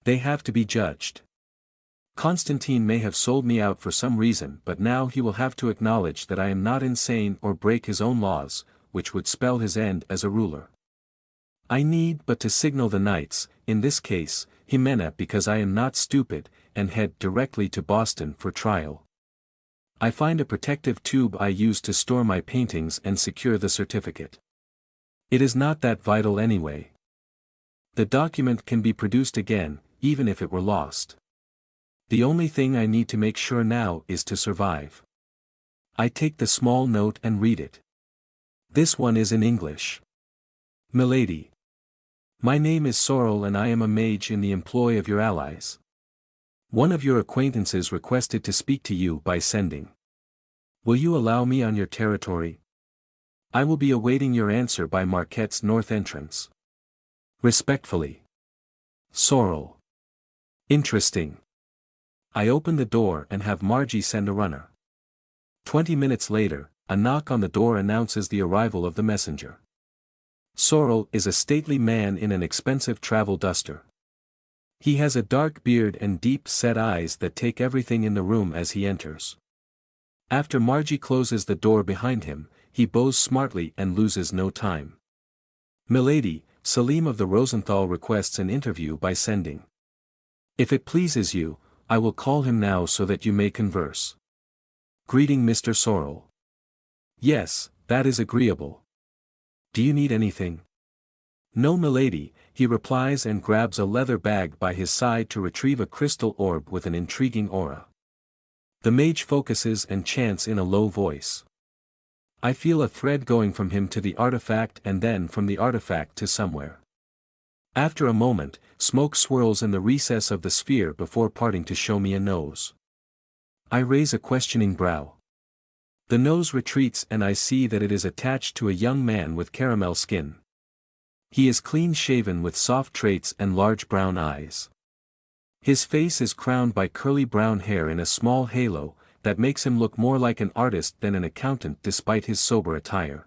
They have to be judged. Constantine may have sold me out for some reason, but now he will have to acknowledge that I am not insane or break his own laws, which would spell his end as a ruler. I need but to signal the knights, in this case, Jimena, because I am not stupid, and head directly to Boston for trial. I find a protective tube I use to store my paintings and secure the certificate. It is not that vital anyway. The document can be produced again, even if it were lost. The only thing I need to make sure now is to survive. I take the small note and read it. This one is in English. Milady. My name is Sorrel and I am a mage in the employ of your allies. One of your acquaintances requested to speak to you by sending. Will you allow me on your territory? I will be awaiting your answer by Marquette's north entrance. Respectfully. Sorrel. Interesting. I open the door and have Margie send a runner. 20 minutes later, a knock on the door announces the arrival of the messenger. Sorrel is a stately man in an expensive travel duster. He has a dark beard and deep-set eyes that take everything in the room as he enters. After Margie closes the door behind him, he bows smartly and loses no time. Milady, Selim of the Rosenthal requests an interview by sending. If it pleases you, I will call him now so that you may converse. Greeting Mr. Sorrel. Yes, that is agreeable. Do you need anything? No, milady, he replies and grabs a leather bag by his side to retrieve a crystal orb with an intriguing aura. The mage focuses and chants in a low voice. I feel a thread going from him to the artifact and then from the artifact to somewhere. After a moment, smoke swirls in the recess of the sphere before parting to show me a nose. I raise a questioning brow. The nose retreats and I see that it is attached to a young man with caramel skin. He is clean-shaven with soft traits and large brown eyes. His face is crowned by curly brown hair in a small halo, that makes him look more like an artist than an accountant despite his sober attire.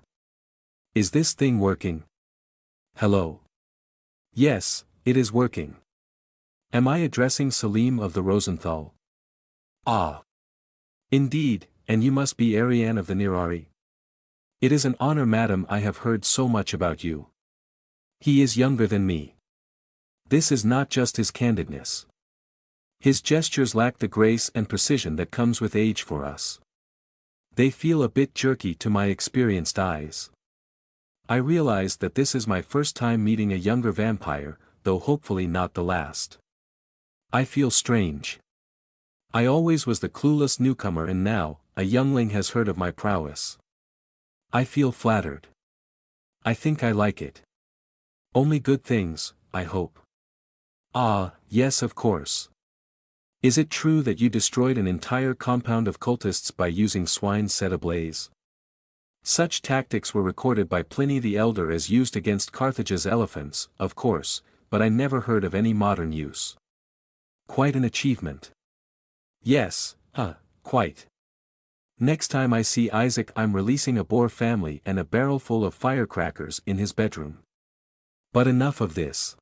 Is this thing working? Hello? Yes, it is working. Am I addressing Selim of the Rosenthal? Ah. Indeed, and you must be Ariane of the Nirari. It is an honor, madam, I have heard so much about you. He is younger than me. This is not just his candidness. His gestures lack the grace and precision that comes with age for us. They feel a bit jerky to my experienced eyes. I realize that this is my first time meeting a younger vampire, though hopefully not the last. I feel strange. I always was the clueless newcomer and now, a youngling has heard of my prowess. I feel flattered. I think I like it. Only good things, I hope. Ah, yes, of course. Is it true that you destroyed an entire compound of cultists by using swine set ablaze? Such tactics were recorded by Pliny the Elder as used against Carthage's elephants, of course, but I never heard of any modern use. Quite an achievement. Yes, quite. Next time I see Isaac, I'm releasing a boar family and a barrel full of firecrackers in his bedroom. But enough of this.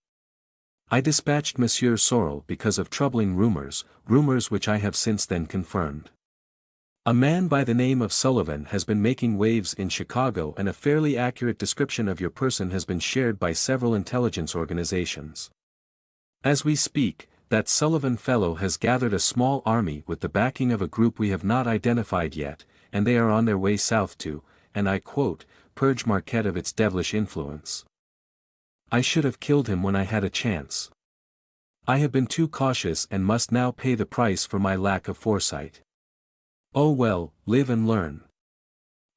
I dispatched Monsieur Sorrel because of troubling rumors which I have since then confirmed. A man by the name of Sullivan has been making waves in Chicago and a fairly accurate description of your person has been shared by several intelligence organizations. As we speak, that Sullivan fellow has gathered a small army with the backing of a group we have not identified yet, and they are on their way south to, and I quote, purge Marquette of its devilish influence. I should have killed him when I had a chance. I have been too cautious and must now pay the price for my lack of foresight. Oh well, live and learn.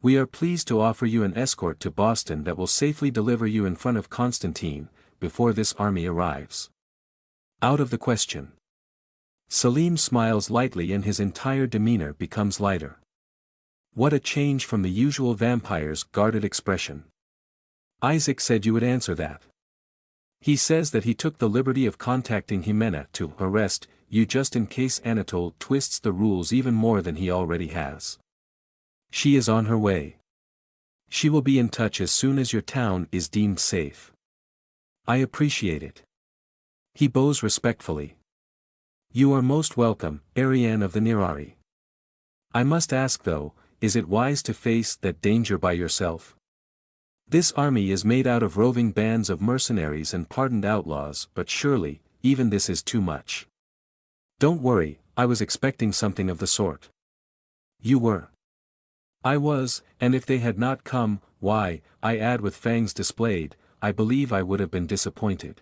We are pleased to offer you an escort to Boston that will safely deliver you in front of Constantine, before this army arrives. Out of the question. Selim smiles lightly and his entire demeanor becomes lighter. What a change from the usual vampire's guarded expression. Isaac said you would answer that. He says that he took the liberty of contacting Jimena to arrest you just in case Anatole twists the rules even more than he already has. She is on her way. She will be in touch as soon as your town is deemed safe. I appreciate it. He bows respectfully. You are most welcome, Ariane of the Nirari. I must ask though, is it wise to face that danger by yourself? This army is made out of roving bands of mercenaries and pardoned outlaws, but surely, even this is too much. Don't worry, I was expecting something of the sort. You were. I was, and if they had not come, why, I add with fangs displayed, I believe I would have been disappointed.